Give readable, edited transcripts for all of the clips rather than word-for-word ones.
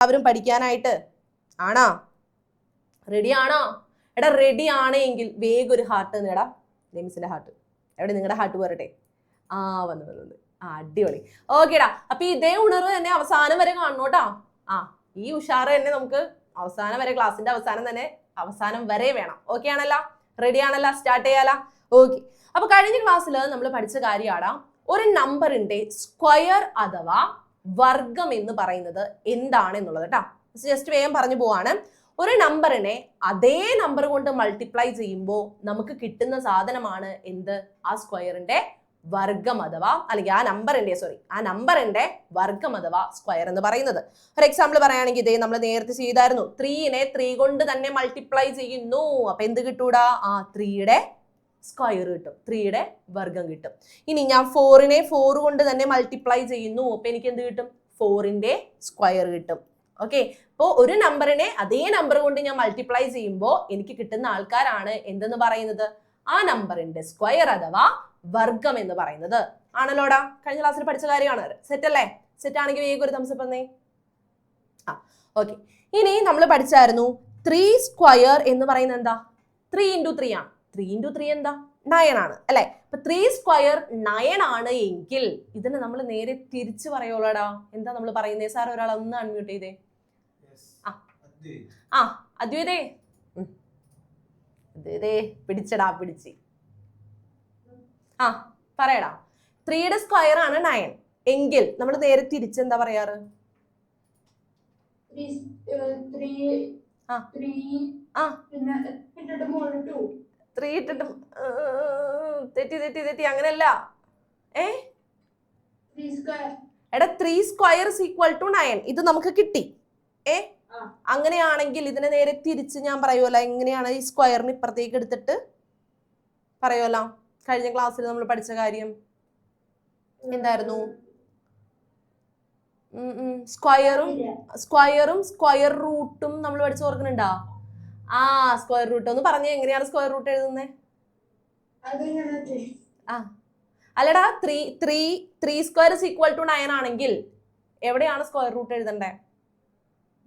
എല്ലാവരും പഠിക്കാനായിട്ട് ആണോ? റെഡി ആണോ? എടാ റെഡി ആണെങ്കിൽ വേഗം ഒരു ഹാർട്ട് നേടാ. ജെയിംസിന്റെ ഹാർട്ട് എവിടെ? നിങ്ങളുടെ ഹാർട്ട് പോരട്ടെ. ആ വന്നു വന്നു വന്നു. ആ അടിപൊളി. ഓക്കേടാ. അപ്പൊ ഇതേ ഉണർവ് തന്നെ അവസാനം വരെ കാണണോട്ടാ. ആ ഈ ഉഷാറ് തന്നെ നമുക്ക് അവസാനം വരെ, ക്ലാസ്സിന്റെ അവസാനം തന്നെ, അവസാനം വരെ വേണം. ഓക്കെ ആണല്ലോ? റെഡി ആണല്ലോ? സ്റ്റാർട്ട് ചെയ്യാലോ? ഓക്കെ. അപ്പൊ കഴിഞ്ഞ ക്ലാസ്സിൽ നമ്മൾ പഠിച്ച കാര്യമാണ് ഒരു നമ്പറിന്റെ സ്ക്വയർ അഥവാ വർഗം എന്ന് പറയുന്നത് എന്താണ് എന്നുള്ളത് കേട്ടോ. ജസ്റ്റ് വേഗം പറഞ്ഞു പോവാണ്. ഒരു നമ്പറിനെ അതേ നമ്പർ കൊണ്ട് മൾട്ടിപ്ലൈ ചെയ്യുമ്പോൾ നമുക്ക് കിട്ടുന്ന സാധനമാണ് എന്ത്? ആ സ്ക്വയറിന്റെ വർഗം അഥവാ അല്ലെങ്കിൽ ആ നമ്പറിന്റെ വർഗം അഥവാ സ്ക്വയർ എന്ന് പറയുന്നത്. ഫോർ എക്സാമ്പിൾ പറയുകയാണെങ്കിൽ ഇതേ നമ്മൾ നേരത്തെ ചെയ്തായിരുന്നു. 3നെ 3 കൊണ്ട് തന്നെ മൾട്ടിപ്ലൈ ചെയ്യുന്നു. അപ്പൊ എന്ത് കിട്ടൂടാ? 3യുടെ സ്ക്വയർ കിട്ടും, 3യുടെ വർഗം കിട്ടും. ഇനി ഞാൻ 4നെ 4 കൊണ്ട് തന്നെ മൾട്ടിപ്ലൈ ചെയ്യുന്നു. അപ്പൊ എനിക്ക് എന്ത് കിട്ടും? 4ന്റെ സ്ക്വയർ കിട്ടും. ഓക്കെ. അപ്പോൾ ഒരു നമ്പറിനെ അതേ നമ്പർ കൊണ്ട് ഞാൻ മൾട്ടിപ്ലൈ ചെയ്യുമ്പോൾ എനിക്ക് കിട്ടുന്ന ആൾക്കാരാണ് എന്തെന്ന് പറയുന്നത്? ആ നമ്പറിന്റെ സ്ക്വയർ അഥവാ വർഗം എന്ന് പറയുന്നത്. ആണല്ലോടാ? കഴിഞ്ഞ ക്ലാസ്സിൽ പഠിച്ച കാര്യമാണ്. സെറ്റ് അല്ലേ? സെറ്റ് ആണെങ്കിൽ വേഗം ഒരു തംസപ്പ് തന്നേ. ഓക്കെ. ഇനി നമ്മൾ പഠിച്ചായിരുന്നു 3 സ്ക്വയർ എന്ന് പറയുന്നത് എന്താ? 3 × 3 ആണ്. 3 × 3 എന്താ? 9 ആണ് അല്ലെ? അപ്പൊ 3 സ്ക്വയർ 9 ആണ് എങ്കിൽ ഇതിനെ നമ്മൾ നേരെ തിരിച്ചു പറയുള്ളൂടാ. എന്താ നമ്മൾ പറയുന്നേ? സാർ ഒരാൾ ഒന്ന് അൺമ്യൂട്ട് ചെയ്തേ. അദ്വൈതേ പിടിച്ചടാ, പിടിച്ച്. പറയടാ. 3യുടെ സ്ക്വയർ ആണ് 9 എങ്കിൽ നമ്മൾ നേരെ തിരിച്ചെന്താ പറയാറ്? 3 ഇട്ടിട്ട് തെറ്റി അങ്ങനെയല്ല. എടാ 3 സ്ക്വയർ = 9 ഇത് നമുക്ക് കിട്ടി. അങ്ങനെയാണെങ്കിൽ ഇതിനെ നേരെ തിരിച്ച് ഞാൻ പറയുമല്ലോ. എങ്ങനെയാണ്? ഈ സ്ക്വയറിന് ഇപ്പുറത്തേക്ക് എടുത്തിട്ട് പറയുമല്ലോ. കഴിഞ്ഞ ക്ലാസ്സിൽ നമ്മൾ പഠിച്ച കാര്യം എന്തായിരുന്നു? സ്ക്വയറും സ്ക്വയർ റൂട്ടും നമ്മൾ പഠിച്ച് ഓർക്കുന്നുണ്ടാ? സ്ക്വയർ റൂട്ട് ഒന്ന് പറഞ്ഞേ. എങ്ങനെയാണ് സ്ക്വയർ റൂട്ട് എഴുതുന്നത്? അല്ലടാ, 3 സ്ക്വയർ = 9 ആണെങ്കിൽ എവിടെയാണ് സ്ക്വയർ റൂട്ട് എഴുതണ്ടേ?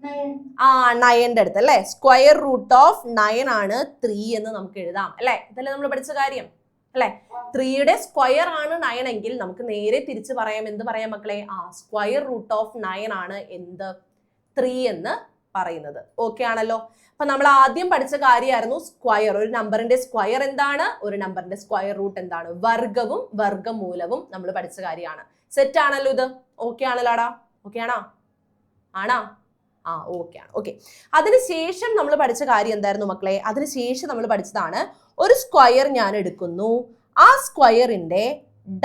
9ന്റെ അടുത്ത് അല്ലെ? സ്ക്വയർ റൂട്ട് ഓഫ് 9 ആണ് 3 എന്ന് നമുക്ക് എഴുതാം അല്ലെ? ഇതല്ലേ നമ്മൾ പഠിച്ച കാര്യം അല്ലെ? 3യുടെ സ്ക്വയർ ആണ് 9 എങ്കിൽ നമുക്ക് നേരെ തിരിച്ച് പറയാം. എന്ത് പറയാം മക്കളെ? സ്ക്വയർ റൂട്ട് ഓഫ് 9 ആണ് എന്ത്? 3 എന്ന് പറയുന്നത്. ഓക്കെ ആണല്ലോ? അപ്പൊ നമ്മൾ ആദ്യം പഠിച്ച കാര്യമായിരുന്നു സ്ക്വയർ. ഒരു നമ്പറിന്റെ സ്ക്വയർ എന്താണ്? ഒരു നമ്പറിന്റെ സ്ക്വയർ റൂട്ട് എന്താണ്? വർഗവും വർഗമൂലവും നമ്മൾ പഠിച്ച കാര്യമാണ്. സെറ്റ് ആണല്ലോ ഇത്? ഓക്കെ ആണല്ലോടാ? ഓക്കെ ആണോ? ഓക്കെ ആണ്. ഓക്കെ. അതിനുശേഷം നമ്മൾ പഠിച്ച കാര്യം എന്തായിരുന്നു മക്കളെ? അതിനുശേഷം നമ്മൾ പഠിച്ചതാണ് ഒരു സ്ക്വയർ ഞാൻ എടുക്കുന്നു. ആ സ്ക്വയറിന്റെ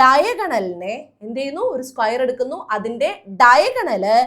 ഡയഗണലിനെ എന്ത് ചെയ്യുന്നു? ഒരു സ്ക്വയർ എടുക്കുന്നു. അതിന്റെ ഡയഗണല്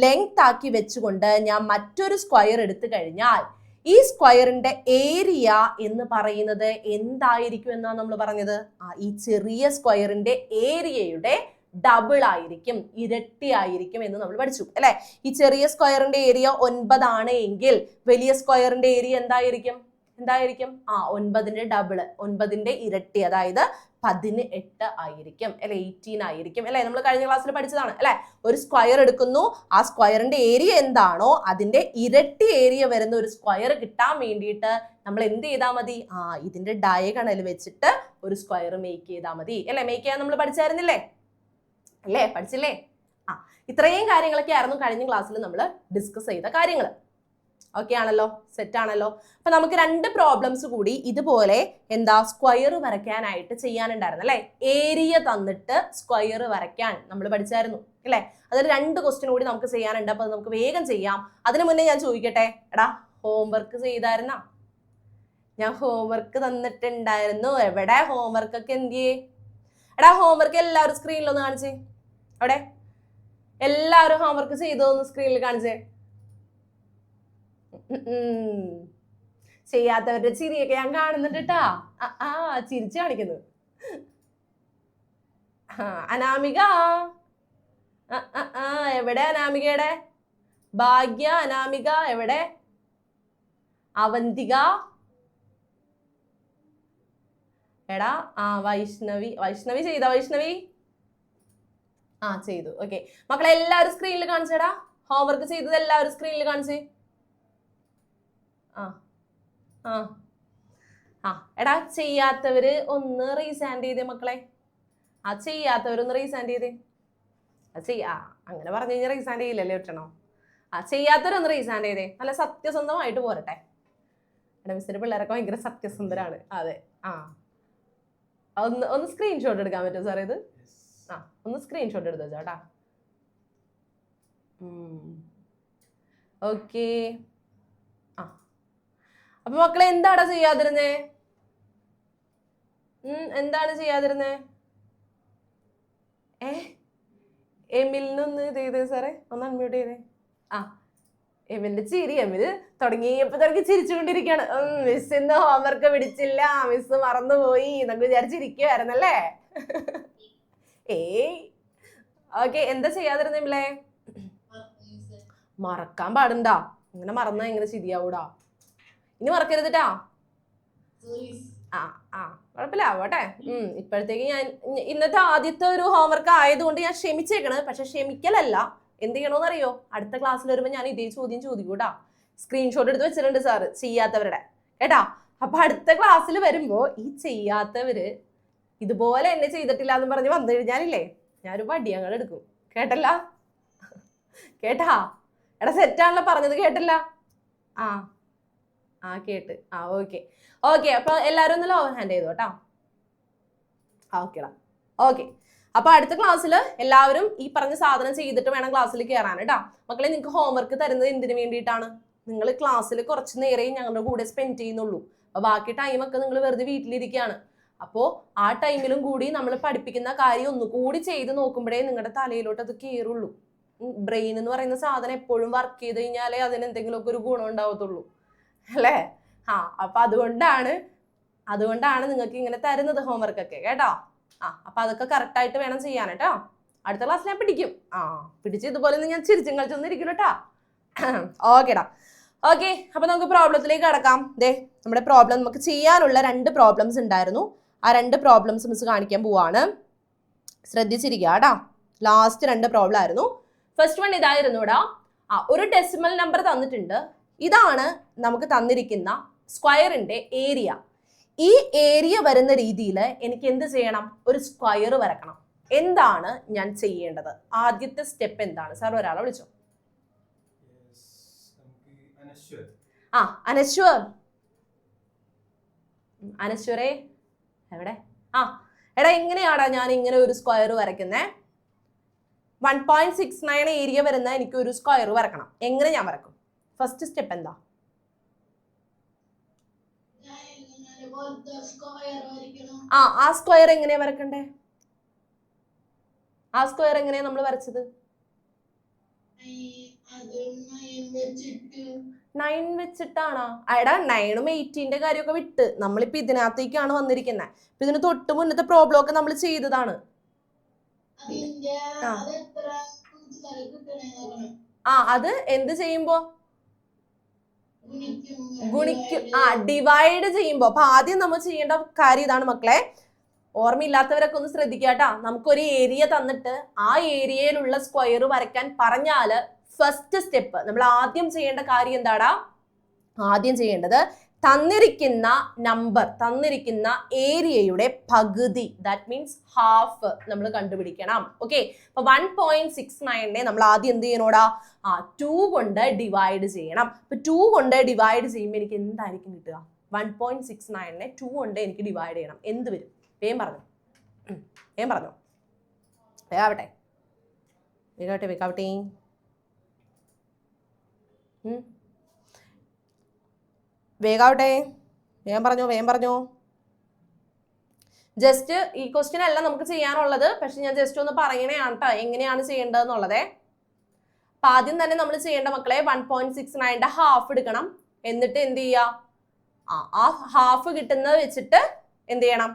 ലെങ്ത് ആക്കി വെച്ചുകൊണ്ട് ഞാൻ മറ്റൊരു സ്ക്വയർ എടുത്തു കഴിഞ്ഞാൽ ഈ സ്ക്വയറിന്റെ ഏരിയ എന്ന് പറയുന്നത് എന്തായിരിക്കും എന്നാണ് നമ്മൾ പറഞ്ഞത്? ഈ ചെറിയ സ്ക്വയറിന്റെ ഏരിയയുടെ ഡബിൾ ആയിരിക്കും, ഇരട്ടി ആയിരിക്കും എന്ന് നമ്മൾ പഠിച്ചു അല്ലെ? ഈ ചെറിയ സ്ക്വയറിന്റെ ഏരിയ 9 ആണ് എങ്കിൽ വലിയ സ്ക്വയറിന്റെ ഏരിയ എന്തായിരിക്കും? 9ന്റെ ഡബിൾ, 9ന്റെ ഇരട്ടി, അതായത് 18 ആയിരിക്കും അല്ലെ? 18 ആയിരിക്കും അല്ലെ? നമ്മൾ കഴിഞ്ഞ ക്ലാസ്സിൽ പഠിച്ചതാണ് അല്ലെ? ഒരു സ്ക്വയർ എടുക്കുന്നു. ആ സ്ക്വയറിന്റെ ഏരിയ എന്താണോ അതിന്റെ ഇരട്ടി ഏരിയ വരുന്ന ഒരു സ്ക്വയർ കിട്ടാൻ വേണ്ടിയിട്ട് നമ്മൾ എന്ത് ചെയ്താൽ മതി? ഇതിന്റെ ഡയഗണൽ വെച്ചിട്ട് ഒരു സ്ക്വയർ മേക്ക് ചെയ്താൽ മതി അല്ലെ? മേക്ക് ചെയ്യാൻ നമ്മൾ പഠിച്ചായിരുന്നില്ലേ? അല്ലേ? പഠിച്ചില്ലേ? ഇത്രയും കാര്യങ്ങളൊക്കെ ആയിരുന്നു കഴിഞ്ഞ ക്ലാസ്സിൽ നമ്മൾ ഡിസ്കസ് ചെയ്ത കാര്യങ്ങൾ. ഓക്കെ ആണല്ലോ? സെറ്റ് ആണല്ലോ? അപ്പൊ നമുക്ക് 2 പ്രോബ്ലംസ് കൂടി ഇതുപോലെ സ്ക്വയർ വരയ്ക്കാനായിട്ട് ചെയ്യാനുണ്ടായിരുന്നു അല്ലെ? ഏരിയ തന്നിട്ട് സ്ക്വയർ വരയ്ക്കാൻ നമ്മൾ പഠിച്ചായിരുന്നു അല്ലെ? അതിൽ 2 ക്വസ്റ്റ്യൻ കൂടി നമുക്ക് ചെയ്യാനുണ്ട്. അപ്പൊ നമുക്ക് വേഗം ചെയ്യാം. അതിനു മുന്നേ ഞാൻ ചോദിക്കട്ടെ, എടാ ഹോംവർക്ക് ചെയ്തായിരുന്നാ? ഞാൻ ഹോംവർക്ക് തന്നിട്ടുണ്ടായിരുന്നു. എവിടെ ഹോംവർക്ക് ഒക്കെ? എന്തിയേ? എടാ ഹോംവർക്ക് എല്ലാവരും സ്ക്രീനിലൊന്ന് കാണിച്ചേ. അവിടെ എല്ലാവരും ഹോംവർക്ക് ചെയ്തോന്ന് സ്ക്രീനിൽ കാണിച്ചേ. ചെയ്യാത്തവരുടെ ചിരിയൊക്കെ ഞാൻ കാണുന്നുണ്ട് കേട്ടാ. ചിരിച്ചു കാണിക്കുന്നു. അനാമിക, എവിടെ അനാമികയുടെ? ഭാഗ്യ, അനാമിക എവിടെ? അവന്തിക, എടാ വൈഷ്ണവി ചെയ്ത? വൈഷ്ണവി ചെയ്തു. ഓക്കെ മക്കളെ എല്ലാവരും സ്ക്രീനിൽ കാണിച്ചേടാ. ഹോംവർക്ക് ചെയ്തത് എല്ലാവരും സ്ക്രീനിൽ കാണിച്ചേ. ആ ആ ആ എടാ ചെയ്യാത്തവര് ഒന്ന് റീസാൻഡ് ചെയ്തേ മക്കളെ. ആ ചെയ്യാത്തവരൊന്ന് റീസാൻഡ് ചെയ്തേ. അത് അങ്ങനെ പറഞ്ഞു കഴിഞ്ഞാൽ റീസാൻഡ് ചെയ്യില്ലല്ലേ ഒറ്റണോ. ആ ചെയ്യാത്തവരൊന്ന് റീസാൻഡ് ചെയ്തേ. നല്ല സത്യസന്ധമായിട്ട് പോരട്ടെ. എടാ മിസ്സിന്റെ പിള്ളേരൊക്കെ ഭയങ്കര സത്യസന്ധരാണ്. അതെ. ആ ഒന്ന് സ്ക്രീൻഷോട്ട് എടുക്കാൻ പറ്റുമോ സാറേ ഇത്? ആ ഒന്ന് സ്ക്രീൻഷോട്ട് എടുത്തു വെച്ചോട്ടാ. ഓക്കെ. ആ അപ്പൊ മക്കളെ എന്താടാ ചെയ്യാതിരുന്നേ? എന്താണ് ചെയ്യാതിരുന്നേ? എമിലിനൊന്ന് ഇത് ചെയ്തേ സാറേ, ഒന്ന് അൺമ്യൂട്ട് ചെയ്തേ. ആ എമിലിന്റെ ചിരി, എമില് തുടങ്ങിയപ്പോ ചിരിച്ചുകൊണ്ടിരിക്കുകയാണ്. മിസ് ഇന്ന് ഹോംവർക്ക് പിടിച്ചില്ല, മിസ് മറന്നുപോയി എന്നൊക്കെ വിചാരിച്ചിരിക്കുവായിരുന്നല്ലേ? ഓക്കെ. എന്താ ചെയ്യാതിരുന്നേ എമിലേ? മറക്കാൻ പാടുണ്ടാ, ഇങ്ങനെ മറന്നാ എങ്ങനെ ശരിയാവൂടാ. ഇനി മറക്കരുതിട്ടാ. ആ ആ കുഴപ്പമില്ല, ആവട്ടെ. ഇപ്പോഴത്തേക്ക് ഞാൻ ഇന്നത്തെ ആദ്യത്തെ ഒരു ഹോംവർക്ക് ആയതുകൊണ്ട് ഞാൻ ക്ഷമിച്ചേക്കണ്. പക്ഷെ ക്ഷമിക്കലല്ല, എന്ത് ചെയ്യണോന്നറിയോ? അടുത്ത ക്ലാസ്സിൽ വരുമ്പോ ഞാൻ ഇതേ ചോദ്യം ചോദിക്കൂട്ടാ. സ്ക്രീൻഷോട്ട് എടുത്ത് വെച്ചിട്ടുണ്ട് സാറ് ചെയ്യാത്തവരുടെ, കേട്ടാ. അപ്പൊ അടുത്ത ക്ലാസ്സിൽ വരുമ്പോ ഈ ചെയ്യാത്തവര് ഇതുപോലെ എന്നെ ചെയ്തിട്ടില്ല എന്ന് പറഞ്ഞ് വന്നു കഴിഞ്ഞാലില്ലേ, ഞാനൊരു വടി അങ്ങോട്ട് എടുക്കും. കേട്ടല്ല? കേട്ടാ? എടാ സെറ്റാണല്ലോ പറഞ്ഞത്, കേട്ടല്ല? ആ ആ കേട്ട്. ആ ഓക്കെ ഓക്കെ. അപ്പൊ എല്ലാരും ഒന്ന് ലോവർ ഹാൻഡ് ചെയ്തു കേട്ടോ. ഓക്കേടാ. ഓക്കെ. അപ്പൊ അടുത്ത ക്ലാസ്സിൽ എല്ലാവരും ഈ പറഞ്ഞ സാധനം ചെയ്തിട്ട് വേണം ക്ലാസ്സിൽ കയറാൻ കേട്ടോ. മക്കളെ നിങ്ങൾക്ക് ഹോംവർക്ക് തരുന്നത് എന്തിനു വേണ്ടിയിട്ടാണ്? നിങ്ങൾ ക്ലാസ്സിൽ കുറച്ച് നേരേ ഞങ്ങളുടെ കൂടെ സ്പെൻഡ് ചെയ്യുന്നുള്ളൂ. അപ്പൊ ബാക്കി ടൈമൊക്കെ നിങ്ങൾ വെറുതെ വീട്ടിലിരിക്കുകയാണ്. അപ്പോൾ ആ ടൈമിലും കൂടി നമ്മൾ പഠിപ്പിക്കുന്ന കാര്യം ഒന്നുകൂടി ചെയ്ത് നോക്കുമ്പോഴേ നിങ്ങളുടെ തലയിലോട്ട് അത് കയറുള്ളൂ. ബ്രെയിൻ എന്ന് പറയുന്ന സാധനം എപ്പോഴും വർക്ക് ചെയ്ത് കഴിഞ്ഞാലേ അതിന് എന്തെങ്കിലുമൊക്കെ ഒരു ഗുണം ഉണ്ടാവത്തുള്ളൂ, അല്ലേ? അപ്പൊ അതുകൊണ്ടാണ് നിങ്ങൾക്ക് ഇങ്ങനെ തരുന്നത് ഹോംവർക്ക് ഒക്കെ, കേട്ടോ. അപ്പൊ അതൊക്കെ കറക്റ്റ് ആയിട്ട് വേണം ചെയ്യാൻ കേട്ടോ. അടുത്ത ക്ലാസ്സിൽ ഞാൻ പിടിക്കും. പിടിച്ച് ഇതുപോലെ ഞാൻ ചിരിച്ചും കളിച്ചൊന്നും ഇരിക്കും കേട്ടോ. ഓക്കേടാ. ഓക്കെ. അപ്പൊ നമുക്ക് പ്രോബ്ലത്തിലേക്ക് കടക്കാം. ദേ നമ്മുടെ പ്രോബ്ലം നമുക്ക് ചെയ്യാനുള്ള 2 പ്രോബ്ലംസ് ഉണ്ടായിരുന്നു. ആ 2 പ്രോബ്ലംസ് മിസ് കാണിക്കാൻ പോവാണ്. ശ്രദ്ധിച്ചിരിക്കുക കേട്ടോ. ലാസ്റ്റ് 2 പ്രോബ്ലം ആയിരുന്നു. ഫസ്റ്റ് വൺ ഇതായിരുന്നു ഇവിടെ. ഒരു ഡെസിമൽ നമ്പർ തന്നിട്ടുണ്ട്. ഇതാണ് നമുക്ക് തന്നിരിക്കുന്ന സ്ക്വയറിന്റെ ഏരിയ. ഈ ഏരിയ വരുന്ന രീതിയിൽ എനിക്ക് എന്ത് ചെയ്യണം? ഒരു സ്ക്വയർ വരക്കണം. എന്താണ് ഞാൻ ചെയ്യേണ്ടത്? ആദ്യത്തെ സ്റ്റെപ്പ് എന്താണ്? സാർ ഒരാളെ വിളിച്ചോ. അനശ്വർ. അനശ്വരേ എവിടെ? എടാ എങ്ങനെയാടാ ഞാൻ ഇങ്ങനെ ഒരു സ്ക്വയർ വരയ്ക്കുന്നേ? 1.69 ഏരിയ വരുന്ന എനിക്ക് ഒരു സ്ക്വയർ വരക്കണം. എങ്ങനെ ഞാൻ വരക്കും? ഫസ്റ്റ് സ്റ്റെപ്പ് എന്താ? ആ സ്ക്വയർ എങ്ങനെയാ വരക്കണ്ടേ? ആ സ്ക്വയർ എങ്ങനെയാ നമ്മൾ വരച്ചത്? 9 വെച്ചിട്ടാണോ? എടാ 9ഉം 18ന്റെ കാര്യമൊക്കെ വിട്ട് നമ്മളിപ്പോ ഇതിനകത്തേക്കാണ് വന്നിരിക്കുന്നത്. ഇപ്പൊ ഇതിന് തൊട്ട് മുന്നത്തെ പ്രോബ്ലം ഒക്കെ നമ്മൾ ചെയ്തതാണ്. അത് എന്ത് ചെയ്യുമ്പോ? ഗുണിക്കും. ഡിവൈഡ് ചെയ്യുമ്പോ. അപ്പൊ ആദ്യം നമ്മൾ ചെയ്യേണ്ട കാര്യം ഇതാണ് മക്കളെ. ഓർമ്മയില്ലാത്തവരൊക്കെ ഒന്ന് ശ്രദ്ധിക്കാട്ടാ. നമുക്കൊരു ഏരിയ തന്നിട്ട് ആ ഏരിയയിലുള്ള സ്ക്വയർ വരയ്ക്കാൻ പറഞ്ഞാല് ഫസ്റ്റ് സ്റ്റെപ്പ് നമ്മൾ ആദ്യം ചെയ്യേണ്ട കാര്യം എന്താടാ? ആദ്യം ചെയ്യേണ്ടത് തന്നിരിക്കുന്ന നമ്പർ, തന്നിരിക്കുന്ന ഏരിയയുടെ പകുതി, ദാറ്റ് മീൻസ് ഹാഫ് നമ്മൾ കണ്ടുപിടിക്കണം. ഓക്കെ. അപ്പൊ 1.69നെ നമ്മൾ ആദ്യം എന്ത് ചെയ്യണോടാ? 2 കൊണ്ട് ഡിവൈഡ് ചെയ്യണം. അപ്പൊ 2 കൊണ്ട് ഡിവൈഡ് ചെയ്യുമ്പോൾ എനിക്ക് എന്തായിരിക്കും കിട്ടുക? 1.69നെ 2 കൊണ്ട് എനിക്ക് ഡിവൈഡ് ചെയ്യണം. എന്ത് വരും? വേഗം പറഞ്ഞോ. വേഗാവട്ടെ. വേഗം പറഞ്ഞോ. ജസ്റ്റ് ഈ ക്വസ്റ്റ്യൻ അല്ല നമുക്ക് ചെയ്യാനുള്ളത്, പക്ഷെ ഞാൻ ജസ്റ്റ് ഒന്ന് പറയണേയാണ് കേട്ടോ എങ്ങനെയാണ് ചെയ്യേണ്ടതെന്നുള്ളതേ. അപ്പൊ ആദ്യം തന്നെ നമ്മൾ ചെയ്യേണ്ട മക്കളെ 1.69ന്റെ ഹാഫ് എടുക്കണം. എന്നിട്ട് എന്ത് ചെയ്യുക? ആ ഹാഫ് കിട്ടുന്നത് വെച്ചിട്ട് എന്ത് ചെയ്യണം?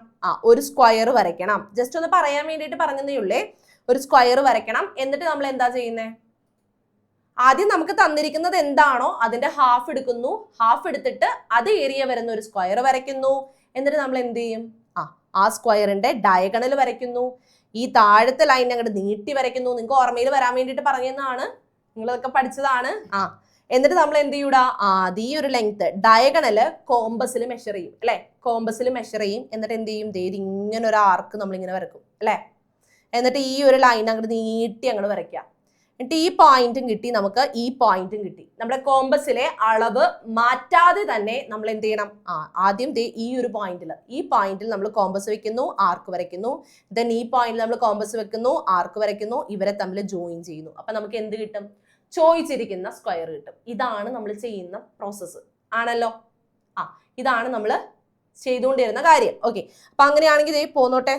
ഒരു സ്ക്വയർ വരയ്ക്കണം. ജസ്റ്റ് ഒന്ന് പറയാൻ വേണ്ടിയിട്ട് പറഞ്ഞതേ ഉള്ളേ. ഒരു സ്ക്വയർ വരയ്ക്കണം. എന്നിട്ട് നമ്മൾ എന്താ ചെയ്യുന്നത്? ആദ്യം നമുക്ക് തന്നിരിക്കുന്നത് എന്താണോ അതിന്റെ ഹാഫ് എടുക്കുന്നു. ഹാഫ് എടുത്തിട്ട് അത് ഏരിയ വരുന്ന ഒരു സ്ക്വയർ വരയ്ക്കുന്നു. എന്നിട്ട് നമ്മൾ എന്ത് ചെയ്യും? ആ സ്ക്വയറിന്റെ ഡയഗണൽ വരയ്ക്കുന്നു. ഈ താഴത്തെ ലൈൻ അങ്ങോട്ട് നീട്ടി വരയ്ക്കുന്നു. നിങ്ങൾക്ക് ഓർമ്മയിൽ വരാൻ വേണ്ടിയിട്ട് പറഞ്ഞതാണ്. നിങ്ങളൊക്കെ പഠിച്ചതാണ്. എന്നിട്ട് നമ്മൾ എന്ത് ചെയ്യൂടാ, ആദ്യം ഈ ഒരു ലെങ്ത് ഡയഗണല് കോമ്പസിൽ മെഷർ ചെയ്യും അല്ലെ, കോമ്പസിൽ മെഷർ ചെയ്യും. എന്നിട്ട് എന്ത് ചെയ്യും, ഇങ്ങനെ ഒരു ആർക്ക് നമ്മൾ ഇങ്ങനെ വരക്കും അല്ലെ. എന്നിട്ട് ഈ ഒരു ലൈൻ അങ്ങോട്ട് നീട്ടി അങ്ങോട്ട് വരയ്ക്കുക. എന്നിട്ട് ഈ പോയിന്റും കിട്ടി, നമുക്ക് ഈ പോയിന്റും കിട്ടി. നമ്മുടെ കോമ്പസിലെ അളവ് മാറ്റാതെ തന്നെ നമ്മൾ എന്ത് ചെയ്യണം, ആദ്യം ഈ ഒരു പോയിന്റിൽ നമ്മൾ കോമ്പസ് വെക്കുന്നു, ആർക്ക് വരയ്ക്കുന്നു. ദെൻ ഈ പോയിന്റിൽ നമ്മൾ കോമ്പസ് വെക്കുന്നു, ആർക്ക് വരയ്ക്കുന്നു. ഇവരെ തമ്മിൽ ജോയിൻ ചെയ്യുന്നു. അപ്പൊ നമുക്ക് എന്ത് കിട്ടും, ചോദിച്ചിരിക്കുന്ന സ്ക്വയർ കിട്ടും. ഇതാണ് നമ്മൾ ചെയ്യുന്ന പ്രോസസ്സ് ആണല്ലോ. ഇതാണ് നമ്മൾ ചെയ്തുകൊണ്ടിരുന്ന കാര്യം. ഓക്കെ, അപ്പൊ അങ്ങനെയാണെങ്കിൽ പോന്നോട്ടെ.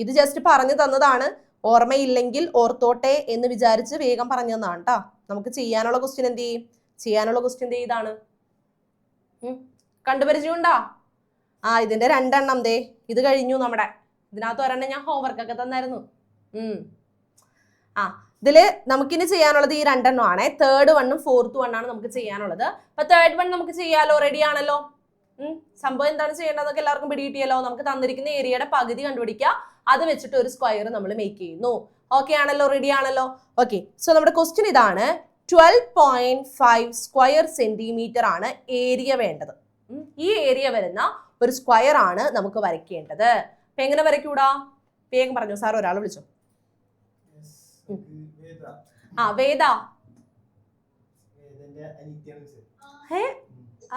ഇത് ജസ്റ്റ് പറഞ്ഞു തന്നതാണ്. ഓർമ്മയില്ലെങ്കിൽ ഓർത്തോട്ടെ എന്ന് വിചാരിച്ച് വേഗം പറഞ്ഞു തന്നതാണ് കേട്ടോ. നമുക്ക് ചെയ്യാനുള്ള ക്വസ്റ്റ്യൻ എന്ത് ചെയ്യും, ചെയ്യാനുള്ള ക്വസ്റ്റ്യൻ ഇതാണ്. കണ്ടുപരിചയമുണ്ടാ? ഇതിന്റെ 2 എണ്ണം ഇത് കഴിഞ്ഞു. നമ്മുടെ ഇതിനകത്ത് ഒരെണ്ണം ഞാൻ ഹോംവർക്ക് ഒക്കെ തന്നായിരുന്നു. ഇതില് നമുക്കിനി ചെയ്യാനുള്ളത് ഈ 2 എണ്ണമാണ്. 3rd 1ഉം 4th 1 ആണ് നമുക്ക് ചെയ്യാനുള്ളത്. അപ്പൊ 3rd 1 നമുക്ക് ചെയ്യാലോ, റെഡി ആണല്ലോ. സംഭവം എന്താണ് ചെയ്യേണ്ടതെന്നൊക്കെ എല്ലാവർക്കും പിടികിട്ടിയല്ലോ. നമുക്ക് തന്നിരിക്കുന്ന ഏരിയയുടെ പകുതി കണ്ടുപിടിക്കുക, അത് വെച്ചിട്ട് ഒരു സ്ക്വയർ നമ്മൾ മേക്ക് ചെയ്യുന്നു. ഓക്കെ ആണല്ലോ, റെഡി ആണല്ലോ. ഓക്കെ, സോ നമ്മുടെ ക്വസ്റ്റ്യൻ ഇതാണ്. 12.5 സ്ക്വയർ സെന്റിമീറ്റർ ആണ് ഏരിയ വേണ്ടത്. ഈ ഏരിയ വരുന്ന ഒരു സ്ക്വയർ ആണ് നമുക്ക് വരയ്ക്കേണ്ടത്. അപ്പൊ എങ്ങനെ വരയ്ക്കൂടാ, വേഗം പറഞ്ഞു. സാർ ഒരാൾ വിളിച്ചോ. വേദ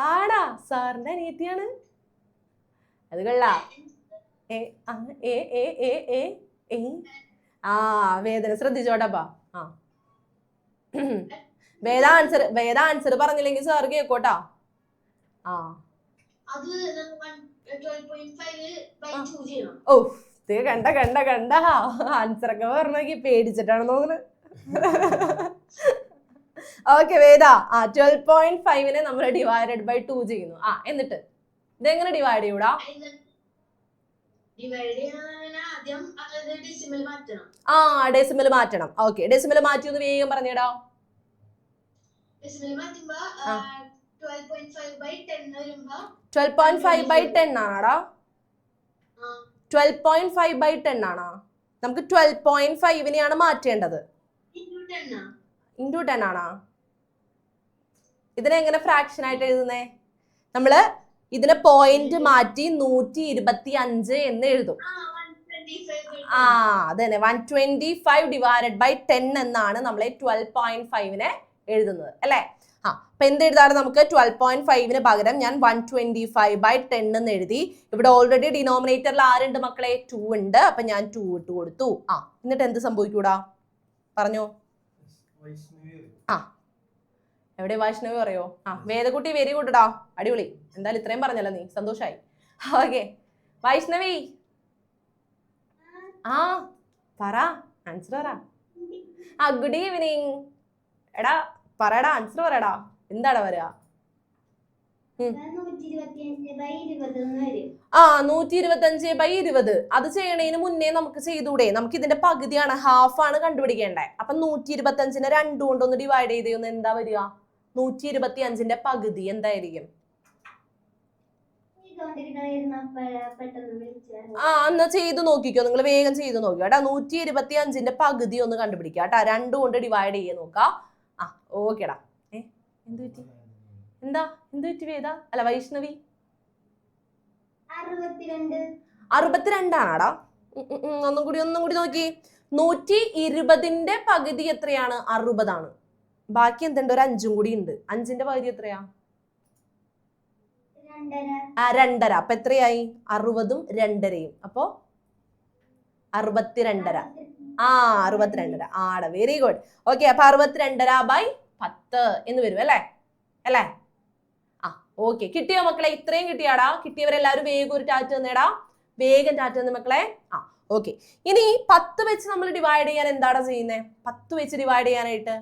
ആടാ, സാറിന്റെ അനിയത്തിയാണ്. അത് കൊള്ളാ. വേദന ശ്രദ്ധിച്ചോട്ടപ്പാ. വേദ ആൻസർ പറഞ്ഞില്ലെങ്കിൽ സാർ കേക്കോട്ടാ. കണ്ട കണ്ട കണ്ട ആൻസർ ഒക്കെ പറഞ്ഞോക്കി പേടിച്ചിട്ടാണ് തോന്നുന്നത്. ഓക്കെ വേദ, 12.5 നമ്മൾ ഡിവൈഡഡ് ബൈ 2 ചെയ്യുന്നു. എന്നിട്ട് ഇതെങ്ങനെ ഡിവൈഡ് ചെയ്യൂടാ? ഡെസിമൽ മാറ്റണം. ഓക്കെ, ഡെസിമൽ മാറ്റി ഒന്ന് വേഗം പറഞ്ഞേടാ. 12.5/10 ആണോടാ? 12.5/10 ആണോ? നമുക്ക് 12.5 മാറ്റേണ്ടത്. ഇൻറ്റു 10 ആണോ? ഇതിനെ എങ്ങനെ ഫ്രാക്ഷൻ ആയിട്ട് എഴുതുന്നേ? നമ്മള് ഇതിനെ പോയിന്റ് മാറ്റി 125 എന്ന് എഴുതും. അതന്നെ 125/10 എന്നാണ് നമ്മളെ 12.5 എഴുതുന്നത് അല്ലെ. അപ്പൊ എന്ത് എഴുതാണ് നമുക്ക്? 12.5 പകരം ഞാൻ 125/10 എന്ന് എഴുതി. ഇവിടെ ഓൾറെഡി ഡിനോമിനേറ്ററിൽ ആരുണ്ട് മക്കളെ? 2 ഉണ്ട്. അപ്പൊ ഞാൻ 2 ഇട്ട് കൊടുത്തു. എന്നിട്ട് എന്ത് സംഭവിക്കൂടാ, പറഞ്ഞോ. എവിടെ വൈഷ്ണവി പറയോ? വേദകുട്ടി വെരി ഗുഡ്ടാ, അടിപൊളി. എന്തായാലും ഇത്രയും പറഞ്ഞല്ലോ നീ, സന്തോഷായി. ഓക്കെ വൈഷ്ണവി, പറ ആൻസർ പറ. Good evening. എടാ പറയടാ, ആൻസർ പറയടാ. എന്താടാ വരാ? 125/20. അത് ചെയ്യണതിന് മുന്നേ നമുക്ക് ചെയ്തൂടെ? നമുക്ക് ഇതിന്റെ പകുതിയാണ്, ഹാഫ് ആണ് കണ്ടുപിടിക്കേണ്ടത്. അപ്പൊ 125നെ 2 കൊണ്ടൊന്ന് ഡിവൈഡ് ചെയ്ത് എന്താ വരിക? 125ന്റെ പകുതി എന്തായിരിക്കും? എന്നാ ചെയ്ത് നോക്കിക്കോ, നിങ്ങൾ വേഗം ചെയ്ത് നോക്കിയോ കേട്ടാ. 125ന്റെ പകുതി ഒന്ന് കണ്ടുപിടിക്കുക കേട്ടാ. 2 കൊണ്ട് ഡിവൈഡ് ചെയ്ത് നോക്കാം. ഓക്കേടാ. എന്ത് പറ്റി? എന്ത് പറ്റി വേദ? അല്ല വൈഷ്ണവി, 62 ആണാടാ. ഒന്നും കൂടി നോക്കി. 120ന്റെ പകുതി എത്രയാണ്? 60 ആണ്. ബാക്കി എന്തുണ്ട്? ഒരു 5 കൂടി ഉണ്ട്. 5ന്റെ പകുതി എത്രയാ? 2.5. അപ്പൊ എത്രയായി? 60ഉം 2.5യും. അപ്പൊ 62.5. 62.5. ആടാ, വെരി ഗുഡ്. ഓക്കെ, അപ്പൊ 62.5/10 എന്ന് വരും അല്ലേ? ഓക്കെ, കിട്ടിയോ മക്കളെ? ഇത്രയും കിട്ടിയാടാ. കിട്ടിയവരെല്ലാവരും വേഗം ഒരു ടാറ്റ് തന്നേടാ. വേഗം ടാറ്റ് തന്നു മക്കളെ. ഓക്കെ, ഇനി 10 വെച്ച് നമ്മൾ ഡിവൈഡ് ചെയ്യാൻ എന്താണ് ചെയ്യുന്നത്? 10 വെച്ച് ഡിവൈഡ് ചെയ്യാനായിട്ട്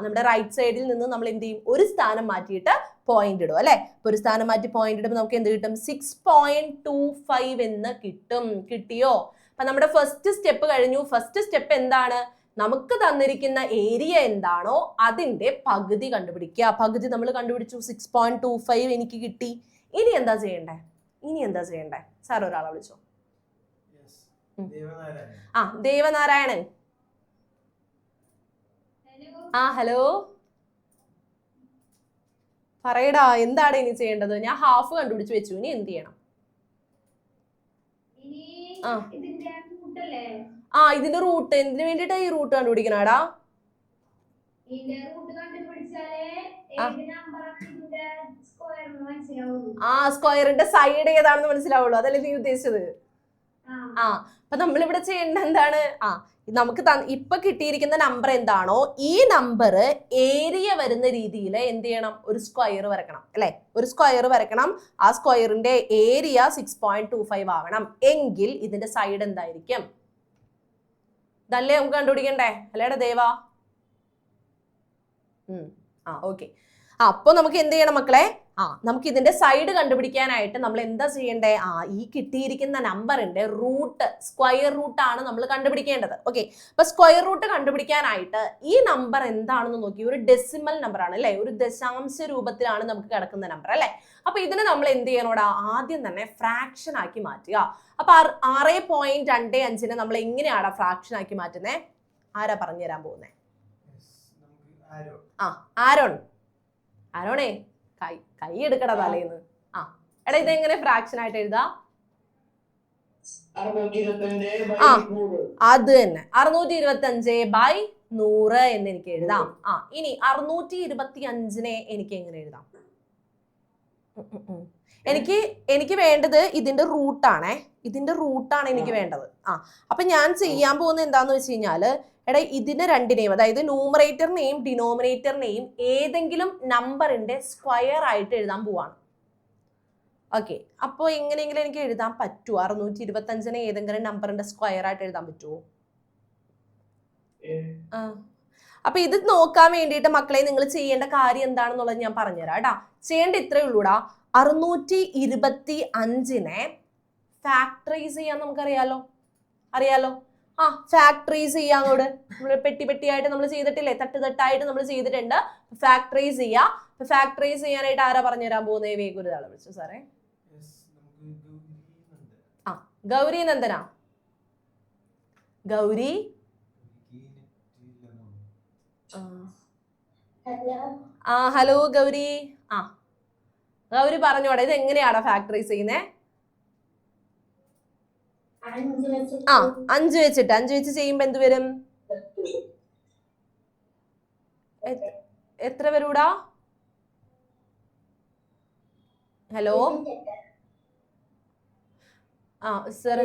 നമ്മുടെ റൈറ്റ് സൈഡിൽ നിന്ന് നമ്മൾ എന്ത് ചെയ്യും? ഒരു സ്ഥാനം മാറ്റിയിട്ട് പോയിന്റ് ഇടും അല്ലെ. ഒരു സ്ഥാനം മാറ്റി പോയിന്റ് ഇടുമ്പോൾ നമുക്ക് എന്ത് കിട്ടും? 6.25 എന്ന് കിട്ടും. കിട്ടിയോ? അപ്പൊ നമ്മുടെ ഫസ്റ്റ് സ്റ്റെപ്പ് കഴിഞ്ഞു. ഫസ്റ്റ് സ്റ്റെപ്പ് എന്താണ്? നമുക്ക് തന്നിരിക്കുന്ന ഏരിയ എന്താണോ അതിന്റെ പകുതി കണ്ടുപിടിക്കുക. പകുതി നമ്മൾ കണ്ടുപിടിച്ചു, 6.25 എനിക്ക് കിട്ടി. ഇനി എന്താ ചെയ്യണ്ടേ? സാർ ഒരാളെ വിളിച്ചോ. ദേവനാരായണൻ. ആ ഹലോ പറയടാ, എന്താണ് ഇനി ചെയ്യേണ്ടത്? ഞാൻ ഹാഫ് കണ്ടുപിടിച്ച് വെച്ചു, ഇനി എന്ത് ചെയ്യണം? ആ ഇതിന്റെ റൂട്ട് എന്തിനു വേണ്ടിട്ടാ ഈ റൂട്ട് കണ്ടുപിടിക്കണടാ? ആ സ്ക്വയറിന്റെ സൈഡ് ഏതാണെന്ന് മനസ്സിലാവുള്ളൂ, അതല്ലേ നീ ഉദ്ദേശിച്ചത്? ആ അപ്പൊ നമ്മളിവിടെ ചെയ്യേണ്ട എന്താണ്? നമുക്ക് ഇപ്പൊ കിട്ടിയിരിക്കുന്ന നമ്പർ എന്താണോ ഈ നമ്പർ ഏരിയ വരുന്ന രീതിയിൽ എന്ത് ചെയ്യണം? ഒരു സ്ക്വയർ വരക്കണം അല്ലെ? ഒരു സ്ക്വയർ വരക്കണം. ആ സ്ക്വയറിന്റെ ഏരിയ 6.25 ആവണം. എങ്കിൽ ഇതിന്റെ സൈഡ് എന്തായിരിക്കും? ഇതല്ലേ നമുക്ക് കണ്ടുപിടിക്കണ്ടേ? അല്ലേടാ ദേവാ? ഓക്കെ. അപ്പൊ നമുക്ക് എന്ത് ചെയ്യണം മക്കളെ? നമുക്ക് ഇതിന്റെ സൈഡ് കണ്ടുപിടിക്കാനായിട്ട് നമ്മൾ എന്താ ചെയ്യണ്ടേ? ഈ കിട്ടിയിരിക്കുന്ന നമ്പറിന്റെ റൂട്ട്, സ്ക്വയർ റൂട്ട് ആണ് നമ്മൾ കണ്ടുപിടിക്കേണ്ടത്. ഓക്കെ, അപ്പൊ സ്ക്വയർ റൂട്ട് കണ്ടുപിടിക്കാനായിട്ട് ഈ നമ്പർ എന്താണെന്ന് നോക്കി. ഒരു ഡെസിമൽ നമ്പർ ആണ് അല്ലെ? ഒരു ദശാംശ രൂപത്തിലാണ് നമുക്ക് കിടക്കുന്ന നമ്പർ അല്ലെ? അപ്പൊ ഇതിനെ നമ്മൾ എന്ത് ചെയ്യണോടാ? ആദ്യം തന്നെ ഫ്രാക്ഷൻ ആക്കി മാറ്റുക. അപ്പൊ 6.25 നമ്മൾ എങ്ങനെയാണ് ഫ്രാക്ഷൻ ആക്കി മാറ്റുന്നേ? ആരാ പറഞ്ഞു തരാൻ പോകുന്നേ? ആരോണേ കൈ എടുക്കട തലേന്ന്. എടാ ഇതെങ്ങനെ ഫ്രാക്ഷൻ ആയിട്ട് എഴുതാ? അത് തന്നെ 625/100 എന്ന് എനിക്ക് എഴുതാം. ഇനി 625 എനിക്ക് എങ്ങനെ എഴുതാം? എനിക്ക് വേണ്ടത് ഇതിന്റെ റൂട്ടാണേ. ഇതിന്റെ റൂട്ടാണ് എനിക്ക് വേണ്ടത്. അപ്പൊ ഞാൻ ചെയ്യാൻ പോകുന്നത് എന്താന്ന് വെച്ച് കഴിഞ്ഞാല്, എടാ ഇതിന് രണ്ടിനെയും, അതായത് ന്യൂമറേറ്ററിനെയും ഡിനോമിനേറ്ററിനെയും ഏതെങ്കിലും നമ്പറിന്റെ സ്ക്വയർ ആയിട്ട് എഴുതാൻ പോവാണ്. ഓക്കെ, അപ്പോൾ എങ്ങനെയെങ്കിലും എനിക്ക് എഴുതാൻ പറ്റുമോ? 625 ഏതെങ്കിലും നമ്പറിന്റെ സ്ക്വയർ ആയിട്ട് എഴുതാൻ പറ്റുമോ? അപ്പൊ ഇത് നോക്കാൻ വേണ്ടിയിട്ട് മക്കളെ നിങ്ങൾ ചെയ്യേണ്ട കാര്യം എന്താണെന്നുള്ളത് ഞാൻ പറഞ്ഞുതരാം കേട്ടാ. ചെയ്യേണ്ട ഇത്രയേ ഉള്ളൂടാ. 625 ഫാക്ടറൈസ് ചെയ്യാൻ നമുക്കറിയാലോ. അറിയാലോ? ഫാക്ടറൈസ് ചെയ്യാം. അങ്ങോട്ട് നമ്മൾ പെട്ടി പെട്ടിയായിട്ട് നമ്മൾ ചെയ്തിട്ടില്ലേ? തട്ടായിട്ട് നമ്മൾ ചെയ്തിട്ടുണ്ട്. ഫാക്ടറൈസ് ചെയ്യാ. ഫാക്ടറൈസ് ചെയ്യാനായിട്ട് ആരാ പറഞ്ഞുതരാൻ പോകുന്നേ? വേഗം ഒരു ആളെ വിളിച്ചു സാറേ. ഗൗരി നന്ദന. ഗൗരി ഹലോ ഗൗരി. ഗൗരി പറഞ്ഞോടെ, ഇത് എങ്ങനെയാടാ ഫാക്ടറൈസ് ചെയ്യുന്നേ? 5 വെച്ചിട്ട് 5 വെച്ച് ചെയ്യുമ്പോ എന്ത് വരും? എത്ര വരൂടാ? Hello sir.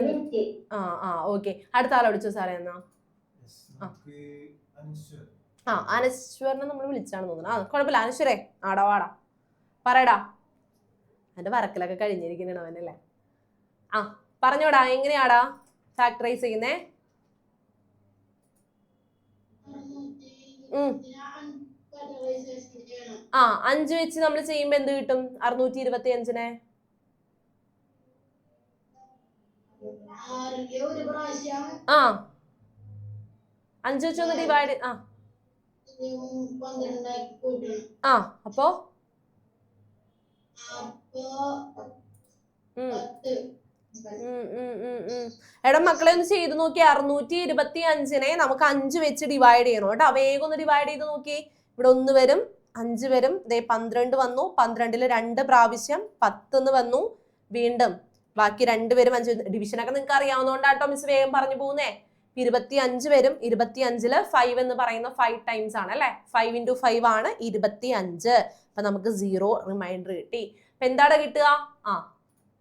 ഓക്കെ, അടുത്ത ആളെ വിളിച്ചോ സാറേ എന്നാ. അനശ്വരനെ നമ്മൾ വിളിച്ചാണ് തോന്നുന്നത്. കുഴപ്പമില്ല അനശ്വരേ, വാടാ പറയടാ. എന്റെ വറക്കലൊക്കെ കഴിഞ്ഞിരിക്കണ അവനല്ലേ. പറഞ്ഞോടാ, എങ്ങനെയാടാ ഫാക്ടറൈസ് ചെയ്യുന്നേ? 5 വെച്ച് നമ്മൾ ചെയ്യുമ്പോ എന്ത് കിട്ടും? 625 5 വെച്ചൊന്ന് ഡിവൈഡ്. അപ്പോ എടാ മക്കളെ ഒന്ന് ചെയ്ത് നോക്കി. 625 നമുക്ക് 5 വെച്ച് ഡിവൈഡ് ചെയ്യണം കേട്ടോ. വേഗം ഒന്ന് ഡിവൈഡ് ചെയ്ത് നോക്കി. ഇവിടെ 1 വരും, 5 വരും, 12 വന്നു, 12 2 പ്രാവശ്യം 10 വന്നു, വീണ്ടും ബാക്കി 2 വരും, 5. ഡിവിഷനൊക്കെ നിങ്ങൾക്ക് അറിയാവുന്നതുകൊണ്ടാട്ടോ മിസ് വേഗം പറഞ്ഞു പോകുന്നേ. 25 വരും. 25 5 എന്ന് പറയുന്ന 5 ടൈംസ് ആണ് അല്ലെ? 5 × 5 ആണ് 25. അപ്പൊ നമുക്ക് 0 റിമൈൻഡർ കിട്ടി. അപ്പൊ എന്താണ് കിട്ടുക?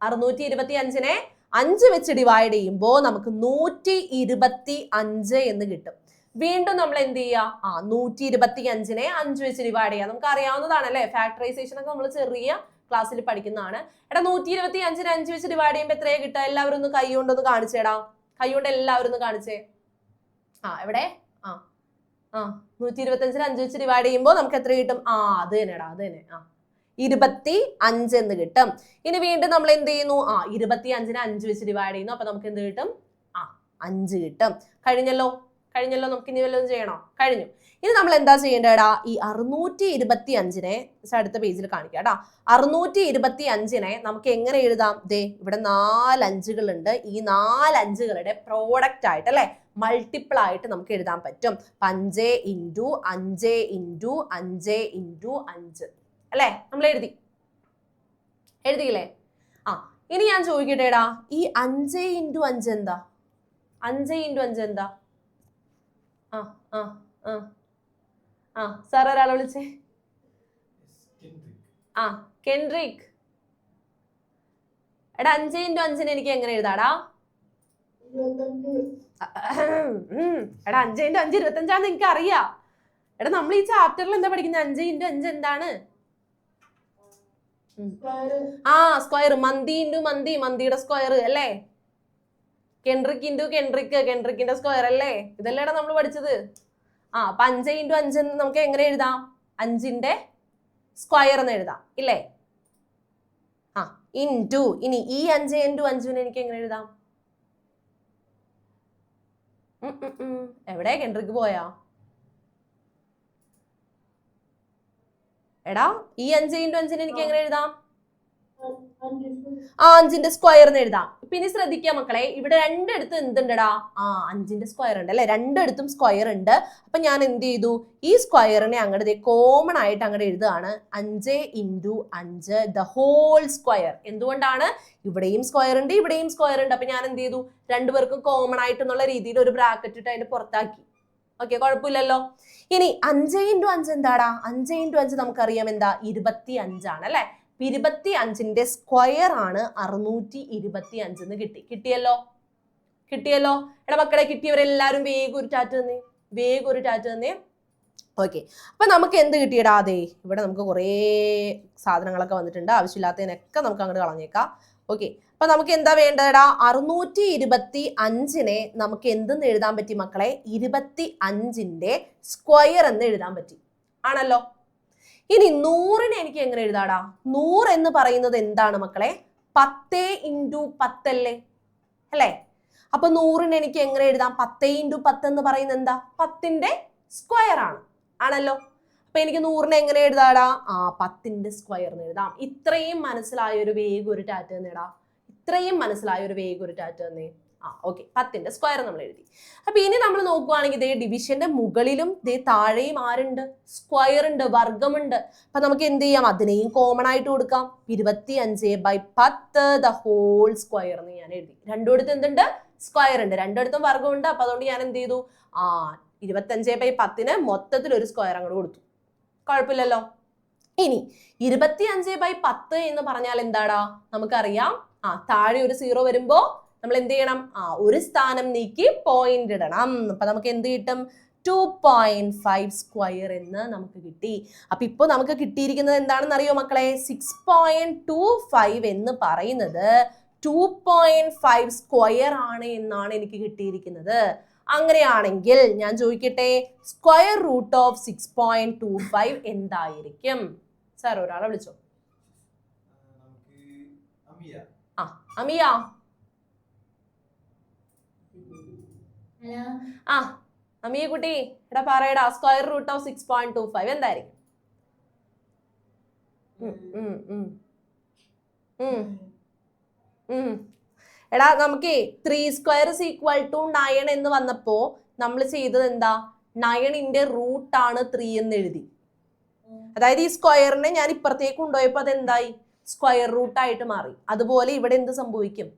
625 5 വെച്ച് ഡിവൈഡ് ചെയ്യുമ്പോൾ നമുക്ക് 125 എന്ന് കിട്ടും. വീണ്ടും നമ്മൾ എന്ത് ചെയ്യുക? 125 5 വെച്ച് ഡിവൈഡ് ചെയ്യുക. നമുക്ക് അറിയാവുന്നതാണ് അല്ലെ? ഫാക്ടറൈസേഷൻ ഒക്കെ നമ്മൾ ചെറിയ ക്ലാസ്സിൽ പഠിക്കുന്നതാണ്. എടാ 125 5 വെച്ച് ഡിവൈഡ് ചെയ്യുമ്പോൾ എത്രയാ കിട്ടുക? എല്ലാവരും ഒന്ന് കൈ കൊണ്ടൊന്ന് കാണിച്ചേടാ. കൈ കൊണ്ട് എല്ലാവരും ഒന്ന് കാണിച്ചേ. എവിടെ? 125 5 വെച്ച് ഡിവൈഡ് ചെയ്യുമ്പോൾ നമുക്ക് എത്ര കിട്ടും? അത് തന്നെടാ, അത് തന്നെ. 25 എന്ന് കിട്ടും. ഇനി വീണ്ടും നമ്മൾ എന്ത് ചെയ്യുന്നു? 25 5 വെച്ച് ഡിവൈഡ് ചെയ്യുന്നു. അപ്പൊ നമുക്ക് എന്ത് കിട്ടും? 5 കിട്ടും. കഴിഞ്ഞല്ലോ. നമുക്ക് ഇനി വല്ലതും ചെയ്യണോ? കഴിഞ്ഞു. ഇനി നമ്മൾ എന്താ ചെയ്യേണ്ടടാ? ഈ 625 അടുത്ത പേജിൽ കാണിക്കാം കേട്ടാ. 625 നമുക്ക് എങ്ങനെ എഴുതാം? ദേ ഇവിടെ 4 അഞ്ചുകളുണ്ട്. ഈ 4 അഞ്ചുകളുടെ പ്രോഡക്റ്റ് ആയിട്ട് അല്ലെ? മൾട്ടിപ്പിൾ ആയിട്ട് നമുക്ക് എഴുതാൻ പറ്റും. 5 ഇൻറ്റു 5 ഇൻറ്റു 5 ഇൻറ്റു 5 അല്ലേ? നമ്മൾ എഴുതിയില്ലേ? ഇനി ഞാൻ ചോദിക്കട്ടെടാ, ഈ 5 ഇൻറ്റു 5 എന്താ? 5 ഇൻറ്റു 5 എന്താ? സാർ ഒരാളെ വിളിച്ചേ. കെൻഡ്രിക്. എടാ 5 ഇൻറ്റു 5 എനിക്ക് എങ്ങനെ എഴുതാടാ? എടാ 5 ഇൻറ്റു 5 25 എനിക്ക് അറിയാം. എടാ നമ്മൾ ഈ ചാപ്റ്ററിൽ എന്താ പഠിക്കുന്നത്? 5 ഇൻറ്റു 5 എന്താണ്? സ്ക്വയർ. മന്തി ഇൻറ്റു മന്തി, മന്തിയുടെ സ്ക്വയർ അല്ലേ? കെൻഡ്രിക് ഇൻറ്റു കെൻഡ്രിക്, കെൻഡ്രിക്കിന്റെ സ്ക്വയർ അല്ലേ? ഇതല്ലേടാ നമ്മൾ പഠിച്ചത്. അപ്പൊ 5 ഇൻറ്റു 5 നമുക്ക് എങ്ങനെ എഴുതാം? 5ന്റെ സ്ക്വയർ എന്ന് എഴുതാം ഇല്ലേ? ഇൻറ്റു, ഇനി ഈ 5 ഇൻറ്റു 5 എനിക്ക് എങ്ങനെ എഴുതാം? എവിടെ കെൻഡ്രിക്ക് പോയാ? എടാ ഈ 5 ഇൻറ്റു 5 എനിക്ക് എങ്ങനെ എഴുതാം? 5ന്റെ സ്ക്വയർ എന്ന് എഴുതാം. പിന്നെ ശ്രദ്ധിക്കുക മക്കളെ, ഇവിടെ രണ്ടിടത്തും എന്തുണ്ടടാ? 5ന്റെ സ്ക്വയർ ഉണ്ട് അല്ലെ? രണ്ടിടത്തും സ്ക്വയർ ഉണ്ട്. അപ്പൊ ഞാൻ എന്ത് ചെയ്തു? ഈ സ്ക്വയറിനെ അങ്ങോട്ട് കോമൺ ആയിട്ട് അങ്ങോട്ട് എഴുതുകയാണ്. 5 ഇൻറ്റു 5 ദ ഹോൾ സ്ക്വയർ. എന്തുകൊണ്ടാണ്? ഇവിടെയും സ്ക്വയർ ഉണ്ട്, ഇവിടെയും സ്ക്വയർ ഉണ്ട്. അപ്പൊ ഞാൻ എന്ത് ചെയ്തു? രണ്ടുപേർക്കും കോമൺ ആയിട്ടുള്ള രീതിയിൽ ഒരു ബ്രാക്കറ്റ് ഇട്ട് അതിന്റെ പുറത്താക്കി. ഓക്കെ, കുഴപ്പമില്ലല്ലോ. ഇനി 5 ഇൻറ്റു 5 എന്താടാ? 5 ഇൻറ്റു 5 നമുക്കറിയാം എന്താ? 25 ആണ് അല്ലെ? 25ന്റെ സ്ക്വയർ ആണ് 625 എന്ന് കിട്ടിയല്ലോ. എടാ മക്കളെ, കിട്ടിയവരെല്ലാരും വേഗം ഒരു ടാറ്റ് തന്നേ. ഓക്കെ, അപ്പൊ നമുക്ക് എന്ത് കിട്ടിയടാ? അതെ, ഇവിടെ നമുക്ക് കുറേ സാധനങ്ങളൊക്കെ വന്നിട്ടുണ്ട്. ആവശ്യമില്ലാത്തതിനൊക്കെ നമുക്ക് അങ്ങോട്ട് കളഞ്ഞേക്കാം. ഓക്കെ, അപ്പൊ നമുക്ക് എന്താ വേണ്ടടാ? 625നെ നമുക്ക് എന്തെന്ന് എഴുതാൻ പറ്റി മക്കളെ? 25ന്റെ സ്ക്വയർ എന്ന് എഴുതാൻ പറ്റി ആണല്ലോ. ഇനി 100നെ എനിക്ക് എങ്ങനെ എഴുതാടാ? 100 എന്ന് പറയുന്നത് എന്താണ് മക്കളെ? 10 ഇൻറ്റു 10 അല്ലേ? അപ്പൊ 100നെ എനിക്ക് എങ്ങനെ എഴുതാം? 10 ഇൻറ്റു 10 എന്ന് പറയുന്നത് എന്താ? 10ന്റെ സ്ക്വയർ ആണല്ലോ. അപ്പൊ എനിക്ക് 100നെ എങ്ങനെ എഴുതാടാ? 10ന്റെ സ്ക്വയർ എന്ന് എഴുതാം. ഇത്രയും മനസ്സിലായ ഒരു വേഗം ഒരു ടാറ്റ് തന്നെടാ. ഓക്കെ, 10ന്റെ സ്ക്വയർ നമ്മൾ എഴുതി. അപ്പൊ ഇനി നമ്മൾ നോക്കുവാണെങ്കിൽ ദേ ഡിവിഷന്റെ മുകളിലും ദേ താഴെയും ആരുണ്ട്? സ്ക്വയർ ഉണ്ട്, വർഗമുണ്ട്. അപ്പൊ നമുക്ക് എന്ത് ചെയ്യാം? അതിനെയും കോമൺ ആയിട്ട് കൊടുക്കാം. 25/10 ദ ഹോൾ സ്ക്വയർ എന്ന് ഞാൻ എഴുതി. രണ്ടിടത്തും എന്തുണ്ട്? സ്ക്വയർ ഉണ്ട്, രണ്ടിടത്തും വർഗമുണ്ട്. അപ്പൊ അതുകൊണ്ട് ഞാൻ എന്ത് ചെയ്തു? 25/10 മൊത്തത്തിൽ ഒരു സ്ക്വയർ അങ്ങോട്ട് കൊടുത്തു. കുഴപ്പമില്ലല്ലോ. ഇനി 25/10 എന്ന് പറഞ്ഞാൽ എന്താടാ? നമുക്കറിയാം, താഴെ ഒരു 0 വരുമ്പോ നമ്മൾ എന്ത് ചെയ്യണം? ഒരു സ്ഥാനം നീക്കി പോയിന്റ് ഇടണം. അപ്പൊ നമുക്ക് എന്ത് കിട്ടും? 2.5 സ്ക്വയർ എന്ന് നമുക്ക് കിട്ടി. അപ്പൊ ഇപ്പൊ നമുക്ക് കിട്ടിയിരിക്കുന്നത് എന്താണെന്ന് അറിയോ മക്കളെ? 6.25 എന്ന് പറയുന്നത് 2.5 സ്ക്വയർ ആണ് എന്നാണ് എനിക്ക് കിട്ടിയിരിക്കുന്നത്. അങ്ങനെയാണെങ്കിൽ ഞാൻ ചോദിക്കട്ടെ, സ്ക്വയർ റൂട്ട് ഓഫ് 6.25 എന്തായിരിക്കും? സാർ ഒരാളെ വിളിച്ചോ. അമിയ. അമിയ കുട്ടി, എടാ പറയടാ, സ്ക്വയർ റൂട്ട് ഓഫ് 6.25 എന്തായിരിക്കും? എടാ നമുക്ക് 3 സ്ക്വയർ ഈസ് ഈക്വൽ ടു 9 എന്ന് വന്നപ്പോ നമ്മൾ ചെയ്തത് എന്താ? 9ന്റെ റൂട്ട് ആണ് 3 എന്ന് എഴുതി. അതായത് ഈ സ്ക്വയറിനെ ഞാൻ ഇപ്പുറത്തേക്ക് കൊണ്ടുപോയപ്പോ അതെന്തായി? സ്ക്വയർ റൂട്ട് ആയിട്ട് മാറി. അതുപോലെ ഇവിടെ എന്ത് സംഭവിക്കും?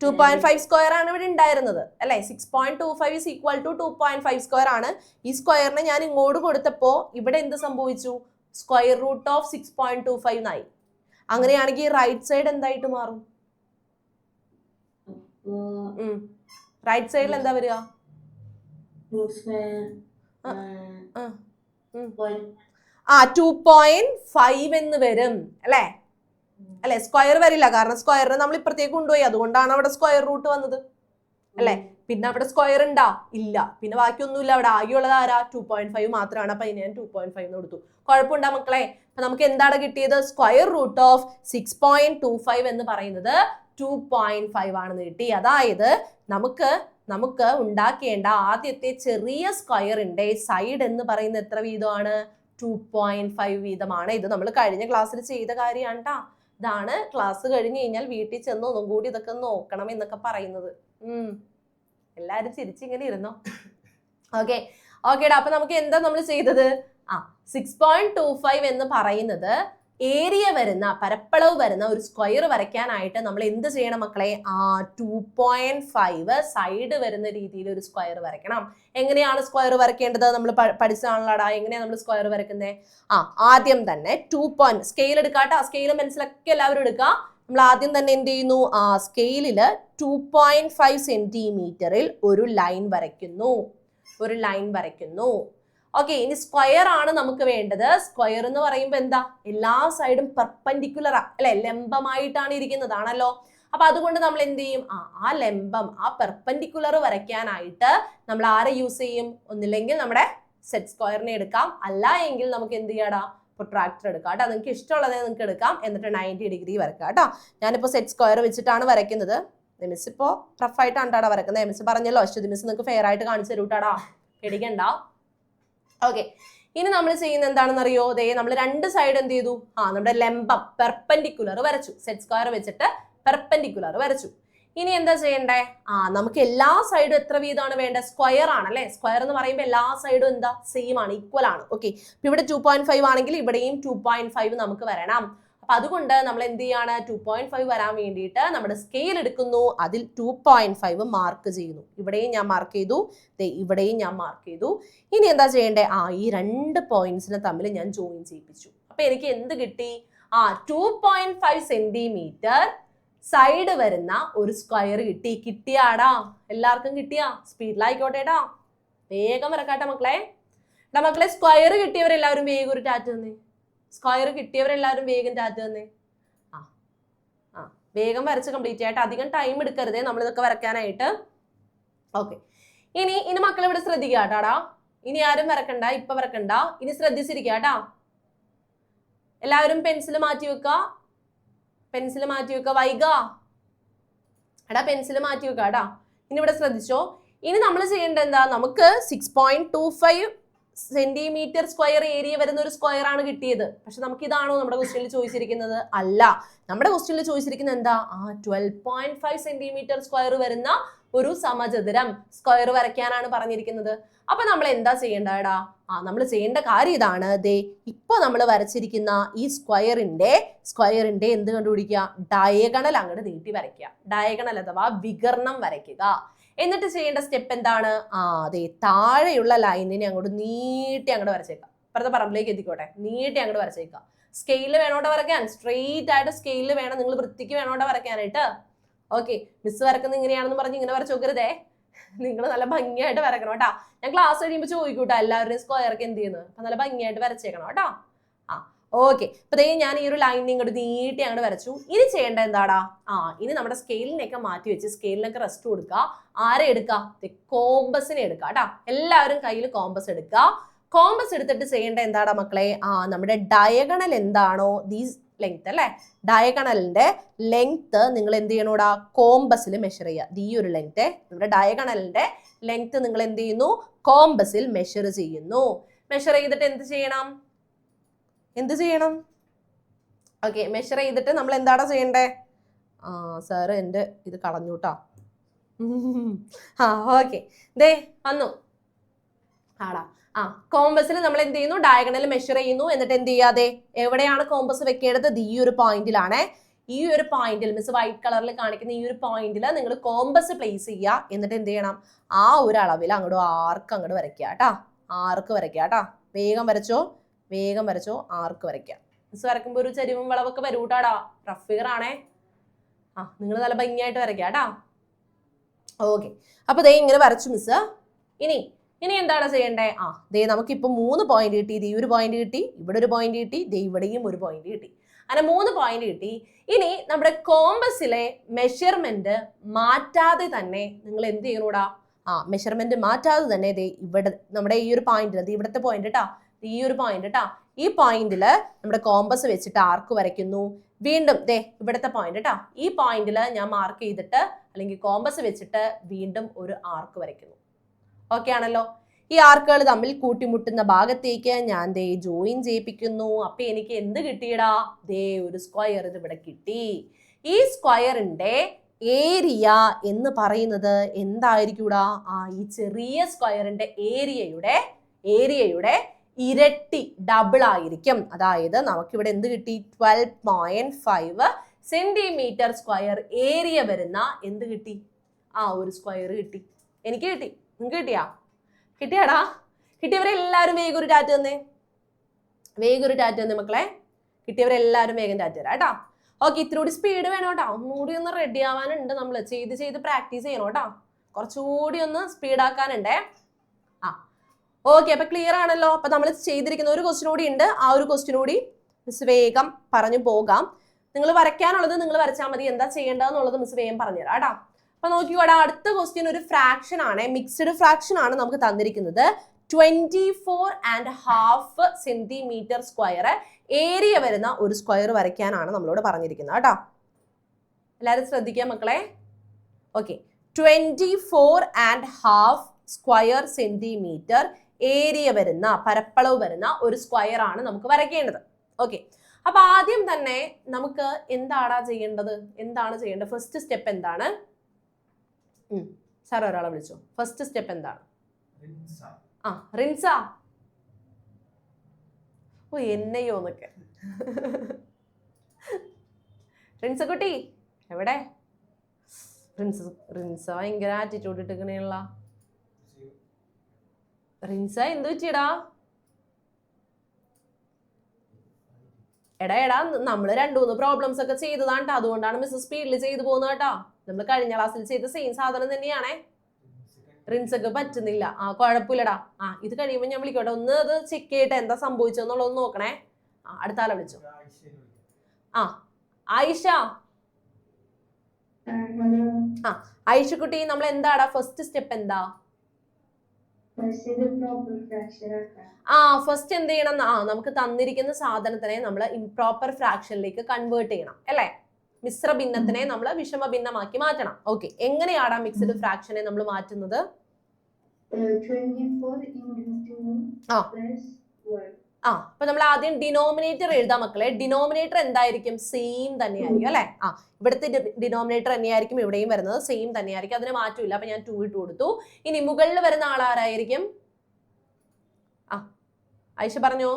2.5 സ്ക്വയർ ആണ് ഇവിടെ ഉണ്ടായിരുന്നത് അല്ലെ? 6.25 is equal to 2.5 സ്ക്വയർ ആണ്. ഈ സ്ക്വയറിനെ ഞാൻ ഇങ്ങോട്ട് കൊടുത്തപ്പോ ഇവിടെ എന്ത് സംഭവിച്ചു? സ്ക്വയർ റൂട്ട് ഓഫ് 6.25 ആയി. അങ്ങനെയാണെങ്കിൽ റൈറ്റ് സൈഡ് എന്തായിട്ട് മാറും? റൈറ്റ് സൈഡിൽ എന്താ വരിക? 2.5 എന്ന് വരും അല്ലെ? സ്ക്വയർ വരില്ല, കാരണം സ്ക്വയറിനെ നമ്മൾ ഇപ്പുറത്തേക്ക് കൊണ്ടുപോയി, അതുകൊണ്ടാണ് അവിടെ സ്ക്വയർ റൂട്ട് വന്നത് അല്ലെ? പിന്നെ അവിടെ സ്ക്വയർ ഉണ്ടാ? ഇല്ല. പിന്നെ ബാക്കിയൊന്നുമില്ല, അവിടെ ആകെയുള്ളത് ആരാ? 2.5 മാത്രമാണ്. അപ്പൊ ഞാൻ 2.5 എന്ന് കൊടുത്തു. കുഴപ്പമുണ്ടാ മക്കളെ? അപ്പൊ നമുക്ക് എന്താണ് കിട്ടിയത്? സ്ക്വയർ റൂട്ട് ഓഫ് 6.25 എന്ന് പറയുന്നത് 2.5 ആണെന്ന് കിട്ടി. അതായത് നമുക്ക് ഉണ്ടാക്കേണ്ട ആദ്യത്തെ ചെറിയ സ്ക്വയറിന്റെ സൈഡ് എന്ന് പറയുന്നത് എത്ര വീതമാണ്? 2.5 വീതമാണ്. ഇത് നമ്മൾ കഴിഞ്ഞ ക്ലാസ്സിൽ ചെയ്ത കാര്യമാണ് ട്ടാ. ഇതാണ് ക്ലാസ് കഴിഞ്ഞ് കഴിഞ്ഞാൽ വീട്ടിൽ ചെന്ന് ഒന്നും കൂടി ഇതൊക്കെ നോക്കണം എന്നൊക്കെ പറയുന്നത്. എല്ലാവരും ചിരിച്ചിങ്ങനെ ഇരുന്നോ? ഓക്കെ ഓക്കേടാ. അപ്പൊ നമുക്ക് എന്താ നമ്മൾ ചെയ്തത്? 6.25 എന്ന് പറയുന്നത് ഏരിയ വരുന്ന, പരപ്പളവ് വരുന്ന ഒരു സ്ക്വയർ വരയ്ക്കാനായിട്ട് നമ്മൾ എന്ത് ചെയ്യണം മക്കളെ? 2.5 സൈഡ് വരുന്ന രീതിയിൽ ഒരു സ്ക്വയർ വരയ്ക്കണം. എങ്ങനെയാണ് സ്ക്വയർ വരയ്ക്കേണ്ടത്? നമ്മൾ പഠിച്ചതാണല്ലോടാ. എങ്ങനെയാണ് നമ്മൾ സ്ക്വയർ വരയ്ക്കുന്നത്? ആദ്യം തന്നെ 2 സ്കെയിൽ എടുക്കാട്ടോ. സ്കെയിലും പെൻസിലൊക്കെ എല്ലാവരും എടുക്കുക. നമ്മൾ ആദ്യം തന്നെ എന്ത് ചെയ്യുന്നു? സ്കെയിലില് 2.5 സെന്റിമീറ്ററിൽ ഒരു ലൈൻ വരയ്ക്കുന്നു. ഓക്കെ, ഇനി സ്ക്വയർ ആണ് നമുക്ക് വേണ്ടത്. സ്ക്വയർ എന്ന് പറയുമ്പോൾ എന്താ? എല്ലാ സൈഡും പെർപെൻഡിക്കുലർ അല്ലെ, ലംബമായിട്ടാണ് ഇരിക്കുന്നതാണല്ലോ. അപ്പൊ അതുകൊണ്ട് നമ്മൾ എന്ത് ചെയ്യും? ആ ലംബം, ആ പെർപെൻഡിക്കുലർ വരയ്ക്കാനായിട്ട് നമ്മൾ ആരെ യൂസ് ചെയ്യും? ഒന്നില്ലെങ്കിൽ നമ്മുടെ സെറ്റ് സ്ക്വയറിനെ എടുക്കാം, അല്ല എങ്കിൽ നമുക്ക് എന്ത് ചെയ്യാടാ? പ്രൊട്രാക്ടർ എടുക്കാം കേട്ടോ. നിങ്ങൾക്ക് ഇഷ്ടമുള്ളത് നിങ്ങൾക്ക് എടുക്കാം. എന്നിട്ട് 90 ഡിഗ്രി വരക്കാം കേട്ടോ. ഞാനിപ്പോൾ സെറ്റ് സ്ക്വയർ വെച്ചിട്ടാണ് വരയ്ക്കുന്നത്. മിസ് ഇപ്പോൾ റഫായിട്ടാണ് വരക്കുന്നത്. മിസ് പറഞ്ഞല്ലോ, അശ്വതി മിസ് നിങ്ങൾക്ക് ഫെയർ ആയിട്ട് കാണിച്ചു തരൂട്ടാടാ, പേടിക്കണ്ട. ഓക്കെ, ഇനി നമ്മൾ ചെയ്യുന്ന എന്താണെന്ന് അറിയോ? നമ്മൾ രണ്ട് സൈഡ് എന്ത് ചെയ്തു? നമ്മുടെ ലംബം പെർപെൻഡിക്കുലർ വരച്ചു. സെറ്റ് സ്ക്വയർ വെച്ചിട്ട് പെർപെൻഡിക്കുലർ വരച്ചു. ഇനി എന്താ ചെയ്യണ്ടേ? നമുക്ക് എല്ലാ സൈഡും എത്ര വീതമാണ് വേണ്ടത്? സ്ക്വയർ ആണല്ലേ. സ്ക്വയർ എന്ന് പറയുമ്പോൾ എല്ലാ സൈഡും എന്താ? സെയിം ആണ്, ഈക്വൽ ആണ്. ഓക്കെ, ഇവിടെ 2.5 ആണെങ്കിൽ ഇവിടെയും 2.5 നമുക്ക് വരണം. അപ്പൊ അതുകൊണ്ട് നമ്മൾ എന്ത് ചെയ്യാണ്? 2.5 വരാൻ വേണ്ടിയിട്ട് നമ്മുടെ സ്കെയിൽ എടുക്കുന്നു. അതിൽ 2.5 മാർക്ക് ചെയ്യുന്നു. ഇവിടെയും ഞാൻ മാർക്ക് ചെയ്തു, ഇവിടെയും ഞാൻ മാർക്ക് ചെയ്തു. ഇനി എന്താ ചെയ്യണ്ടേ? ഈ രണ്ട് പോയിന്റ്സിനെ തമ്മിൽ ഞാൻ ജോയിൻ ചെയ്യിപ്പിച്ചു. അപ്പൊ എനിക്ക് എന്ത് കിട്ടി? 2.5 സെന്റിമീറ്റർ സൈഡ് വരുന്ന ഒരു സ്ക്വയർ കിട്ടി. കിട്ടിയാടാ? എല്ലാവർക്കും കിട്ടിയാ? സ്പീഡിലായിക്കോട്ടെടാ, വേഗം വരക്കാട്ടെ മക്കളെ. മക്കളെ സ്ക്വയർ കിട്ടിയവരെല്ലാവരും വേഗം ഒരു ടാറ്റ് തന്നേ. സ്ക്വയർ കിട്ടിയവരെല്ലാവരും വേഗം ടാറ്റ് തന്നേ. വേഗം വരച്ച് കംപ്ലീറ്റ് ആയിട്ട്, അധികം ടൈം എടുക്കരുതേ നമ്മളിതൊക്കെ വരയ്ക്കാനായിട്ട്. ഓക്കെ, ഇനി മക്കൾ ഇവിടെ ശ്രദ്ധിക്കാട്ടാടാ. ഇനി ആരും വരക്കണ്ട, ഇപ്പൊ വരക്കണ്ട. ഇനി ശ്രദ്ധിച്ചിരിക്കാട്ടാ. എല്ലാവരും പെൻസിൽ മാറ്റി വെക്കുക. വൈക എടാ, പെൻസിൽ മാറ്റി വെക്കുക കേട്ടാ. ഇനി ഇവിടെ ശ്രദ്ധിച്ചോ. ഇനി നമ്മൾ ചെയ്യേണ്ടത് എന്താ? നമുക്ക് 6.25 സെന്റിമീറ്റർ സ്ക്വയർ ഏരിയ വരുന്ന ഒരു സ്ക്വയർ ആണ് കിട്ടിയത്. പക്ഷെ നമുക്ക് ഇതാണോ നമ്മുടെ ക്വസ്റ്റ്യനിൽ ചോദിച്ചിരിക്കുന്നത്? അല്ല. നമ്മുടെ ക്വസ്റ്റ്യനിൽ ചോദിച്ചിരിക്കുന്നത് എന്താ? 12.5 സെന്റിമീറ്റർ സ്ക്വയർ വരുന്ന ഒരു സമചതുരം സ്ക്വയർ വരയ്ക്കാനാണ് പറഞ്ഞിരിക്കുന്നത്. അപ്പൊ നമ്മൾ എന്താ ചെയ്യേണ്ടടാ? നമ്മൾ ചെയ്യേണ്ട കാര്യം ഇതാണ്. ഇപ്പൊ നമ്മൾ വരച്ചിരിക്കുന്ന ഈ സ്ക്വയറിന്റെ എന്ത് കണ്ടുപിടിക്കുക? ഡയഗണൽ അങ്ങോട്ട് നീട്ടി വരയ്ക്കുക. ഡയഗണൽ അഥവാ വികർണം വരയ്ക്കുക. എന്നിട്ട് ചെയ്യേണ്ട സ്റ്റെപ്പ് എന്താണ്? താഴെയുള്ള ലൈനിനെ അങ്ങോട്ട് നീട്ടി അങ്ങോട്ട് വരച്ചേക്കാം. ഇപ്പുറത്തെ പറമ്പിലേക്ക് എത്തിക്കോട്ടെ, നീട്ടി അങ്ങോട്ട് വരച്ചേക്കാം. സ്കെയിലിൽ വേണോട്ട് വരയ്ക്കാൻ, സ്ട്രെയിറ്റ് ആയിട്ട് സ്കെയിലിൽ വേണം, നിങ്ങൾ വൃത്തിക്ക് വേണോട്ട് വരയ്ക്കാനായിട്ട്. ഓക്കെ, മിസ് വരക്കുന്നത് ഇങ്ങനെയാണെന്ന് പറഞ്ഞ് ഇങ്ങനെ വരച്ചു നോക്കരുതേ. നിങ്ങൾ നല്ല ഭംഗിയായിട്ട് വരക്കണം കേട്ടാ. ഞാൻ ക്ലാസ് കഴിയുമ്പോൾ ചോദിക്കൂട്ടാ എല്ലാവരുടെയും സ്ക്വയർക്ക് എന്ത് ചെയ്യുന്നത്. അപ്പൊ നല്ല ഭംഗിയായിട്ട് വരച്ചേക്കണം കേട്ടോ. ഓക്കെ, അപ്പൊ ഞാൻ ഈ ഒരു ലൈൻ ഇങ്ങോട്ട് നീട്ടി അങ്ങോട്ട് വരച്ചു. ഇനി ചെയ്യേണ്ട എന്താടാ? ഇനി നമ്മുടെ സ്കെയിലിനെയൊക്കെ മാറ്റി വെച്ച് സ്കെയിലിനൊക്കെ റെസ്റ്റ് കൊടുക്കുക. ആരെ എടുക്കുക? കോമ്പസിനെ എടുക്കുക കേട്ടാ. എല്ലാവരും കയ്യിൽ കോമ്പസ് എടുക്കുക. കോമ്പസ് എടുത്തിട്ട് ചെയ്യേണ്ട എന്താടാ മക്കളെ? നമ്മുടെ ഡയഗണൽ എന്താണോ, ദീസ് ലെങ്ത് അല്ലെ, ഡയഗണലിന്റെ ലെങ്ത് നിങ്ങൾ എന്ത് ചെയ്യണോടാ? കോമ്പസിൽ മെഷർ ചെയ്യുക. ഈ ഒരു ലെങ്ത്, നമ്മുടെ ഡയഗണലിന്റെ ലെങ്ത് നിങ്ങൾ എന്ത് ചെയ്യുന്നു? കോമ്പസിൽ മെഷർ ചെയ്യുന്നു. മെഷർ ചെയ്തിട്ട് എന്ത് ചെയ്യണം? ഓക്കെ, മെഷർ ചെയ്തിട്ട് നമ്മൾ എന്താടാ ചെയ്യണ്ടേ? സാറ് എൻ്റെ ഇത് കളഞ്ഞൂട്ടാ. ഓക്കെ, വന്നു ആടാ. കോമ്പസിൽ നമ്മൾ എന്ത് ചെയ്യുന്നു? ഡയഗണൽ മെഷർ ചെയ്യുന്നു. എന്നിട്ട് എന്ത് ചെയ്യാതെ എവിടെയാണ് കോമ്പസ് വെക്കേണ്ടത്? ഈ ഒരു പോയിന്റിലാണേ. ഈ ഒരു പോയിന്റിൽ മിസ് വൈറ്റ് കളറിൽ കാണിക്കുന്ന ഈ ഒരു പോയിന്റിൽ നിങ്ങൾ കോമ്പസ് പ്ലേസ് ചെയ്യുക. എന്നിട്ട് എന്ത് ചെയ്യണം? ആ ഒരു അളവിൽ അങ്ങോട്ട് ആർക്ക് അങ്ങോട്ട് വരയ്ക്കുക കേട്ടാ. ആർക്ക് വരയ്ക്കുക കേട്ടാ. വേഗം വരച്ചോ, ആർക്ക് വരയ്ക്കുക. മിസ് വരയ്ക്കുമ്പോൾ ഒരു ചരിവും വളവൊക്കെ വരൂട്ടാടാ. റഫ് ഫിഗർ ആണേ. നിങ്ങൾ നല്ല ഭംഗിയായിട്ട് വരയ്ക്കുക കേട്ടാ. ഓക്കെ, അപ്പൊ ഇങ്ങനെ വരച്ചു മിസ്. ഇനി എന്താണ് ചെയ്യണ്ടേ? നമുക്കിപ്പോ 3 പോയിന്റ് കിട്ടി. ഈ ഒരു പോയിന്റ് കിട്ടി, ഇവിടെ ഒരു പോയിന്റ് കിട്ടി, ഇവിടെയും ഒരു പോയിന്റ് കിട്ടി. അങ്ങനെ 3 പോയിന്റ് കിട്ടി. ഇനി നമ്മുടെ കോമ്പസിലെ മെഷർമെന്റ് മാറ്റാതെ തന്നെ നിങ്ങൾ എന്ത് ചെയ്യണൂടാ? മെഷർമെന്റ് മാറ്റാതെ തന്നെ ഇവിടെ നമ്മുടെ ഈ ഒരു പോയിന്റിൽ, ഇവിടുത്തെ പോയിന്റ് കേട്ടാ, ഈ ഒരു പോയിന്റ് കേട്ടാ, ഈ പോയിന്റിൽ നമ്മുടെ കോമ്പസ് വെച്ചിട്ട് ആർക്ക് വരയ്ക്കുന്നു. വീണ്ടും ഇവിടുത്തെ പോയിന്റ് കേട്ടാ, ഈ പോയിന്റിൽ ഞാൻ മാർക്ക് ചെയ്തിട്ട് അല്ലെങ്കിൽ കോമ്പസ് വെച്ചിട്ട് വീണ്ടും ഒരു ആർക്ക് വരയ്ക്കുന്നു. ഓക്കെ ആണല്ലോ. ഈ ആർക്കുകൾ തമ്മിൽ കൂട്ടിമുട്ടുന്ന ഭാഗത്തേക്ക് ഞാൻ ദേ ജോയിൻ ചെയ്യിപ്പിക്കുന്നു. അപ്പൊ എനിക്ക് എന്ത് കിട്ടിയടാ? ദേ ഒരു സ്ക്വയർ ഇത് ഇവിടെ കിട്ടി. ഈ സ്ക്വയറിന്റെ ഏരിയ എന്ന് പറയുന്നത് എന്തായിരിക്കൂടാ? ഈ ചെറിയ സ്ക്വയറിന്റെ ഏരിയയുടെ ഇരട്ടി, ഡബിൾ ആയിരിക്കും. അതായത് നമുക്കിവിടെ എന്ത് കിട്ടി? 12.5 സെന്റിമീറ്റർ സ്ക്വയർ ഏരിയ വരുന്ന എന്ത് കിട്ടി? ഒരു സ്ക്വയർ കിട്ടി. എനിക്ക് കിട്ടി. നിങ്ങൾക്ക് കിട്ടിയാടാ? കിട്ടിയവരെല്ലാവരും വേഗം ഒരു ടാറ്റ തന്നേ. മക്കളെ. കിട്ടിയവരെല്ലാവരും വേഗം ടാറ്റ തരാം കേട്ടോ. ഓക്കെ, ഇത്തിരി സ്പീഡ് വേണം കേട്ടോ. ഒന്നുകൂടി ഒന്ന് റെഡി ആവാനുണ്ട്. നമ്മൾ ചെയ്ത് പ്രാക്ടീസ് ചെയ്യണം കേട്ടോ. കുറച്ചുകൂടി ഒന്ന് സ്പീഡാക്കാനുണ്ടേ. ഓക്കെ, അപ്പൊ ക്ലിയർ ആണല്ലോ. അപ്പൊ നമ്മൾ ചെയ്തിരിക്കുന്ന ഒരു ക്വസ്റ്റ്യൻ കൂടി ഉണ്ട്. ആ ഒരു ക്വസ്റ്റ്യൻ കൂടി മിസ് വേഗം പറഞ്ഞു പോകാം. നിങ്ങൾ വരയ്ക്കാനുള്ളത് നിങ്ങൾ വരച്ചാൽ മതി. എന്താ ചെയ്യേണ്ടതെന്നുള്ളത് മിസ് വേഗം പറഞ്ഞുതരാം കേട്ടോ. അപ്പൊ നോക്കിക്കോടാ, അടുത്ത ക്വസ്റ്റ്യൻ ഒരു ഫ്രാക്ഷൻ ആണ്, മിക്സ്ഡ് ഫ്രാക്ഷൻ ആണ് നമുക്ക് തന്നിരിക്കുന്നത്. 24.5 സെന്റിമീറ്റർ സ്ക്വയർ ഏരിയ വരുന്ന ഒരു സ്ക്വയർ വരയ്ക്കാനാണ് നമ്മളോട് പറഞ്ഞിരിക്കുന്നത് കേട്ടോ. എല്ലാവരും ശ്രദ്ധിക്കുക മക്കളെ. ഓക്കെ, 24.5 സ്ക്വയർ സെന്റിമീറ്റർ ഏരിയ വരുന്ന, പരപ്പളവ് വരുന്ന ഒരു സ്ക്വയർ ആണ് നമുക്ക് വരയ്ക്കേണ്ടത്. ഓക്കെ, അപ്പൊ ആദ്യം തന്നെ നമുക്ക് എന്താണ് ചെയ്യേണ്ടത്? ഫസ്റ്റ് സ്റ്റെപ്പ് എന്താണ്? സാർ ഒരാളെ വിളിച്ചോ. ഫസ്റ്റ് സ്റ്റെപ്പ് എന്താണ്? റിൻസ. എന്നയ്യോന്നൊക്കെ. റിൻസ കുട്ടി എവിടെ? റിൻസ ഭയങ്കര ആറ്റിറ്റ്യൂഡ് ഇട്ടിക്കണേയുള്ള. റിൻസ എന്ത് പറ്റിയടാ? എടാ നമ്മള് 2-3 പ്രോബ്ലംസ് ഒക്കെ ചെയ്തതാണ് കേട്ടോ. അതുകൊണ്ടാണ് മിസ് സ്പീഡിൽ ചെയ്തു പോകുന്നത് കേട്ടോ. നമ്മൾ കഴിഞ്ഞ ക്ലാസ്സിൽ ചെയ്ത സെയിം സാധനം തന്നെയാണേ. റിൻസൊക്കെ പറ്റുന്നില്ല. കുഴപ്പമില്ലടാ. ഇത് കഴിയുമ്പോൾ ഞാൻ വിളിക്കട്ടെ. ഒന്ന് അത് ചെക്ക് ചെയ്യട്ടെ എന്താ സംഭവിച്ചെന്നുള്ളത് നോക്കണേ. അടുത്ത ആളെ വിളിച്ചു. ആയിഷ. ആയിഷ കുട്ടി, നമ്മൾ എന്താടാ ഫസ്റ്റ് സ്റ്റെപ്പ് എന്താ? ഫസ്റ്റ് എന്ത് ചെയ്യണം? നമുക്ക് തന്നിരിക്കുന്ന സാധനത്തിനെ നമ്മൾ ഇംപ്രോപ്പർ ഫ്രാക്ഷനിലേക്ക് കൺവേർട്ട് ചെയ്യണം അല്ലേ? മിശ്ര ഭിന്നത്തിനെ നമ്മൾ വിഷമ ഭിന്നമാക്കി മാറ്റണം. ഓക്കെ, എങ്ങനെയാണ് മിക്സ്ഡ് ഫ്രാക്ഷനെ നമ്മൾ മാറ്റുന്നത്? അപ്പൊ നമ്മൾ ആദ്യം ഡിനോമിനേറ്റർ എഴുതാം മക്കളെ. ഡിനോമിനേറ്റർ എന്തായിരിക്കും? സെയിം തന്നെയായിരിക്കും അല്ലെ? ഇവിടുത്തെ ഡിനോമിനേറ്റർ തന്നെയായിരിക്കും ഇവിടെയും വരുന്നത്. സെയിം തന്നെയായിരിക്കും, അതിന് മാറ്റമില്ല. അപ്പൊ ഞാൻ 2 ഇട്ട് കൊടുത്തു. ഇനി മുകളിൽ വരുന്ന ആൾ ആരായിരിക്കും? ആയിഷ പറഞ്ഞോ.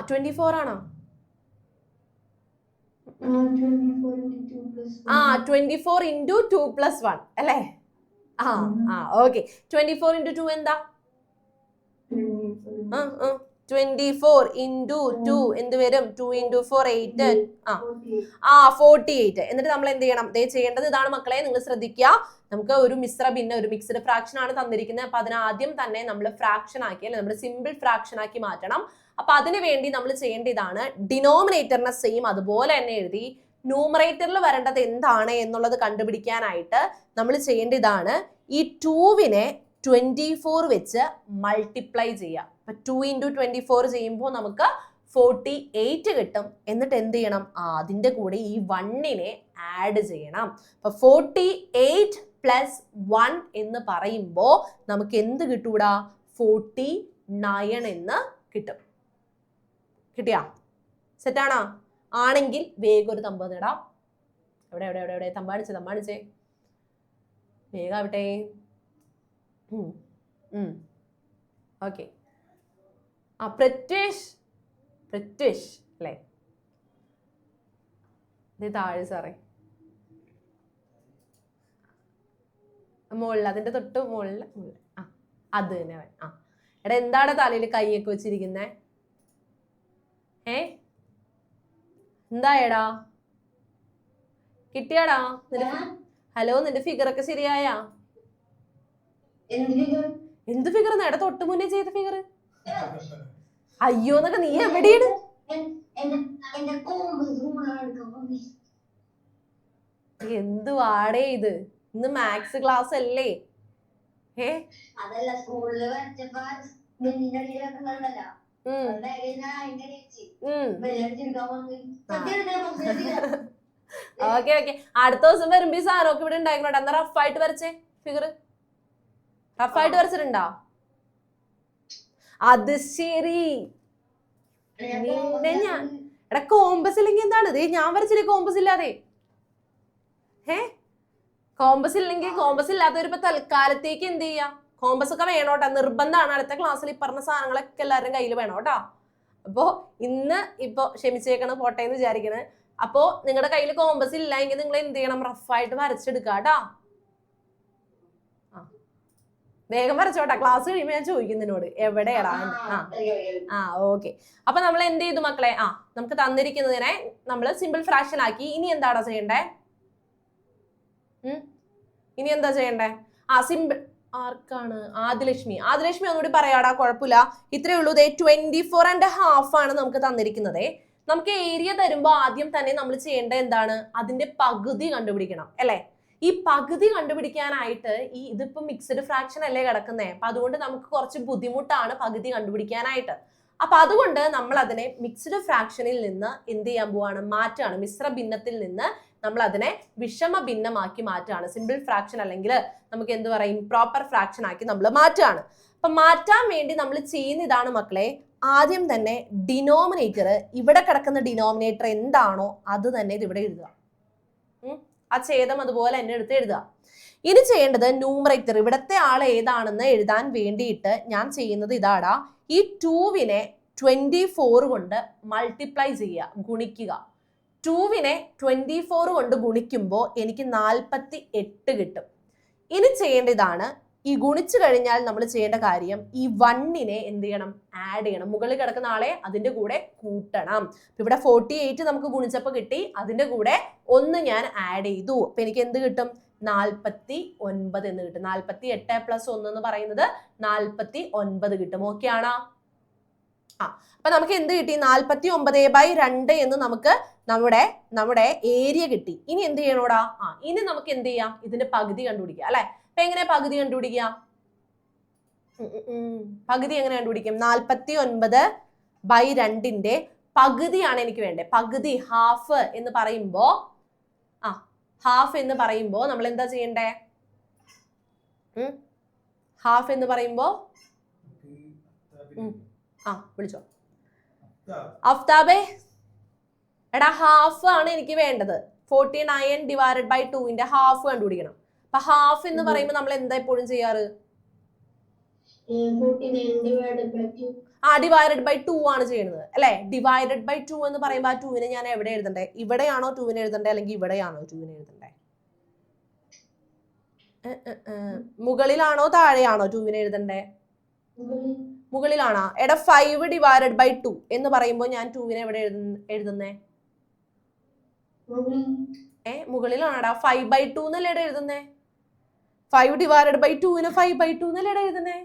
24 ആണോ? 24 into 2 plus 1 അല്ലേ? ഓക്കെ, 24 into 2 എന്താ? 24 into 2 എന്ത് വരും? 2 into 4 8. 48. എന്നിട്ട് നമ്മൾ എന്ത് ചെയ്യണം? ചെയ്യേണ്ടത് ഇതാണ് മക്കളെ, നിങ്ങൾ ശ്രദ്ധിക്കുക. നമുക്ക് ഒരു ഒരു മിക്സ്ഡ് ഫ്രാക്ഷൻ ആണ് തന്നിരിക്കുന്നത്. അപ്പൊ അതിന് ആദ്യം തന്നെ നമ്മൾ ഫ്രാക്ഷൻ ആക്കി, അല്ലെ, നമ്മൾ സിമ്പിൾ ഫ്രാക്ഷൻ ആക്കി മാറ്റണം. അപ്പൊ അതിനു വേണ്ടി നമ്മൾ ചെയ്യേണ്ട ഇതാണ്. ഡിനോമിനേറ്ററിനെ സെയിം അതുപോലെ തന്നെ എഴുതി ന്യൂമറേറ്ററിൽ വരേണ്ടത് എന്താണ് എന്നുള്ളത് കണ്ടുപിടിക്കാനായിട്ട് നമ്മൾ ചെയ്യേണ്ട ഇതാണ്. ഈ 2വിനെ 24 വെച്ച് മൾട്ടിപ്ലൈ ചെയ്യാം. അപ്പൊ 2 into 24 ചെയ്യുമ്പോൾ നമുക്ക് 48 കിട്ടും. എന്നിട്ട് എന്ത് ചെയ്യണം? അതിന്റെ കൂടെ ഈ 1നെ ആഡ് ചെയ്യണം. അപ്പൊ 48 + 1 എന്ന് പറയുമ്പോൾ നമുക്ക് എന്ത് കിട്ടൂടാ? 49 എന്ന് കിട്ടും. കിട്ടിയാ? സെറ്റാണോ? ആണെങ്കിൽ വേഗം ഒരു തമ്പ് നേടാം. എവിടെ തമ്പാടിച്ചേ വേഗാവട്ടെ. ഓക്കെ, പ്രത്വേഷ് അല്ലേ? ഇത് താഴെ സാറേ, മുകളിൽ, അതിന്റെ തൊട്ട് മുകളിൽ. അത് തന്നെ. എടാ എന്താണ് തലയിൽ കൈയൊക്കെ വെച്ചിരിക്കുന്നേ? എന്തായടാ? കിട്ടിയാടാ? ഹലോ, നിന്റെ ഫിഗർ ഒക്കെ ശരിയായ? എന്ത് ഫിഗർ? നേടെ തൊട്ട് മുന്നേ ചെയ്ത ഫിഗർ. അയ്യോന്നൊക്കെ നീ എവിടെയാണ്? എന്ത് വാടേ ഇത്? ഇന്ന് മാത്സ് ക്ലാസ് അല്ലേ? ഓക്കെ, അടുത്ത ദിവസം വരുമ്പോ ഈ സാധനമൊക്കെ ഇവിടെ ഉണ്ടായിക്കോട്ടെ. എന്താ റഫായിട്ട് വരച്ചേ ഫിഗർ? റഫായിട്ട് വരച്ചിട്ടുണ്ടോ? അത് ശരി. നിന്നെ ഞാൻ എടാ കോമ്പസ് ഇല്ലെങ്കിൽ എന്താണ്? ഞാൻ വരച്ചില്ലേ കോമ്പസ് ഇല്ലാതെ. കോമ്പസ് ഇല്ലെങ്കിൽ കോമ്പസ് ഇല്ലാത്തവരിപ്പോ തൽക്കാലത്തേക്ക് എന്ത് ചെയ്യാ? കോമ്പസ് ഒക്കെ വേണോട്ടാ, നിർബന്ധമാണ്. അടുത്ത ക്ലാസ്സിൽ ഈ പറഞ്ഞ സാധനങ്ങളൊക്കെ എല്ലാവരുടെയും കയ്യിൽ വേണോട്ടാ. അപ്പോ ഇന്ന് ഇപ്പൊ ക്ഷമിച്ചേക്കണം, പോട്ടെ എന്ന് വിചാരിക്കണേ. അപ്പോ നിങ്ങളുടെ കയ്യിൽ കോമ്പസ് ഇല്ല എങ്കിൽ നിങ്ങൾ എന്ത് ചെയ്യണം? റഫായിട്ട് വരച്ചെടുക്കാട്ടാ. വേഗം വരച്ചോട്ടാ, ക്ലാസ് കഴിയുമ്പോൾ ഞാൻ ചോദിക്കുന്നതിനോട് എവിടെയാടാ. ഓക്കെ. അപ്പൊ നമ്മൾ എന്ത് ചെയ്തു മക്കളെ? നമുക്ക് തന്നിരിക്കുന്നതിനെ നമ്മൾ സിമ്പിൾ ഫ്രാക്ഷൻ ആക്കി. ഇനി എന്താടാ ചെയ്യണ്ടേ? ഇനി എന്താ ചെയ്യണ്ടേ? സിമ്പിൾ. ആർക്കാണ്? ആദിലക്ഷ്മി. ആദിലക്ഷ്മി ഒന്നുകൂടി പറയാടാ, കുഴപ്പമില്ല. ഇത്രയേ ഉള്ളൂ. 24.5 ആണ് നമുക്ക് തന്നിരിക്കുന്നത്. നമുക്ക് ഏരിയ തരുമ്പോ ആദ്യം തന്നെ നമ്മൾ ചെയ്യേണ്ടത് എന്താണ്? അതിന്റെ പകുതി കണ്ടുപിടിക്കണം അല്ലെ? ഈ പകുതി കണ്ടുപിടിക്കാനായിട്ട് ഇതിപ്പോ മിക്സഡ് ഫ്രാക്ഷൻ അല്ലേ കിടക്കുന്നേ, അപ്പൊ അതുകൊണ്ട് നമുക്ക് കുറച്ച് ബുദ്ധിമുട്ടാണ് പകുതി കണ്ടുപിടിക്കാനായിട്ട്. അപ്പൊ അതുകൊണ്ട് നമ്മൾ അതിനെ മിക്സ്ഡ് ഫ്രാക്ഷനിൽ നിന്ന് എന്ത് ചെയ്യാൻ പോവാണ്? മാറ്റാണ്. മിശ്ര ഭിന്നത്തിൽ നിന്ന് നമ്മൾ അതിനെ വിഷമ ഭിന്നമാക്കി മാറ്റാണ്. സിമ്പിൾ ഫ്രാക്ഷൻ അല്ലെങ്കിൽ നമുക്ക് എന്ത് പറയും? ഇംപ്രോപ്പർ ഫ്രാക്ഷൻ ആക്കി നമ്മൾ മാറ്റാണ്. അപ്പൊ മാറ്റാൻ വേണ്ടി നമ്മൾ ചെയ്യുന്ന ഇതാണ് മക്കളെ. ആദ്യം തന്നെ ഡിനോമിനേറ്റർ, ഇവിടെ കിടക്കുന്ന ഡിനോമിനേറ്റർ എന്താണോ അത് തന്നെ ഇത് ഇവിടെ എഴുതുക. ആ ഛേദം അതുപോലെ തന്നെ എടുത്ത് എഴുതുക. ഇനി ചെയ്യേണ്ടത് ന്യൂമറേറ്റർ, ഇവിടത്തെ ആൾ ഏതാണെന്ന് എഴുതാൻ വേണ്ടിയിട്ട് ഞാൻ ചെയ്യുന്നത് ഇതാടാ. ഈ 2വിനെ 24 കൊണ്ട് മൾട്ടിപ്ലൈ ചെയ്യുക, ഗുണിക്കുക. 2വിനെ 24 കൊണ്ട് ഗുണിക്കുമ്പോൾ എനിക്ക് 48 കിട്ടും. ഇനി ചെയ്യേണ്ട ഇതാണ്. ഈ ഗുണിച്ചു കഴിഞ്ഞാൽ നമ്മൾ ചെയ്യേണ്ട കാര്യം ഈ 1നെ എന്ത് ചെയ്യണം? ആഡ് ചെയ്യണം. മുകളിൽ കിടക്കുന്ന ആളെ അതിന്റെ കൂടെ കൂട്ടണം. ഇവിടെ 48 നമുക്ക് ഗുണിച്ചപ്പോൾ കിട്ടി, അതിന്റെ കൂടെ 1 ഞാൻ ആഡ് ചെയ്തു. അപ്പൊ എനിക്ക് എന്ത് കിട്ടും? 49 എന്ന് കിട്ടും. 48 + 1 എന്ന് പറയുന്നത് 49 കിട്ടും. ഓക്കെ ആണോ? അപ്പൊ നമുക്ക് എന്ത് കിട്ടി? 49/2 എന്ന് നമുക്ക് നമ്മുടെ ഏരിയ കിട്ടി. ഇനി എന്ത് ചെയ്യണോടാ? ഇനി നമുക്ക് എന്ത് ചെയ്യാം? ഇതിന്റെ പകുതി കണ്ടുപിടിക്കാം അല്ലെ? അപ്പൊ എങ്ങനെ പകുതി കണ്ടുപിടിക്കുക? പകുതി എങ്ങനെ കണ്ടുപിടിക്കും? 49/2ന്റെ പകുതിയാണ് എനിക്ക് വേണ്ടത്. പകുതി, ഹാഫ് എന്ന് പറയുമ്പോ നമ്മൾ എന്താ ചെയ്യണ്ടേ? ഹാഫ് എന്ന് പറയുമ്പോ വിളിച്ചോ അഫ്താബേ. എടാ ഹാഫ് ആണ് എനിക്ക് വേണ്ടത്. 49/2ന്റെ ഹാഫ് കണ്ടുപിടിക്കണം. അപ്പൊ ഹാഫ് എന്ന് പറയുമ്പോൾ നമ്മൾ എന്താ എപ്പോഴും ചെയ്യാറ്? /2 ആണ് ചെയ്യുന്നത് അല്ലെ? /2 എന്ന് പറയുമ്പോൾ ആ 2വിനെ ഞാൻ എവിടെ എഴുതണ്ടേ? ഇവിടെയാണോ 2വിനെ എഴുതണ്ടേ അല്ലെങ്കിൽ ഇവിടെയാണോ 2വിനെ എഴുതണ്ടേ? മുകളിലാണോ താഴെയാണോ 2വിനെ എഴുതണ്ടേ? മുകളിലാണോ? എടാ 5/2 എന്ന് പറയുമ്പോൾ ഞാൻ 2വിനെ എവിടെ എഴുതുന്നേ? മുകളിലാണോടാ? 5/2 എന്നല്ലേ എവിടെ എഴുതുന്നേ? 5/2നെ 5/2 എന്നല്ലേ എഴുതുന്നേ?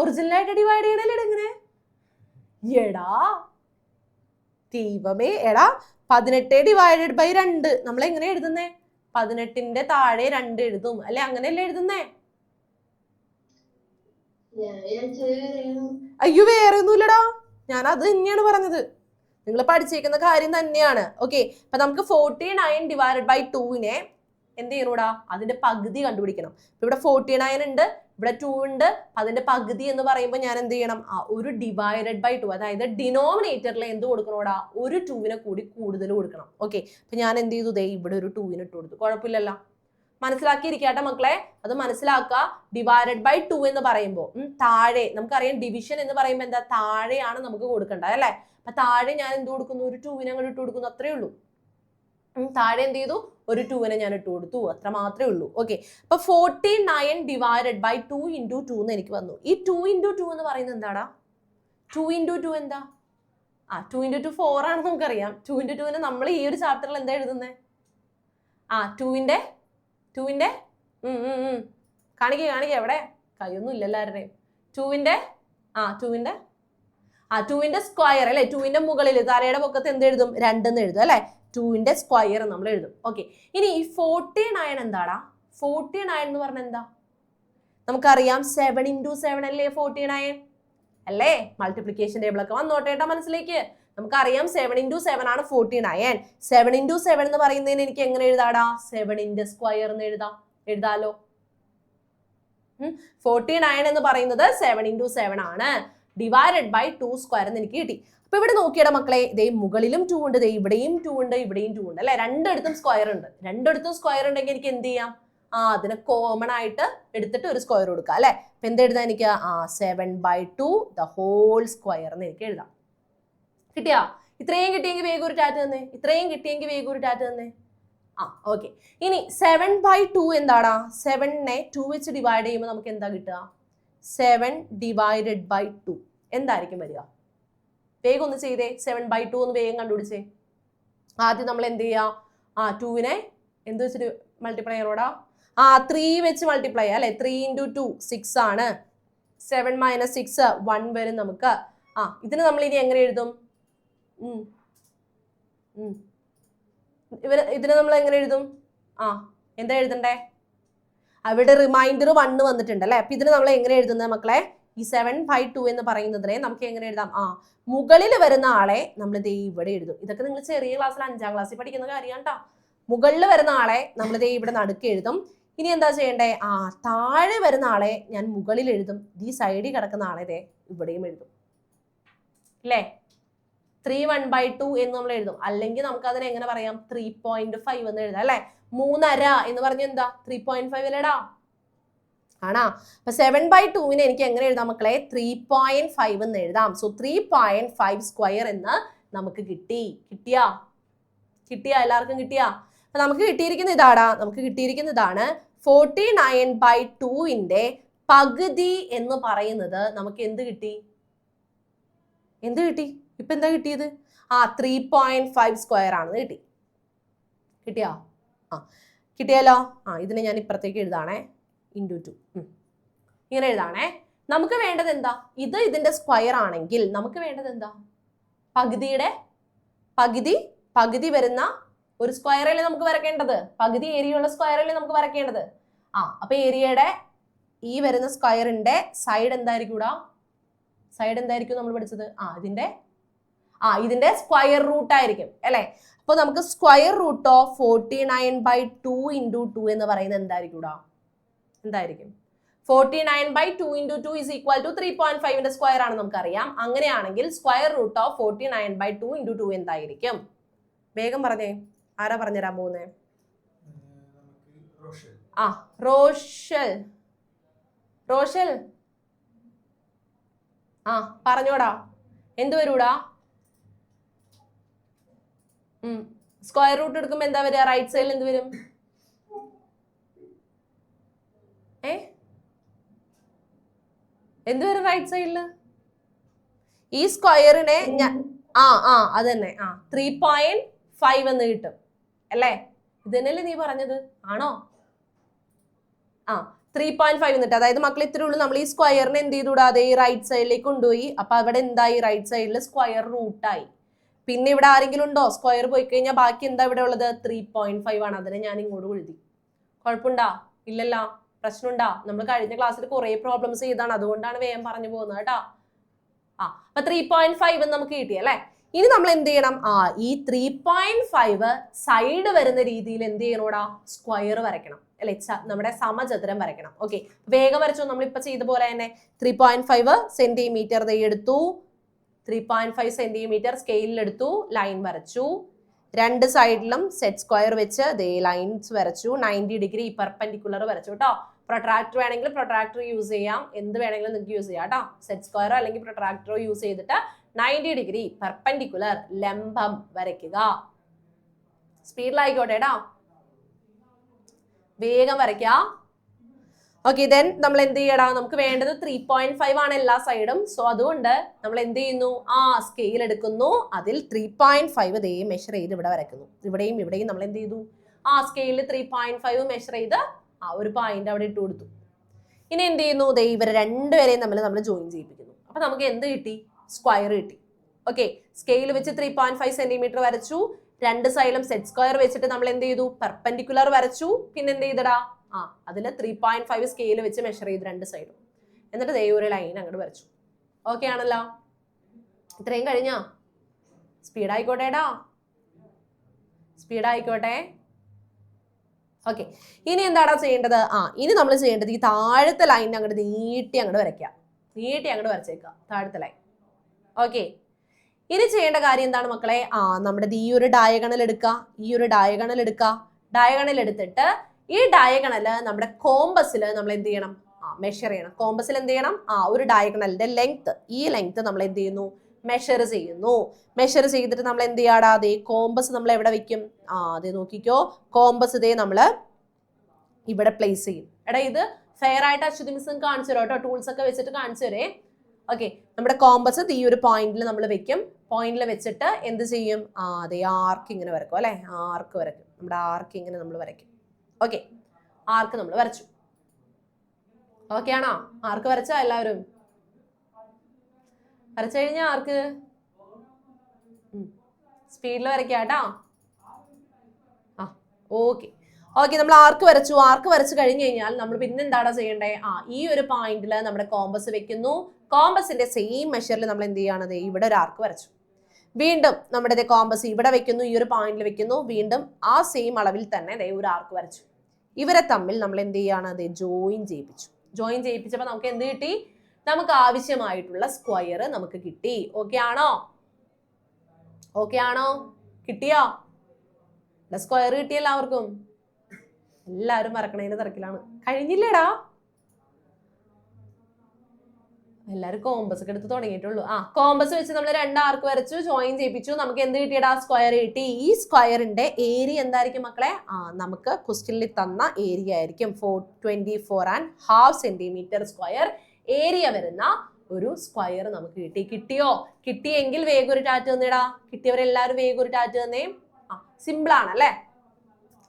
ഒറിജിനലായിട്ട് ഡിവൈഡ് ചെയ്യണല്ലേ എങ്ങനെ? എടാ ദൈവമേ. എടാ 18/2 നമ്മൾ എങ്ങനെ എഴുതുന്നേ? 18ന്റെ താഴെ 2 എഴുതും അല്ലെ? അങ്ങനെയല്ലേ എഴുതുന്നേ? അയ്യോ വേറെ ഒന്നുമില്ലടാ, ഞാൻ അത് തന്നെയാണ് പറഞ്ഞത്. നിങ്ങൾ പഠിച്ചേക്കുന്ന കാര്യം തന്നെയാണ്. ഓക്കെ. അപ്പൊ നമുക്ക് 49/2നെ എന്ത് ചെയ്യണൂടാ? അതിന്റെ പകുതി കണ്ടുപിടിക്കണം. ഇവിടെ 49 ഉണ്ട്, ഇവിടെ 2 ഉണ്ട്. അതിന്റെ പകുതി എന്ന് പറയുമ്പോൾ ഞാൻ എന്ത് ചെയ്യണം? ഒരു /2, അതായത് ഡിനോമിനേറ്ററിൽ എന്ത് കൊടുക്കണോടാ? ഒരു 2വിനെ കൂടി കൂടുതൽ കൊടുക്കണം. ഓക്കെ. അപ്പൊ ഞാൻ എന്ത് ചെയ്തു? ഇവിടെ ഒരു 2വിനെ ഇട്ട് കൊടുത്തു. കുഴപ്പമില്ലല്ലോ. മനസ്സിലാക്കിയിരിക്കട്ടെ മക്കളെ, അത് മനസ്സിലാക്കുക. /2 എന്ന് പറയുമ്പോൾ താഴെ നമുക്കറിയാം ഡിവിഷൻ എന്ന് പറയുമ്പോൾ എന്താ? താഴെയാണ് നമുക്ക് കൊടുക്കേണ്ടത് അല്ലെ? അപ്പൊ താഴെ ഞാൻ എന്ത് കൊടുക്കുന്നു? ഒരു 2വിനെ അങ്ങോട്ട് ഇട്ട് കൊടുക്കുന്നു. അത്രേ ഉള്ളൂ. താഴെ എന്ത് ചെയ്തു? ഒരു 2വിനെ ഞാൻ ഇട്ട് കൊടുത്തു. അത്ര മാത്രമേ ഉള്ളൂ. ഓക്കെ. അപ്പൊ 49/2 × 2 എന്ന് എനിക്ക് വന്നു. ഈ 2 × 2 എന്ന് പറയുന്നത് എന്താടാ? 2 × 2 എന്താ? 2 × 2 4 ആണെന്ന് നമുക്കറിയാം. 2 × 2നെ നമ്മൾ ഈ ഒരു ചാപ്റ്ററിൽ എന്താ എഴുതുന്നത്? 2വിന്റെ കാണിക്കുക എവിടെ? കൈയൊന്നും ഇല്ല എല്ലാവരുടെയും. 2വിന്റെ സ്ക്വയർ അല്ലെ? 2വിന്റെ മുകളിൽ തലയുടെ പൊക്കത്ത് എന്ത് എഴുതും? 2 എന്ന് എഴുതും അല്ലെ? 2വിന്റെ സ്ക്വയർ നമ്മൾ എഴുതും. ഓക്കെ. ഇനി ഈ 49 എന്താടാ? 49 എന്ന് പറഞ്ഞാൽ എന്താ? നമുക്കറിയാം 7 × 7 അല്ലേ 49 അല്ലേ? മൾട്ടിപ്ലിക്കേഷൻ ടേബിൾ ഒക്കെ വന്നോട്ടെ കേട്ടോ മനസ്സിലേക്ക്. നമുക്കറിയാം 7 into 7 ആണ് 49. 7 into 7 എന്ന് പറയുന്നതിന് എനിക്ക് എങ്ങനെ എഴുതാടാ? 7 സ്ക്വയർ എന്ന് എഴുതാലോ. 49 എന്ന് പറയുന്നത് 7 into 7 ആണ്. ഡിവൈഡഡ് ബൈ 2 സ്ക്വയർ എന്ന് എനിക്ക് കിട്ടി. അപ്പൊ ഇവിടെ നോക്കിയട മക്കളെ, ദേ മുകളിലും 2 ഉണ്ട്, ദേ ഇവിടെയും 2 ഉണ്ട്, ഇവിടെയും 2 ഉണ്ട് അല്ലെ. രണ്ടിടത്തും സ്ക്വയർ ഉണ്ട്. രണ്ടിടത്തും സ്ക്വയർ ഉണ്ടെങ്കിൽ എനിക്ക് എന്ത് ചെയ്യാം? അതിനെ കോമൺ ആയിട്ട് എടുത്തിട്ട് ഒരു സ്ക്വയർ കൊടുക്കാം അല്ലെ. അപ്പൊ എന്ത് എഴുതാൻ എനിക്ക്? 7/2 ദ ഹോൾ സ്ക്വയർ എന്ന് എനിക്ക് എഴുതാം. കിട്ടിയാ? ഇത്രയും കിട്ടിയെങ്കിൽ വേഗം ഒരു ടാറ്റ് തന്നെ. ഇത്രയും കിട്ടിയെങ്കിൽ വേഗം ഒരു ടാറ്റ് തന്നെ. ഓക്കെ. ഇനി 7/2 എന്താടാ? 7നെ 2 വെച്ച് ഡിവൈഡ് ചെയ്യുമ്പോൾ നമുക്ക് എന്താ കിട്ടുക? 7 divided by 2 എന്തായിരിക്കും വരിക? വേഗം ഒന്ന് ചെയ്തേ. 7/2 ഒന്ന് വേഗം കണ്ടുപിടിച്ചേ. ആദ്യം നമ്മൾ എന്ത് ചെയ്യാ? 2വിനെ എന്ത് വെച്ചിട്ട് മൾട്ടിപ്ലൈ ചെയ്യണോടാ? 3 വെച്ച് മൾട്ടിപ്ലൈ ചെയ്യാം അല്ലെ. 3 into 2 6 ആണ്. 7 minus 6 1 വരും നമുക്ക്. ഇതിന് നമ്മൾ ഇനി എങ്ങനെ എഴുതും? ഇതിനെ നമ്മൾ എങ്ങനെ എഴുതും? എന്താ എഴുതണ്ടേ? അവിടെ റിമൈൻഡർ 1 വന്നിട്ടുണ്ട് അല്ലെ. അപ്പൊ ഇതിന് നമ്മൾ എങ്ങനെ എഴുതുന്നത് മക്കളെ? ഈ 7/2 എന്ന് പറയുന്നതിനെ നമുക്ക് എങ്ങനെ എഴുതാം? മുകളിൽ വരുന്ന ആളെ നമ്മൾ ദേ ഇവിടെ എഴുതും. ഇതൊക്കെ നിങ്ങൾ ചെറിയ ക്ലാസ്സിൽ 5ാം ക്ലാസ്സിൽ പഠിക്കുന്ന കാര്യമാണ് കേട്ടോ. മുകളിൽ വരുന്ന ആളെ നമ്മൾ ദേ ഇവിടെ നടുക്ക് എഴുതും. ഇനി എന്താ ചെയ്യണ്ടേ? താഴെ വരുന്ന ആളെ ഞാൻ മുകളിൽ എഴുതും. ഈ സൈഡിൽ കിടക്കുന്ന ആളെ ദേ ഇവിടെയും എഴുതും അല്ലേ. 3/1/2 എന്ന് നമ്മൾ എഴുതും. അല്ലെങ്കിൽ നമുക്ക് അതിനെ എങ്ങനെ പറയാം? 3.5 എന്ന് എഴുതാം അല്ലെ. 3.5 എന്ന് പറഞ്ഞ എന്താ? 3.5 അല്ലേടാ? ആണാ? അപ്പൊ 7/2നെ എനിക്ക് എങ്ങനെ എഴുതാം മക്കളെ? 3.5 എന്ന് എഴുതാം. സോ 3.5 സ്ക്വയർ എന്ന് നമുക്ക് കിട്ടിയാ? എല്ലാവർക്കും കിട്ടിയാ? അപ്പൊ നമുക്ക് കിട്ടിയിരിക്കുന്ന ഇതാടാ. നമുക്ക് കിട്ടിയിരിക്കുന്ന ഇതാണ് 49/2ന്റെ പകുതി എന്ന് പറയുന്നത് നമുക്ക് എന്ത് കിട്ടി? ഇപ്പൊ എന്താ കിട്ടിയത്? 3.5 സ്ക്വയർ ആണെന്ന് കിട്ടിയാ? കിട്ടിയല്ലോ. ഇതിനെ ഞാൻ ഇപ്പുറത്തേക്ക് എഴുതാണേ. into 2 ഇങ്ങനെ എഴുതാണേ. നമുക്ക് വേണ്ടത് എന്താ? ഇതിന്റെ സ്ക്വയർ ആണെങ്കിൽ നമുക്ക് വേണ്ടത് എന്താ? പകുതി വരുന്ന ഒരു സ്ക്വയറല്ലേ നമുക്ക് വരയ്ക്കേണ്ടത്. പകുതി ഏരിയയുള്ള സ്ക്വയറല്ലേ നമുക്ക് വരയ്ക്കേണ്ടത്. അപ്പൊ ഏരിയയുടെ ഈ വരുന്ന സ്ക്വയറിന്റെ സൈഡ് എന്തായിരിക്കും? നമ്മൾ പഠിച്ചത് ഇതിന്റെ സ്ക്വയർ റൂട്ട് ആയിരിക്കും അല്ലെ. അപ്പൊ നമുക്ക് സ്ക്വയർ റൂട്ട് ഓഫ് 49/2 into 2 എന്ന് പറയുന്നത് എന്തായിരിക്കും? 49/2 into 2 is equal to 3.5ന്റെ square ആണ് നമുക്കറിയാം. അങ്ങനെയാണെങ്കിൽ സ്ക്വയർ റൂട്ട് ഓഫ് 49/2 into 2 എന്തായിരിക്കും? വേഗം പറഞ്ഞേ. ആരാ പറഞ്ഞുതരാൻ പോകുന്നേ? റോഷൽ പറഞ്ഞോടാ. എന്ത് വരൂടാ? സ്ക്വയർ റൂട്ട് എടുക്കുമ്പോ എന്താ വരിക? റൈറ്റ് സൈഡിൽ എന്ത് വരും? എന്ത് വരും റൈറ്റ് സൈഡില്? ഈ സ്ക്വയറിനെ അത് തന്നെ 3.5 എന്ന് കിട്ടും അല്ലേ. ഇത് തന്നെയല്ലേ നീ പറഞ്ഞത്? ആണോ? 3.5 എന്നിട്ട് അതായത് മക്കൾ ഇത്രേ ഉള്ളൂ. നമ്മൾ ഈ സ്ക്വയറിനെ എന്ത് ചെയ്തുകൂടാതെ ഈ റൈറ്റ് സൈഡിലേക്ക് കൊണ്ടുപോയി. അപ്പൊ അവിടെ എന്തായി? റൈറ്റ് സൈഡിൽ സ്ക്വയർ റൂട്ടായി. പിന്നെ ഇവിടെ ആരെങ്കിലും ഉണ്ടോ? സ്ക്വയർ പോയി കഴിഞ്ഞാൽ ബാക്കി എന്താ ഇവിടെ ഉള്ളത്? 3.5 ആണ്. അതിനെ ഞാൻ ഇങ്ങോട്ട് എഴുതി. കുഴപ്പമുണ്ടാ? ഇല്ലല്ലോ. പ്രശ്നമുണ്ടാ? നമ്മൾ കഴിഞ്ഞ ക്ലാസ്സിൽ കുറെ പ്രോബ്ലംസ് ചെയ്താണ്, അതുകൊണ്ടാണ് വേഗം പറഞ്ഞു പോകുന്നത് കേട്ടോ. അപ്പൊ 3.5 എന്ന് നമുക്ക് കിട്ടി അല്ലെ. ഇനി നമ്മൾ എന്ത് ചെയ്യണം? ഈ 3.5 സൈഡ് വരുന്ന രീതിയിൽ എന്ത് ചെയ്യണോടാ? സ്ക്വയർ വരയ്ക്കണം അല്ലെ. നമ്മുടെ സമചതുരം വരയ്ക്കണം. ഓക്കെ, വേഗം വരച്ചോ. നമ്മൾ ഇപ്പൊ ചെയ്ത പോലെ തന്നെ 3.5 സെന്റിമീറ്റർ എടുത്തു. 3.5 സെന്റിമീറ്റർ സ്കെയിലിൽ എടുത്തു. ലൈൻ വരച്ചു. രണ്ട് സൈഡിലും സെറ്റ് സ്ക്വയർ വെച്ച് ലൈൻസ് വരച്ചു. 90 ഡിഗ്രി പെർപെൻഡിക്കുലർ വരച്ചു കേട്ടോ. പ്രൊട്രാക്ടർ വേണമെങ്കിൽ പ്രൊട്രാക്ടർ യൂസ് ചെയ്യാം. എന്ത് വേണമെങ്കിലും നിങ്ങൾക്ക് യൂസ് ചെയ്യാം കേട്ടോ. സെറ്റ് സ്ക്വയറോ അല്ലെങ്കിൽ പ്രൊട്രാക്ടറോ യൂസ് ചെയ്തിട്ട് 90 ഡിഗ്രി പെർപെൻഡിക്കുലർ ലംബം വരയ്ക്കുക. സ്പീഡിലായിക്കോട്ടെ കേട്ടോ. വേഗം വരയ്ക്കുക. ഓക്കെ, ദെൻ നമ്മൾ എന്ത് ചെയ്യടാ? നമുക്ക് വേണ്ടത് 3.5 ആണ് എല്ലാ സൈഡും. സോ അതുകൊണ്ട് നമ്മൾ എന്ത് ചെയ്യുന്നു? സ്കെയിൽ എടുക്കുന്നു. അതിൽ 3.5 മെഷർ ചെയ്ത് ഇവിടെ വരയ്ക്കുന്നു. ഇവിടെയും നമ്മൾ എന്ത് ചെയ്തു? സ്കെയിലിൽ 3.5 മെഷർ ചെയ്ത് ഒരു പോയിന്റ് അവിടെ ഇട്ട് കൊടുത്തു. ഇനി എന്ത് ചെയ്യുന്നു? ഇവർ രണ്ടുപേരെയും നമ്മൾ ജോയിൻ ചെയ്യിപ്പിക്കുന്നു. അപ്പൊ നമുക്ക് എന്ത് കിട്ടി? സ്ക്വയർ കിട്ടി. ഓക്കെ, സ്കെയിൽ വെച്ച് 3.5 സെന്റിമീറ്റർ വരച്ചു. രണ്ട് സൈഡിലും സെറ്റ് സ്ക്വയർ വെച്ചിട്ട് നമ്മൾ എന്ത് ചെയ്തു? പെർപെൻഡിക്കുലർ വരച്ചു. പിന്നെ എന്ത് ചെയ്തടാ? അതിൽ 3.5 സ്കെയിൽ വെച്ച് മെഷർ ചെയ്ത് രണ്ട് സൈഡും. എന്നിട്ട് ഒരു ലൈൻ അങ്ങോട്ട് വരച്ചു. ഓക്കെ ആണല്ലോ? ഇത്രയും കഴിഞ്ഞോ? സ്പീഡായിക്കോട്ടെടാ, സ്പീഡായിക്കോട്ടെ. ഓക്കെ, ഇനി എന്താടാ ചെയ്യേണ്ടത്? ഇനി നമ്മൾ ചെയ്യേണ്ടത് ഈ താഴത്തെ ലൈൻ അങ്ങോട്ട് നീട്ടി അങ്ങോട്ട് വരയ്ക്കുക. നീട്ടി അങ്ങോട്ട് വരച്ചേക്കുക താഴത്തെ ലൈൻ. ഓക്കെ, ഇനി ചെയ്യേണ്ട കാര്യം എന്താണ് മക്കളെ? നമ്മുടെ ഈ ഒരു ഡയഗണൽ എടുക്കുക, ഈ ഒരു ഡയഗണൽ എടുക്കുക. ഡയഗണൽ എടുത്തിട്ട് ഈ ഡയഗണല് നമ്മുടെ കോമ്പസിൽ നമ്മൾ എന്ത് ചെയ്യണം? മെഷർ ചെയ്യണം. കോമ്പസിൽ എന്ത് ചെയ്യണം? ഒരു ഡയഗണലിന്റെ ലെങ്ത്, ഈ ലെങ്ത് നമ്മൾ എന്ത് ചെയ്യുന്നു? മെഷർ ചെയ്യുന്നു. മെഷർ ചെയ്തിട്ട് നമ്മൾ എന്ത് ചെയ്യാടാ? അതേ കോമ്പസ് നമ്മൾ എവിടെ വെക്കും? അതേ നോക്കിക്കോ, കോമ്പസ് ഇതേ നമ്മൾ ഇവിടെ പ്ലേസ് ചെയ്യും. എടാ ഇത് ഫെയർ ആയിട്ട് അശ്വതി മിസ്സും കാണിച്ചു തരും കേട്ടോ, ടൂൾസ് ഒക്കെ വെച്ചിട്ട് കാണിച്ചു തരേ. ഓക്കെ, നമ്മുടെ കോമ്പസ് ഈ ഒരു പോയിന്റിൽ നമ്മൾ വെക്കും. പോയിന്റിൽ വെച്ചിട്ട് എന്ത് ചെയ്യും? അതേ ആർക്ക് ഇങ്ങനെ വരക്കും അല്ലെ, ആർക്ക് വരക്കും. നമ്മുടെ ആർക്ക് ഇങ്ങനെ നമ്മൾ വരയ്ക്കും. ഓക്കെ, ആർക്ക് നമ്മൾ വരച്ചു. ഓക്കെ ആണോ? ആർക്ക് വരച്ചാ എല്ലാവരും? വരച്ചു കഴിഞ്ഞാൽ ആർക്ക് സ്പീഡിൽ വരയ്ക്കാം കേട്ടോ. ഓക്കെ ഓക്കെ, നമ്മൾ ആർക്ക് വരച്ചു. ആർക്ക് വരച്ചു കഴിഞ്ഞു കഴിഞ്ഞാൽ നമ്മൾ പിന്നെ എന്താണ് ചെയ്യേണ്ടേ? ഈ ഒരു പോയിന്റിൽ നമ്മുടെ കോമ്പസ് വെക്കുന്നു. കോമ്പസിന്റെ സെയിം മെഷറിൽ നമ്മൾ എന്ത് ചെയ്യണത്? ഇവിടെ ഒരു ആർക്ക് വരച്ചു. വീണ്ടും നമ്മുടെ കോമ്പസ് ഇവിടെ വെക്കുന്നു, ഈ ഒരു പോയിന്റിൽ വെക്കുന്നു. വീണ്ടും ആ സെയിം അളവിൽ തന്നെ ഒരു ആർക്ക് വരച്ചു. ഇവരെ തമ്മിൽ നമ്മൾ എന്ത് ചെയ്യാണ്? ജോയിൻ ചെയ്യിപ്പിച്ചു. ജോയിൻ ചെയ്യിപ്പിച്ചപ്പോൾ നമുക്ക് എന്ത് കിട്ടി? നമുക്ക് ആവശ്യമായിട്ടുള്ള സ്ക്വയർ നമുക്ക് കിട്ടി. ഓക്കെ ആണോ? ഓക്കെ ആണോ? കിട്ടിയോ? സ്ക്വയർ കിട്ടിയ എല്ലാവർക്കും? എല്ലാവരും മറക്കണതിന്റെ തിരക്കിലാണ്. കഴിഞ്ഞില്ലേടാ? എല്ലാവരും കോമ്പസ് ഒക്കെ എടുത്ത് തുടങ്ങിയിട്ടുള്ളൂ. കോമ്പസ് വെച്ച് നമ്മൾ 2 ആർക്ക് വരച്ചു, ജോയിൻ ചെയ്യിപ്പിച്ചു. നമുക്ക് എന്ത് കിട്ടിയടാ? സ്ക്വയർ കിട്ടി. ഈ സ്ക്വയറിന്റെ ഏരിയ എന്തായിരിക്കും മക്കളെ? നമുക്ക് ക്വസ്റ്റ്യനിൽ തന്ന ഏരിയ ആയിരിക്കും 424.5 സെന്റിമീറ്റർ സ്ക്വയർ ഏരിയ വരുന്ന ഒരു സ്ക്വയർ നമുക്ക് കിട്ടി. കിട്ടിയോ? കിട്ടിയെങ്കിൽ വേഗം ഒരു ടാറ്റ് തന്നേടാ. കിട്ടിയവരെല്ലാവരും വേഗം ഒരു ടാറ്റ് തന്നേ. സിമ്പിൾ ആണ് അല്ലേ?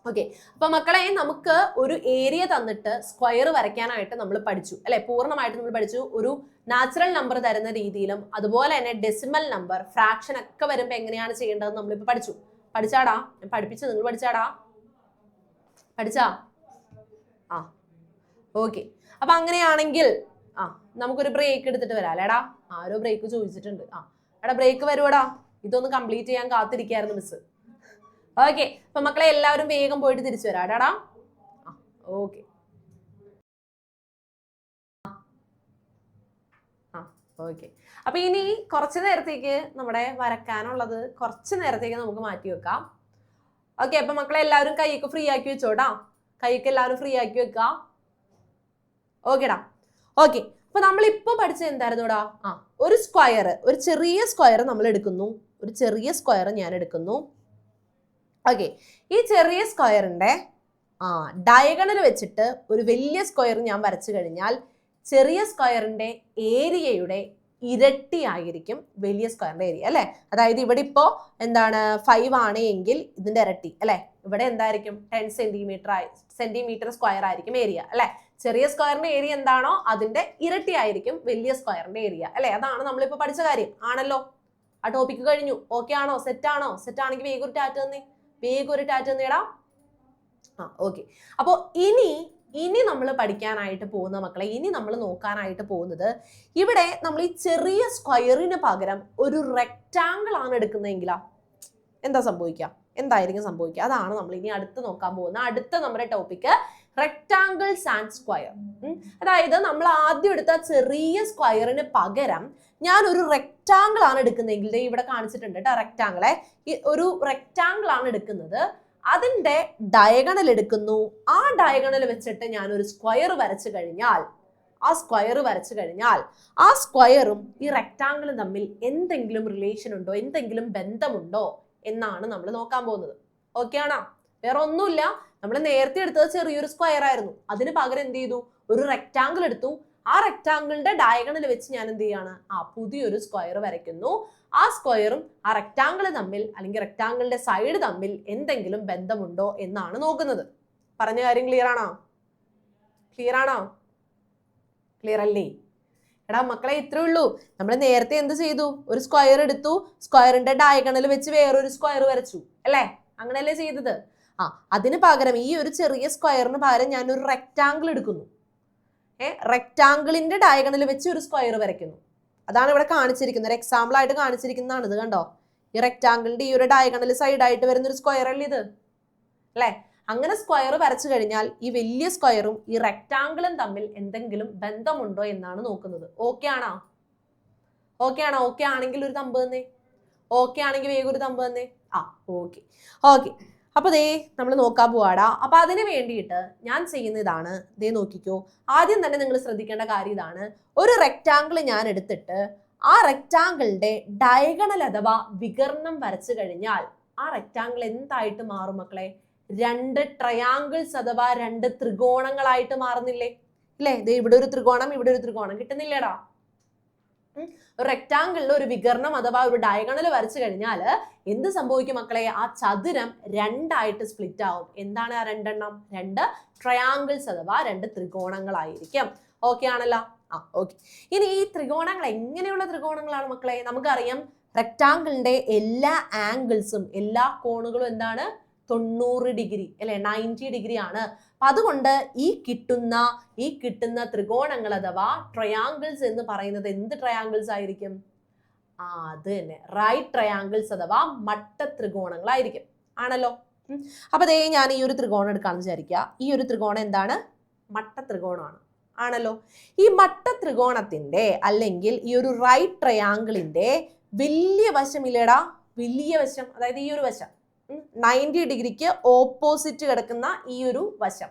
ഓക്കെ, അപ്പൊ മക്കളെ നമുക്ക് ഒരു ഏരിയ തന്നിട്ട് സ്ക്വയർ വരയ്ക്കാനായിട്ട് നമ്മൾ പഠിച്ചു അല്ലെ? പൂർണ്ണമായിട്ട് നമ്മൾ പഠിച്ചു. ഒരു നാച്ചുറൽ നമ്പർ തരുന്ന രീതിയിലും അതുപോലെ തന്നെ ഡെസിമൽ നമ്പർ, ഫ്രാക്ഷൻ ഒക്കെ വരുമ്പോ എങ്ങനെയാണ് ചെയ്യേണ്ടതെന്ന് നമ്മളിപ്പോ പഠിച്ചു. പഠിച്ചാടാ? ഞാൻ പഠിപ്പിച്ചു, നിങ്ങൾ പഠിച്ചാടാ? പഠിച്ചാ? ഓക്കെ, അപ്പൊ അങ്ങനെയാണെങ്കിൽ നമുക്കൊരു ബ്രേക്ക് എടുത്തിട്ട് വരാം അല്ലേടാ? ആരോ ബ്രേക്ക് ചോദിച്ചിട്ടുണ്ട്. എടാ ബ്രേക്ക് വരുവാടാ, ഇതൊന്ന് കംപ്ലീറ്റ് ചെയ്യാൻ കാത്തിരിക്കായിരുന്നു മിസ്. ഓക്കെ, അപ്പൊ മക്കളെ എല്ലാവരും വേഗം പോയിട്ട് തിരിച്ചു വരാം ടാടാ. ഓക്കെ, ഓക്കെ, അപ്പൊ ഇനി കുറച്ചു നേരത്തേക്ക് നമ്മുടെ വരക്കാനുള്ളത് കുറച്ചു നേരത്തേക്ക് നമുക്ക് മാറ്റി വെക്കാം. ഓക്കെ, അപ്പൊ മക്കളെ എല്ലാവരും കൈയൊക്കെ ഫ്രീ ആക്കി വെച്ചോടാ. കൈയൊക്കെ എല്ലാവരും ഫ്രീ ആക്കി വെക്കാം. ഓക്കെടാ. ഓക്കെ, അപ്പൊ നമ്മളിപ്പോ പഠിച്ചത് എന്തായിരുന്നുടാ? ഒരു സ്ക്വയർ, ഒരു ചെറിയ സ്ക്വയർ നമ്മൾ എടുക്കുന്നു. ഒരു ചെറിയ സ്ക്വയർ ഞാൻ എടുക്കുന്നു. ഓക്കെ, ഈ ചെറിയ സ്ക്വയറിന്റെ ഡയഗണൽ വെച്ചിട്ട് ഒരു വലിയ സ്ക്വയർ ഞാൻ വരച്ചു കഴിഞ്ഞാൽ ചെറിയ സ്ക്വയറിന്റെ ഏരിയയുടെ ഇരട്ടി ആയിരിക്കും വലിയ സ്ക്വയറിന്റെ ഏരിയ അല്ലെ? അതായത് ഇവിടെ ഇപ്പോ എന്താണ് 5 ആണ് എങ്കിൽ ഇതിന്റെ ഇരട്ടി അല്ലെ? ഇവിടെ എന്തായിരിക്കും? 10 സെന്റിമീറ്റർ സ്ക്വയർ ആയിരിക്കും ഏരിയ അല്ലെ? ചെറിയ സ്ക്വയറിന്റെ ഏരിയ എന്താണോ അതിന്റെ ഇരട്ടി ആയിരിക്കും വലിയ സ്ക്വയറിന്റെ ഏരിയ അല്ലെ? അതാണ് നമ്മളിപ്പോ പഠിച്ച കാര്യം ആണല്ലോ. ആ ടോപ്പിക്ക് കഴിഞ്ഞു. ഓക്കെ ആണോ? സെറ്റ് ആണോ? സെറ്റ് ആണെങ്കിൽ വേഗം ഒരു ടാറ്റ് തന്നേ. വേഗം ഒരു ടാറ്റ് തന്നേടാ. ഓക്കെ, അപ്പോ ഇനി നമ്മൾ പഠിക്കാനായിട്ട് പോകുന്ന മക്കളെ, ഇനി നമ്മൾ നോക്കാനായിട്ട് പോകുന്നത് ഇവിടെ നമ്മൾ ഈ ചെറിയ സ്ക്വയറിന് പകരം ഒരു റെക്റ്റാങ്കിൾ ആണ് എടുക്കുന്നതെങ്കിലാ എന്താ സംഭവിക്കുക? എന്തായിരിക്കും സംഭവിക്കുക? അതാണ് നമ്മൾ ഇനി അടുത്ത് നോക്കാൻ പോകുന്ന അടുത്ത നമ്മുടെ ടോപ്പിക്ക്, റെക്റ്റാങ്കിൾസ് ആൻഡ് സ്ക്വയർ. അതായത് നമ്മൾ ആദ്യം എടുത്ത ചെറിയ സ്ക്വയറിന് പകരം ഞാൻ ഒരു റെക്റ്റാങ്കിൾ ആണ് എടുക്കുന്നതെങ്കിൽ ഇവിടെ കാണിച്ചിട്ടുണ്ട് കേട്ടോ. റെക്റ്റാങ്കിളെ ഒരു റെക്റ്റാങ്കിൾ ആണ് എടുക്കുന്നത്, അതിന്റെ ഡയഗണൽ എടുക്കുന്നു. ആ ഡയഗണൽ വെച്ചിട്ട് ഞാൻ ഒരു സ്ക്വയർ വരച്ചു കഴിഞ്ഞാൽ ആ സ്ക്വയറും ഈ റെക്റ്റാങ്കിളും തമ്മിൽ എന്തെങ്കിലും റിലേഷൻ ഉണ്ടോ, എന്തെങ്കിലും ബന്ധമുണ്ടോ എന്നാണ് നമ്മൾ നോക്കാൻ പോകുന്നത്. ഓക്കെ ആണോ? വേറെ ഒന്നുമില്ല, നമ്മൾ നേരത്തെ എടുത്തത് ചെറിയൊരു സ്ക്വയർ ആയിരുന്നു. അതിന് പകരം എന്ത് ചെയ്തു? ഒരു റെക്റ്റാങ്കിൾ എടുത്തു. ആ റെക്റ്റാങ്കിളിന്റെ ഡയഗണൽ വെച്ച് ഞാൻ എന്ത് ചെയ്യാണ്? പുതിയൊരു സ്ക്വയർ വരയ്ക്കുന്നു. ആ സ്ക്വയറും ആ റെക്റ്റാങ്കിൾ തമ്മിൽ അല്ലെങ്കിൽ റെക്റ്റാങ്കിളിന്റെ സൈഡ് തമ്മിൽ എന്തെങ്കിലും ബന്ധമുണ്ടോ എന്നാണ് നോക്കുന്നത്. പറഞ്ഞ കാര്യം ക്ലിയർ ആണോ? ക്ലിയർ ആണോ? ക്ലിയർ അല്ലേ? എടാ മക്കളെ ഇത്രേ ഉള്ളൂ. നമ്മൾ നേരത്തെ എന്ത് ചെയ്തു? ഒരു സ്ക്വയർ എടുത്തു, സ്ക്വയറിന്റെ ഡയഗണൽ വെച്ച് വേറൊരു സ്ക്വയർ വരച്ചു അല്ലേ? അങ്ങനെയല്ലേ ചെയ്തത്? അതിന് പകരം ഈ ഒരു ചെറിയ സ്ക്വയറിന് പകരം ഞാൻ ഒരു റെക്റ്റാങ്കിൾ എടുക്കുന്നു. റെക്റ്റാങ്കിളിന്റെ ഡയഗണൽ വെച്ച് ഒരു സ്ക്വയർ വരയ്ക്കുന്നു. അതാണ് ഇവിടെ കാണിച്ചിരിക്കുന്നത്. ഒരു എക്സാമ്പിൾ ആയിട്ട് കാണിച്ചിരിക്കുന്നതാണ് ഇത്. കണ്ടോ? ഈ റെക്ടാങ്കിളിന്റെ ഈ ഒരു ഡയഗണൽ സൈഡ് ആയിട്ട് വരുന്ന ഒരു സ്ക്വയർ അല്ലേ ഇത്, അല്ലെ? അങ്ങനെ സ്ക്വയർ വരച്ചു കഴിഞ്ഞാൽ ഈ വലിയ സ്ക്വയറും ഈ റെക്ടാങ്കിളും തമ്മിൽ എന്തെങ്കിലും ബന്ധമുണ്ടോ എന്നാണ് നോക്കുന്നത്. ഓക്കെ ആണോ? ഓക്കെ ആണോ? ഓക്കെ ആണെങ്കിൽ ഒരു തമ്പ് തന്നെ. ഓക്കെ ആണെങ്കിൽ വേഗം ഒരു തമ്പ് തന്നെ. ആ ഓക്കെ ഓക്കെ. അപ്പൊ ദേ നമ്മൾ നോക്കാൻ പോവാടാ. അപ്പൊ അതിന് വേണ്ടിയിട്ട് ഞാൻ ചെയ്യുന്ന ഇതാണ്. ദേ നോക്കിക്കോ, ആദ്യം തന്നെ നിങ്ങൾ ശ്രദ്ധിക്കേണ്ട കാര്യം ഇതാണ്. ഒരു റെക്ടാങ്കിൾ ഞാൻ എടുത്തിട്ട് ആ റെക്ടാങ്കിളിന്റെ ഡയഗണൽ അഥവാ വികർണം വരച്ചു കഴിഞ്ഞാൽ ആ റെക്ടാങ്കിൾ എന്തായിട്ട് മാറും മക്കളെ? രണ്ട് ട്രയാങ്കിൾസ് അഥവാ രണ്ട് ത്രികോണങ്ങളായിട്ട് മാറുന്നില്ലേ? ഇല്ലേ? ദേ ഇവിടെ ഒരു ത്രികോണം, ഇവിടെ ഒരു ത്രികോണം കിട്ടുന്നില്ലേടാ? ഒരു റെക്ടാങ്കിളിൽ ഒരു വികർണം അഥവാ ഒരു ഡയഗണൽ വരച്ചു കഴിഞ്ഞാൽ എന്ത് സംഭവിക്കും മക്കളെ? ആ ചതുരം രണ്ടായിട്ട് സ്പ്ലിറ്റ് ആവും. എന്താണ് ആ രണ്ടെണ്ണം? രണ്ട് ട്രയാങ്കിൾസ് അഥവാ രണ്ട് ത്രികോണങ്ങളായിരിക്കും. ഓക്കെ ആണല്ലോ? ആ ഓക്കെ. ഇനി ഈ ത്രികോണങ്ങൾ എങ്ങനെയുള്ള ത്രികോണങ്ങളാണ് മക്കളെ? നമുക്കറിയാം റെക്ടാങ്കിളിന്റെ എല്ലാ ആംഗിൾസും എല്ലാ കോണുകളും എന്താണ്? 90 ഡിഗ്രി അല്ലെ, 90 ഡിഗ്രി ആണ്. അപ്പൊ അതുകൊണ്ട് ഈ കിട്ടുന്ന ത്രികോണങ്ങൾ അഥവാ ട്രയാങ്കിൾസ് എന്ന് പറയുന്നത് എന്ത് ട്രയാങ്കിൾസ് ആയിരിക്കും? അത് തന്നെ, റൈറ്റ് ട്രയാങ്കിൾസ് അഥവാ മട്ട ത്രികോണങ്ങളായിരിക്കും. ആണല്ലോ? അപ്പൊ ദേ ഞാൻ ഈ ഒരു ത്രികോണം എടുക്കാന്ന് വിചാരിക്കുക. ഈ ഒരു ത്രികോണം എന്താണ്? മട്ട ത്രികോണമാണ്. ആണല്ലോ? ഈ മട്ട ത്രികോണത്തിന്റെ അല്ലെങ്കിൽ ഈ ഒരു റൈറ്റ് ട്രയാങ്കിളിന്റെ വലിയ വശം ഇല്ലേടാ? വലിയ വശം, അതായത് ഈ ഒരു വശം 90 ഡിഗ്രിക്ക് ഓപ്പോസിറ്റ് കിടക്കുന്ന ഈ ഒരു വശം,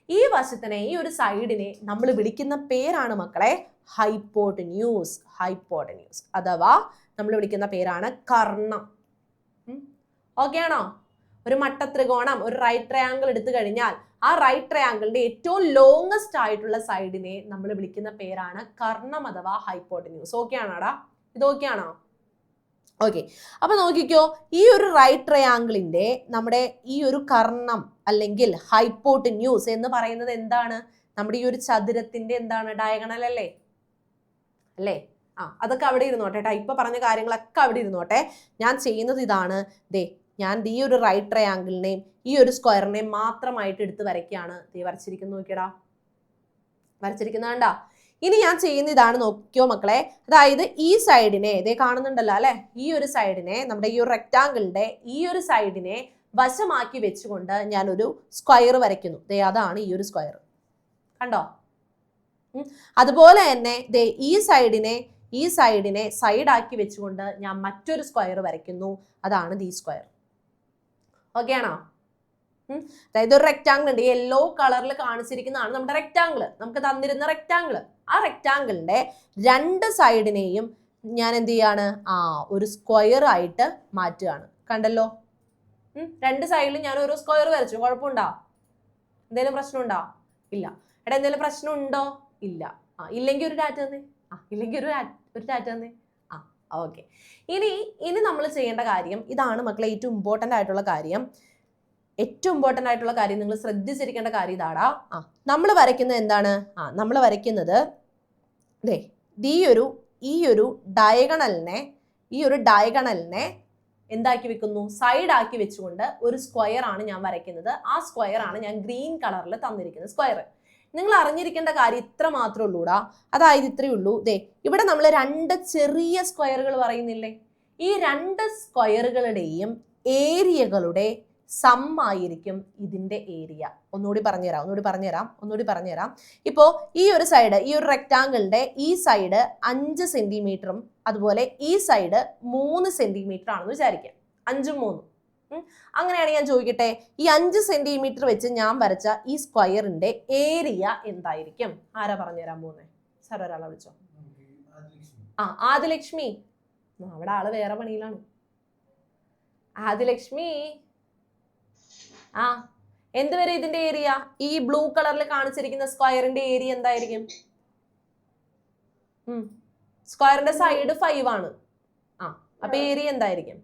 ഈ വശത്തിനെ, ഈ ഒരു സൈഡിനെ നമ്മൾ വിളിക്കുന്ന പേരാണ് മക്കളെ ഹൈപ്പോട്ടന്യൂസ്. ഹൈപ്പോട്ടന്യൂസ് അഥവാ നമ്മൾ വിളിക്കുന്ന പേരാണ് കർണം. ഓക്കെ ആണോ? ഒരു മട്ട ത്രികോണം, ഒരു റൈറ്റ് ട്രയാങ്കിൾ എടുത്തു കഴിഞ്ഞാൽ ആ റൈറ്റ് ട്രയാങ്കിളിന്റെ ഏറ്റവും ലോങ്ങസ്റ്റ് ആയിട്ടുള്ള സൈഡിനെ നമ്മൾ വിളിക്കുന്ന പേരാണ് കർണം അഥവാ ഹൈപ്പോട്ടന്യൂസ്. ഓക്കെ ആണോടാ? ഇത് ഓക്കെ ആണോ? ഓക്കെ. അപ്പൊ നോക്കിക്കോ, ഈ ഒരു റൈറ്റ് ട്രയാങ്കിളിന്റെ നമ്മുടെ ഈ ഒരു കർണം അല്ലെങ്കിൽ ഹൈപ്പോട്ടന്യൂസ് എന്ന് പറയുന്നത് എന്താണ്? നമ്മുടെ ഈ ഒരു ചതുരത്തിന്റെ എന്താണ്? ഡയഗണൽ അല്ലേ? അല്ലേ? അതൊക്കെ അവിടെ ഇരുന്നോട്ടെ. ഇപ്പൊ പറഞ്ഞ കാര്യങ്ങളൊക്കെ അവിടെ ഇരുന്നോട്ടെ. ഞാൻ ചെയ്യുന്നത് ഇതാണ്. ദേ ഞാൻ ഈ ഒരു റൈറ്റ് ട്രയാങ്കിളിനെയും ഈ ഒരു സ്ക്വയറിനെയും മാത്രമായിട്ട് എടുത്ത് വരയ്ക്കുകയാണ്. ദേ വരച്ചിരിക്കുന്നു, നോക്കിയടാ, വരച്ചിരിക്കുന്ന കണ്ടാ? ഇനി ഞാൻ ചെയ്യുന്ന ഇതാണ്, നോക്കിയോ മക്കളെ. അതായത് ഈ സൈഡിനെ ഇതേ കാണുന്നുണ്ടല്ലോ അല്ലെ? ഈ ഒരു സൈഡിനെ, നമ്മുടെ ഈ ഒരു റെക്ടാങ്കിളിന്റെ ഈ ഒരു സൈഡിനെ വശമാക്കി വെച്ചുകൊണ്ട് ഞാൻ ഒരു സ്ക്വയർ വരയ്ക്കുന്നു. ദേ അതാണ് ഈ ഒരു സ്ക്വയർ. കണ്ടോ? അതുപോലെ തന്നെ ദേ ഈ സൈഡിനെ സൈഡാക്കി വെച്ചുകൊണ്ട് ഞാൻ മറ്റൊരു സ്ക്വയർ വരയ്ക്കുന്നു. അതാണ് ദി സ്ക്വയർ. ഓക്കെ ആണോ? അതായത് ഒരു റെക്ടാങ്കിൾ ഉണ്ട്, യെല്ലോ കളറിൽ കാണിച്ചിരിക്കുന്നതാണ് നമ്മുടെ റെക്ടാങ്കിൾ, നമുക്ക് തന്നിരുന്ന റെക്ടാങ്കിൾ. ആ റെക്ടാങ്കിളിന്റെ രണ്ട് സൈഡിനെയും ഞാൻ എന്ത് ചെയ്യാണ്? ഒരു സ്ക്വയർ ആയിട്ട് മാറ്റുകയാണ്. കണ്ടല്ലോ? രണ്ട് സൈഡിലും ഞാൻ ഒരു സ്ക്വയർ വരച്ചു. കുഴപ്പമുണ്ടോ? എന്തെങ്കിലും പ്രശ്നമുണ്ടോ? ഇല്ല. എടാ എന്തെങ്കിലും പ്രശ്നം ഉണ്ടോ? ഇല്ല. ഇല്ലെങ്കിൽ ഒരു ടാറ്റ തന്നെ. ഇല്ലെങ്കിൽ ഒരു ടാറ്റ തന്നെ. ഓക്കെ. ഇനി നമ്മൾ ചെയ്യേണ്ട കാര്യം ഇതാണ് മക്കളെ, ഏറ്റവും ഇമ്പോർട്ടൻ്റ് ആയിട്ടുള്ള കാര്യം. ഏറ്റവും ഇമ്പോർട്ടൻ്റ് ആയിട്ടുള്ള കാര്യം, നിങ്ങൾ ശ്രദ്ധിച്ചിരിക്കേണ്ട കാര്യം ഇതാടാ. നമ്മൾ വരയ്ക്കുന്നത് എന്താണ്? നമ്മൾ വരയ്ക്കുന്നത് ദേ ഈ ഒരു ഡയഗണലിനെ എന്താക്കി വെക്കുന്നു? സൈഡാക്കി വെച്ചുകൊണ്ട് ഒരു സ്ക്വയർ ആണ് ഞാൻ വരയ്ക്കുന്നത്. ആ സ്ക്വയർ ആണ് ഞാൻ ഗ്രീൻ കളറിൽ തന്നിരിക്കുന്നത് സ്ക്വയർ. നിങ്ങൾ അറിഞ്ഞിരിക്കേണ്ട കാര്യം ഇത്ര മാത്രമേ ഉള്ളൂടാ. അതായത് ഇത്രയേ ഉള്ളൂ. ദേ ഇവിടെ നമ്മൾ രണ്ട് ചെറിയ സ്ക്വയറുകൾ പറയുന്നില്ലേ? ഈ രണ്ട് സ്ക്വയറുകളുടെയും ഏരിയകളുടെ സം ആയിരിക്കും ഇതിന്റെ ഏരിയ. ഒന്നുകൂടി പറഞ്ഞുതരാം. ഇപ്പോ ഈ ഒരു സൈഡ്, ഈ ഒരു റെക്ടാങ്കിളിന്റെ ഈ സൈഡ് 5 സെന്റിമീറ്ററും അതുപോലെ ഈ സൈഡ് 3 സെന്റിമീറ്റർ ആണെന്ന് വിചാരിക്കാം. 5ഉം 3ഉം. അങ്ങനെയാണെങ്കിൽ ഞാൻ ചോദിക്കട്ടെ, ഈ 5 സെന്റിമീറ്റർ വെച്ച് ഞാൻ വരച്ച ഈ സ്ക്വയറിന്റെ ഏരിയ എന്തായിരിക്കും? ആരാ പറഞ്ഞുതരാൻ പോകുന്നത്? സാർ ഒരാളെ വിളിച്ചോ. ആദിലക്ഷ്മി. അവിടെ ആള് വേറെ പണിയിലാണ്. ആദിലക്ഷ്മി, എന്ത് വരെ ഇതിന്റെ ഏരിയ? ഈ ബ്ലൂ കളറിൽ കാണിച്ചിരിക്കുന്ന സ്ക്വയറിന്റെ ഏരിയ എന്തായിരിക്കും? സ്ക്വയറിന്റെ സൈഡ് 5 ആണ്. അപ്പൊ ഏരിയ എന്തായിരിക്കും?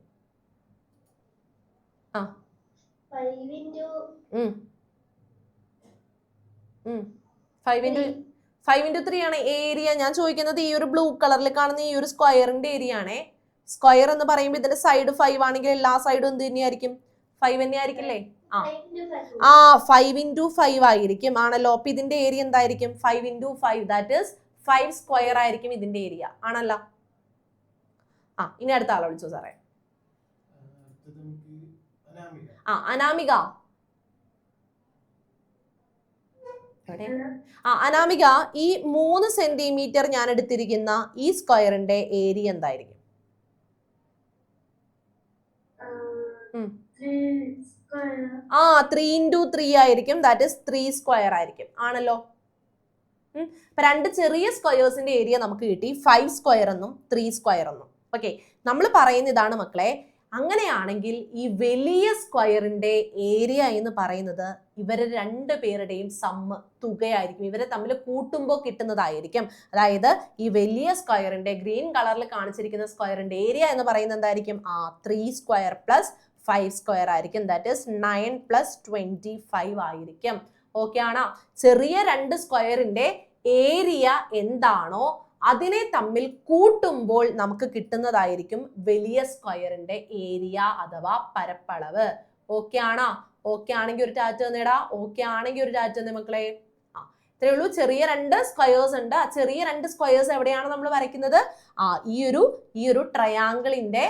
5 into 3 ആണ് ഏരിയ. ഞാൻ ചോദിക്കുന്നത് ഈ ഒരു ബ്ലൂ കളറിൽ കാണുന്ന ഈ ഒരു സ്ക്വയറിന്റെ ഏരിയ ആണേ. സ്ക്വയർ എന്ന് പറയുമ്പോൾ ഇതിന്റെ സൈഡ് 5 ആണെങ്കിൽ എല്ലാ സൈഡും എന്ത് തന്നെയായിരിക്കും? 5 തന്നെ ആയിരിക്കില്ലേ? 5 into 5 ആയിരിക്കും. ആണല്ലോ? അപ്പൊ ഇതിന്റെ ഏരിയ എന്തായിരിക്കും? 5 into 5, ദാറ്റ് ഈസ് 5 സ്ക്വയർ ആയിരിക്കും ഇതിന്റെ ഏരിയ. ആണല്ലോ? ഇനി അടുത്ത ആളെ വിളിച്ചോ സാറേ. അനാമിക അനാമിക, ഈ 3 സെന്റിമീറ്റർ ഞാൻ എടുത്തിരിക്കുന്ന ഈ സ്ക്വയറിന്റെ ഏരിയ എന്തായിരിക്കും? 3 into 3 ആയിരിക്കും. ദാറ്റ് ഇസ് 3 സ്ക്വയർ ആയിരിക്കും. ആണല്ലോ. അപ്പൊ 2 ചെറിയ സ്ക്വയേഴ്സിന്റെ ഏരിയ നമുക്ക് കിട്ടി, 5 സ്ക്വയർ എന്നും 3 സ്ക്വയർ എന്നും. ഓക്കെ, നമ്മൾ പറയുന്ന ഇതാണ് മക്കളെ. അങ്ങനെയാണെങ്കിൽ ഈ വലിയ സ്ക്വയറിന്റെ ഏരിയ എന്ന് പറയുന്നത് ഇവരെ 2 പേരുടെയും സമ്മ്, തുകയായിരിക്കും. ഇവരെ തമ്മിൽ കൂട്ടുമ്പോൾ കിട്ടുന്നതായിരിക്കും. അതായത് ഈ വലിയ സ്ക്വയറിന്റെ, ഗ്രീൻ കളറിൽ കാണിച്ചിരിക്കുന്ന സ്ക്വയറിന്റെ ഏരിയ എന്ന് പറയുന്നത് എന്തായിരിക്കും? 3 സ്ക്വയർ പ്ലസ് 5 സ്ക്വയർ ആയിരിക്കും. ദാറ്റ് ഈസ് 9 + 25 ആയിരിക്കും. ഓക്കെ ആണോ? ചെറിയ 2 സ്ക്വയറിന്റെ ഏരിയ എന്താണോ അതിനെ തമ്മിൽ കൂട്ടുമ്പോൾ നമുക്ക് കിട്ടുന്നതായിരിക്കും വലിയ സ്ക്വയറിന്റെ ഏരിയ അഥവാ പരപ്പളവ്. ഓക്കെ ആണോ? ഓക്കെ ആണെങ്കിൽ ഒരു ടാറ്റ തന്നേടാ. ഓക്കെ ആണെങ്കിൽ ഒരു ടാറ്റ തന്നെ മക്കളെ. ഇത്രയേ ഉള്ളൂ. ചെറിയ 2 സ്ക്വയേഴ്സ് ഉണ്ട്. ആ ചെറിയ 2 സ്ക്വയേഴ്സ് എവിടെയാണ് നമ്മൾ വരയ്ക്കുന്നത്? ഈ ഒരു ട്രയാങ്കിളിന്റെ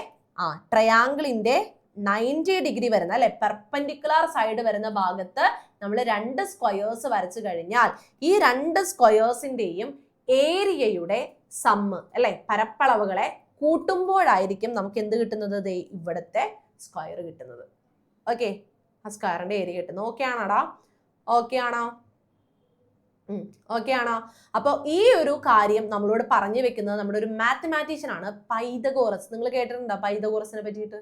90 ഡിഗ്രി വരുന്ന, അല്ലെ, പെർപെൻഡിക്കുലർ സൈഡ് വരുന്ന ഭാഗത്ത് നമ്മൾ 2 സ്ക്വയേഴ്സ് വരച്ചു കഴിഞ്ഞാൽ ഈ 2 സ്ക്വയേഴ്സിന്റെയും ഏരിയയുടെ സമ്മ്, അല്ലെ, പരപ്പളവുകളെ കൂട്ടുമ്പോഴായിരിക്കും നമുക്ക് എന്ത് കിട്ടുന്നത്? ഇവിടുത്തെ സ്ക്വയർ കിട്ടുന്നത്. ഓക്കെ, ആ സ്ക്വയറിന്റെ ഏരിയ കിട്ടുന്നത്. ഓക്കെ ആണോടാ? ഓക്കെ ആണോ? ഓക്കെ ആണോ? അപ്പൊ ഈ ഒരു കാര്യം നമ്മളോട് പറഞ്ഞു വെക്കുന്നത് നമ്മുടെ ഒരു മാത്തമാറ്റീഷ്യൻ ആണ്, പൈതഗോറസ്. നിങ്ങൾ കേട്ടിട്ടുണ്ടോ പൈതഗോറസിനെ പറ്റിയിട്ട്?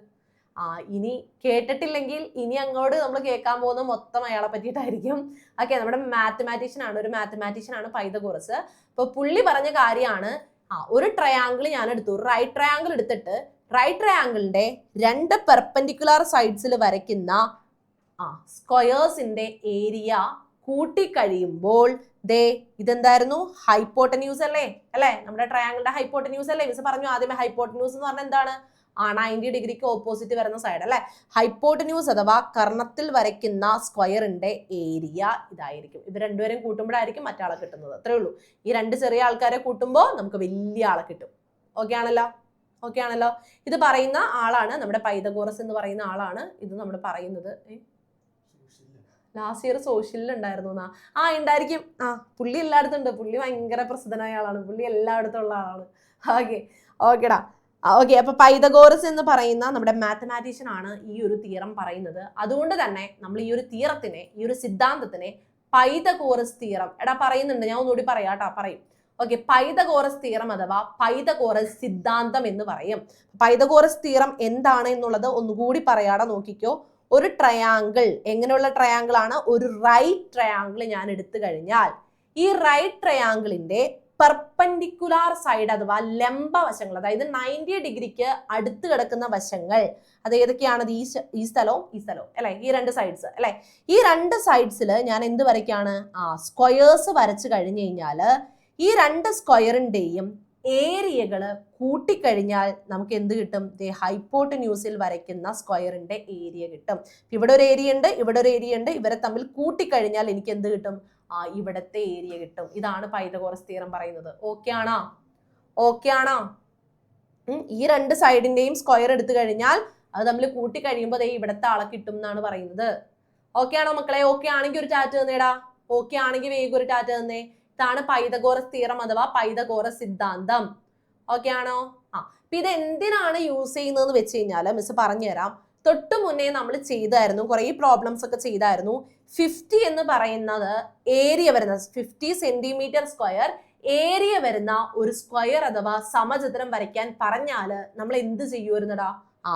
ഇനി കേട്ടിട്ടില്ലെങ്കിൽ ഇനി അങ്ങോട്ട് നമ്മൾ കേൾക്കാൻ പോകുന്ന മൊത്തം അയാളെ പറ്റിയിട്ടായിരിക്കും. ഓക്കെ, നമ്മുടെ ഒരു മാത്തമാറ്റീഷ്യൻ ആണ് പൈതഗോറസ്. അപ്പൊ പുള്ളി പറഞ്ഞ കാര്യമാണ്, ഒരു ട്രയാങ്കിൾ ഞാൻ എടുത്തു, ഒരു റൈറ്റ് ട്രയാങ്കിൾ എടുത്തിട്ട് റൈറ്റ് ട്രയാങ്കിളിന്റെ 2 പെർപെൻഡിക്കുലർ സൈഡ്സിൽ വരയ്ക്കുന്ന സ്ക്വയേഴ്സിന്റെ ഏരിയ കൂട്ടിക്കഴിയുമ്പോൾ ഇതെന്തായിരുന്നു? ഹൈപ്പോട്ടന്യൂസ് അല്ലേ? നമ്മുടെ ട്രയാങ്കിളിന്റെ ഹൈപ്പോട്ടന്യൂസ് അല്ലേ? മിസ് പറഞ്ഞു ആദ്യമേ ഹൈപ്പോട്ടന്യൂസ് എന്ന് പറഞ്ഞാൽ എന്താണ്? 90 ഡിഗ്രിക്ക് ഓപ്പോസിറ്റ് വരുന്ന സൈഡ്, അല്ലെ? ഹൈപ്പോട്ടന്യൂസ് അഥവാ കർണത്തിൽ വരയ്ക്കുന്ന സ്ക്വയറിന്റെ ഏരിയ ഇതായിരിക്കും. ഇവർ രണ്ടുപേരും കൂട്ടുമ്പോഴായിരിക്കും മറ്റാളെ കിട്ടുന്നത്. അത്രേ ഉള്ളൂ. ഈ 2 ചെറിയ ആൾക്കാരെ കൂട്ടുമ്പോൾ നമുക്ക് വലിയ ആളെ കിട്ടും. ഓക്കെ ആണല്ലോ? ഓക്കെ ആണല്ലോ? ഇത് പറയുന്ന ആളാണ് നമ്മുടെ പൈതഗോറസ് എന്ന് പറയുന്ന ആളാണ് ഇത് നമ്മൾ പറയുന്നത്. ലാസ്റ്റ് ഇയർ സോഷ്യലിൽ ഉണ്ടായിരുന്നു എന്നാ? ഉണ്ടായിരിക്കും. പുള്ളി എല്ലായിടത്തും ഉണ്ട്. പുള്ളി ഭയങ്കര പ്രസിദ്ധനായ ആളാണ്. പുള്ളി എല്ലായിടത്തും ഉള്ള ആളാണ്. ഓക്കെടാ. ഓക്കെ, അപ്പൊ പൈതഗോറസ് എന്ന് പറയുന്ന നമ്മുടെ മാത്തമാറ്റീഷ്യൻ ആണ് ഈ ഒരു തിയറം പറയുന്നത്. അതുകൊണ്ട് തന്നെ നമ്മൾ ഈ ഒരു തിയറത്തിനെ, ഈ ഒരു സിദ്ധാന്തത്തിനെ പൈതഗോറസ് തിയറം പറയുന്നുണ്ട്. ഞാൻ ഒന്നുകൂടി പറയും. ഓക്കെ, പൈതഗോറസ് തിയറം അഥവാ പൈതഗോറസ് സിദ്ധാന്തം എന്ന് പറയും. പൈതഗോറസ് തിയറം എന്താണ് എന്നുള്ളത് ഒന്നുകൂടി പറയാടാ, നോക്കിക്കോ. ഒരു ട്രയാങ്കിൾ, എങ്ങനെയുള്ള ട്രയാങ്കിൾ ആണ്? ഒരു റൈറ്റ് ട്രയാങ്കിൾ ഞാൻ എടുത്തു കഴിഞ്ഞാൽ ഈ റൈറ്റ് ട്രയാങ്കിളിന്റെ പെർപെൻഡിക്കുലാർ സൈഡ് അഥവാ ലംബ വശങ്ങൾ, അതായത് 90 ഡിഗ്രിക്ക് അടുത്ത് കിടക്കുന്ന വശങ്ങൾ, അത് ഏതൊക്കെയാണ്? ഈ സ്ഥലവും അല്ലെ? ഈ 2 സൈഡ്സ്, അല്ലെ? ഈ 2 സൈഡ്സിൽ ഞാൻ എന്ത് വരയ്ക്കാണ്? സ്ക്വയേഴ്സ് വരച്ചു കഴിഞ്ഞു കഴിഞ്ഞാൽ ഈ 2 സ്ക്വയറിന്റെയും ഏരിയകള് കൂട്ടിക്കഴിഞ്ഞാൽ നമുക്ക് എന്ത് കിട്ടും? ഹൈപ്പോട്ടന്യൂസിൽ വരയ്ക്കുന്ന സ്ക്വയറിന്റെ ഏരിയ കിട്ടും. ഇവിടെ ഒരു ഏരിയ ഉണ്ട്, ഇവിടെ ഒരു ഏരിയ ഉണ്ട്. ഇവരെ തമ്മിൽ കൂട്ടിക്കഴിഞ്ഞാൽ എനിക്ക് എന്ത് കിട്ടും? ഇവിടത്തെ ഏരിയ കിട്ടും. ഇതാണ് പൈതഗോറസ് തിയറം പറയുന്നത്. ഓക്കെ ആണോ? ഓക്കെ ആണോ? ഈ 2 സൈഡിന്റെയും സ്ക്വയർ എടുത്തു കഴിഞ്ഞാൽ അത് തമ്മിൽ കൂട്ടി കഴിയുമ്പോൾ ഇവിടത്തെ ആളെ കിട്ടും എന്നാണ് പറയുന്നത്. ഓക്കെ ആണോ മക്കളെ? ഓക്കെ ആണെങ്കിൽ ഒരു ടാറ്റ് തന്നേടാ. ഓക്കെ ആണെങ്കിൽ വേഗം ഒരു ടാറ്റ് തന്നേ. ഇതാണ് പൈതഗോറസ് തിയറം അഥവാ പൈതഗോറസ് സിദ്ധാന്തം. ഓക്കെ ആണോ? അപ്പൊ ഇത് എന്തിനാണ് യൂസ് ചെയ്യുന്നതെന്ന് വെച്ച് കഴിഞ്ഞാൽ മിസ് പറഞ്ഞുതരാം. തൊട്ടു മുന്നേ നമ്മൾ ചെയ്തായിരുന്നു, കുറെ പ്രോബ്ലംസ് ഒക്കെ ചെയ്തായിരുന്നു. 50 എന്ന് പറയുന്നത് ഏരിയ വരുന്ന 50 സെന്റിമീറ്റർ സ്ക്വയർ ഏരിയ വരുന്ന ഒരു സ്ക്വയർ അഥവാ സമചതുരം വരയ്ക്കാൻ പറഞ്ഞാല് നമ്മൾ എന്ത് ചെയ്യുമായിരുന്നടാ?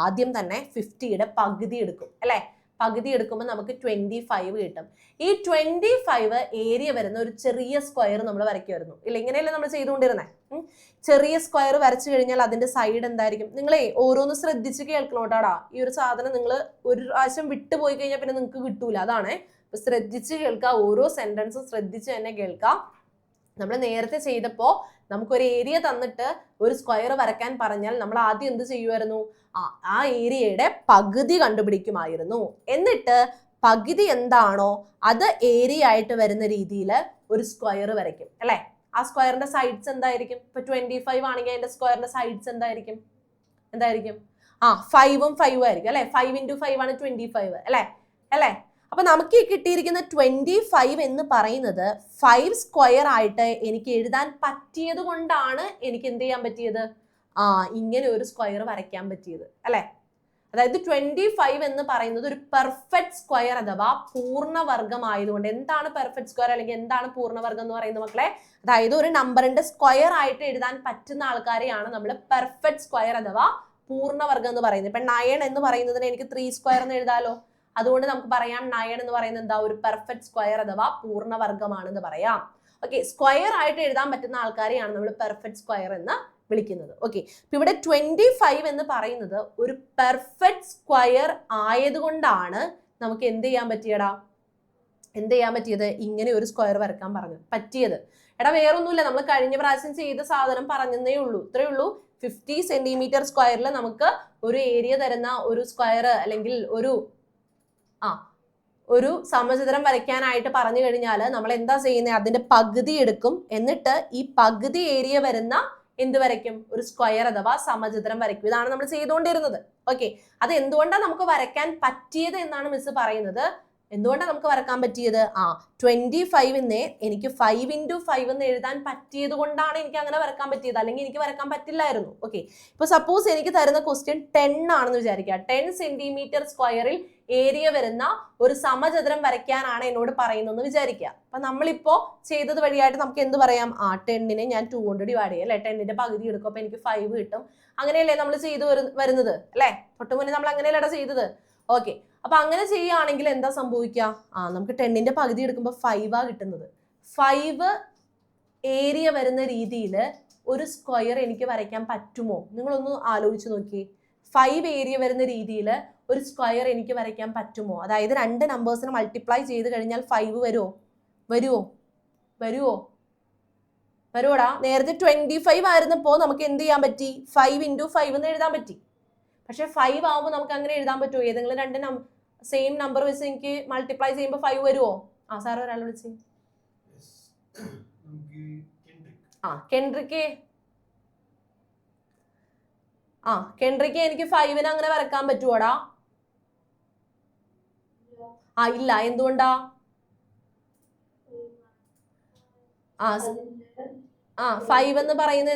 ആദ്യം തന്നെ 50യുടെ പകുതി എടുക്കും, അല്ലെ? പകുതി എടുക്കുമ്പോൾ നമുക്ക് 25 കിട്ടും. ഈ 25 ഏരിയ വരുന്ന ഒരു ചെറിയ സ്ക്വയർ നമ്മൾ വരയ്ക്കുമായിരുന്നു, ഇല്ല? ഇങ്ങനെയല്ലേ നമ്മൾ ചെയ്തുകൊണ്ടിരുന്നത്? ചെറിയ സ്ക്വയർ വരച്ചു കഴിഞ്ഞാൽ അതിന്റെ സൈഡ് എന്തായിരിക്കും? നിങ്ങളെ ഓരോന്ന് ശ്രദ്ധിച്ച് കേൾക്കണോട്ടാടാ. ഈ ഒരു സാധനം നിങ്ങൾ ഒരു പ്രാവശ്യം വിട്ടുപോയി കഴിഞ്ഞാൽ പിന്നെ നിങ്ങൾക്ക് കിട്ടൂല. അതാണ്. ശ്രദ്ധിച്ച് കേൾക്കുക, ഓരോ സെന്റൻസും ശ്രദ്ധിച്ച് തന്നെ കേൾക്കുക. നമ്മൾ നേരത്തെ ചെയ്തപ്പോൾ നമുക്കൊരു ഏരിയ തന്നിട്ട് ഒരു സ്ക്വയർ വരയ്ക്കാൻ പറഞ്ഞാൽ നമ്മൾ ആദ്യം എന്ത് ചെയ്യുമായിരുന്നു? ആ ഏരിയയുടെ പകുതി കണ്ടുപിടിക്കുമായിരുന്നു. എന്നിട്ട് പകുതി എന്താണോ അത് ഏരിയ ആയിട്ട് വരുന്ന രീതിയിൽ ഒരു സ്ക്വയർ വരയ്ക്കും, അല്ലെ? ആ സ്ക്വയറിന്റെ സൈഡ്സ് എന്തായിരിക്കും? ഇപ്പൊ 25 ആണെങ്കിൽ അതിന്റെ സ്ക്വയറിന്റെ സൈഡ്സ് എന്തായിരിക്കും? ആ 5ഉം 5ഉം ആയിരിക്കും അല്ലെ. 5 × 5 ആണ് 25 അല്ലെ അല്ലെ. അപ്പൊ നമുക്ക് ഈ കിട്ടിയിരിക്കുന്ന 25 എന്ന് പറയുന്നത് 5 സ്ക്വയർ ആയിട്ട് എനിക്ക് എഴുതാൻ പറ്റിയത് കൊണ്ടാണ് എനിക്ക് എന്ത് ചെയ്യാൻ പറ്റിയത്, ഇങ്ങനെ ഒരു സ്ക്വയർ വരയ്ക്കാൻ പറ്റിയത് അല്ലെ. അതായത് 25 എന്ന് പറയുന്നത് ഒരു പെർഫെക്റ്റ് സ്ക്വയർ അഥവാ പൂർണ്ണവർഗം ആയതുകൊണ്ട്. എന്താണ് പെർഫെക്റ്റ് സ്ക്വയർ അല്ലെങ്കിൽ എന്താണ് പൂർണ്ണവർഗം എന്ന് പറയുന്നത് മക്കളെ? അതായത് ഒരു നമ്പറിന്റെ സ്ക്വയർ ആയിട്ട് എഴുതാൻ പറ്റുന്ന ആൾക്കാരെയാണ് നമ്മൾ പെർഫെക്റ്റ് സ്ക്വയർ അഥവാ പൂർണ്ണവർഗം എന്ന് പറയുന്നത്. ഇപ്പൊ 9 എന്ന് പറയുന്നതിന് എനിക്ക് 3 സ്ക്വയർ എന്ന് എഴുതാലോ. അതുകൊണ്ട് നമുക്ക് പറയാം 9 എന്ന് പറയുന്നത് എന്താ, ഒരു പെർഫെക്റ്റ് സ്ക്വയർ അഥവാ പൂർണ്ണവർഗമാണെന്ന് പറയാം. ഓക്കെ, സ്ക്വയർ ആയിട്ട് എഴുതാൻ പറ്റുന്ന ആൾക്കാരെയാണ് നമ്മൾ പെർഫെക്റ്റ് സ്ക്വയർ എന്ന് വിളിക്കുന്നത്. ഓക്കെ, ഇവിടെ 25 എന്ന് പറയുന്നത് ഒരു പെർഫെക്റ്റ് സ്ക്വയർ ആയതുകൊണ്ടാണ് നമുക്ക് എന്ത് ചെയ്യാൻ പറ്റിയത്, ഇങ്ങനെ ഒരു സ്ക്വയർ വരക്കാൻ പറ്റിയത്. എടാ വേറൊന്നുമില്ല, നമ്മൾ കഴിഞ്ഞ പ്രാവശ്യം ചെയ്ത സാധനം പറഞ്ഞതേ ഉള്ളൂ, ഇത്രയേ ഉള്ളൂ. 50 സെന്റിമീറ്റർ സ്ക്വയറിൽ നമുക്ക് ഒരു ഏരിയ തരുന്ന ഒരു സ്ക്വയർ അല്ലെങ്കിൽ ഒരു സമചതുരം വരയ്ക്കാനായിട്ട് പറഞ്ഞു കഴിഞ്ഞാൽ നമ്മൾ എന്താ ചെയ്യുന്നത്, അതിന്റെ പകുതി എടുക്കും, എന്നിട്ട് ഈ പകുതി ഏരിയ വരുന്ന എന്ത് വരയ്ക്കും, ഒരു സ്ക്വയർ അഥവാ സമചതുരം വരയ്ക്കും. ഇതാണ് നമ്മൾ ചെയ്തുകൊണ്ടിരുന്നത്. ഓക്കെ, അത് എന്തുകൊണ്ടാണ് നമുക്ക് വരയ്ക്കാൻ പറ്റിയത് എന്നാണ് മിസ് പറയുന്നത്. എന്തുകൊണ്ടാണ് നമുക്ക് വരക്കാൻ പറ്റിയത്, 25നെ എനിക്ക് 5 × 5 എന്ന് എഴുതാൻ പറ്റിയത് കൊണ്ടാണ് എനിക്ക് അങ്ങനെ വരക്കാൻ പറ്റിയത്, അല്ലെങ്കിൽ എനിക്ക് വരക്കാൻ പറ്റില്ലായിരുന്നു. ഓക്കെ, ഇപ്പൊ സപ്പോസ് എനിക്ക് തരുന്ന ക്വസ്റ്റ്യൻ 10 ആണെന്ന് വിചാരിക്കുക. 10 സെന്റിമീറ്റർ സ്ക്വയറിൽ ഏരിയ വരുന്ന ഒരു സമചതുരം വരയ്ക്കാനാണ് എന്നോട് പറയുന്നതെന്ന് വിചാരിക്കുക. അപ്പൊ നമ്മളിപ്പോ ചെയ്തത് വഴിയായിട്ട് നമുക്ക് എന്ത് പറയാം, 10നെ ഞാൻ 2 കൊണ്ട് ഡിവൈഡ് ചെയ്യും അല്ലെ. 10ന്റെ പകുതി എടുക്കും, അപ്പൊ എനിക്ക് 5 കിട്ടും. അങ്ങനെയല്ലേ നമ്മൾ ചെയ്തു വരുന്നത് അല്ലെ. തൊട്ട് മുന്നേ നമ്മൾ അങ്ങനെയല്ലേ ചെയ്തത്. ഓക്കെ, അപ്പൊ അങ്ങനെ ചെയ്യുകയാണെങ്കിൽ എന്താ സംഭവിക്കുക, നമുക്ക് 10ന്റെ പകുതി എടുക്കുമ്പോൾ 5 കിട്ടുന്നത്. 5 ഏരിയ വരുന്ന രീതിയിൽ ഒരു സ്ക്വയർ എനിക്ക് വരയ്ക്കാൻ പറ്റുമോ? നിങ്ങളൊന്ന് ആലോചിച്ച് നോക്കിയേ. 5 ഏരിയ വരുന്ന രീതിയിൽ ഒരു സ്ക്വയർ എനിക്ക് വരയ്ക്കാൻ പറ്റുമോ? അതായത് 2 നമ്പേഴ്സിനെ മൾട്ടിപ്ലൈ ചെയ്ത് കഴിഞ്ഞാൽ 5 വരുവോടാ? നേരത്തെ 25 ആയിരുന്നപ്പോ നമുക്ക് എന്ത് ചെയ്യാൻ പറ്റി, 5 × 5 എന്ന് എഴുതാൻ പറ്റി. പക്ഷെ 5 ആവുമ്പോൾ നമുക്ക് അങ്ങനെ എഴുതാൻ പറ്റുമോ? ഏതെങ്കിലും 2 സെയിം നമ്പർ വെച്ച് എനിക്ക് മൾട്ടിപ്ലൈ ചെയ്യുമ്പോൾ 5 വരുമോ? സാർ ഒരാൾ വിളിച്ച്. കെൻട്രിക്ക് എനിക്ക് 5നെ അങ്ങനെ വരക്കാൻ പറ്റുവോടാ? ഇല്ല. എന്തുകൊണ്ടാ? 5 എന്ന് പറയുന്നത്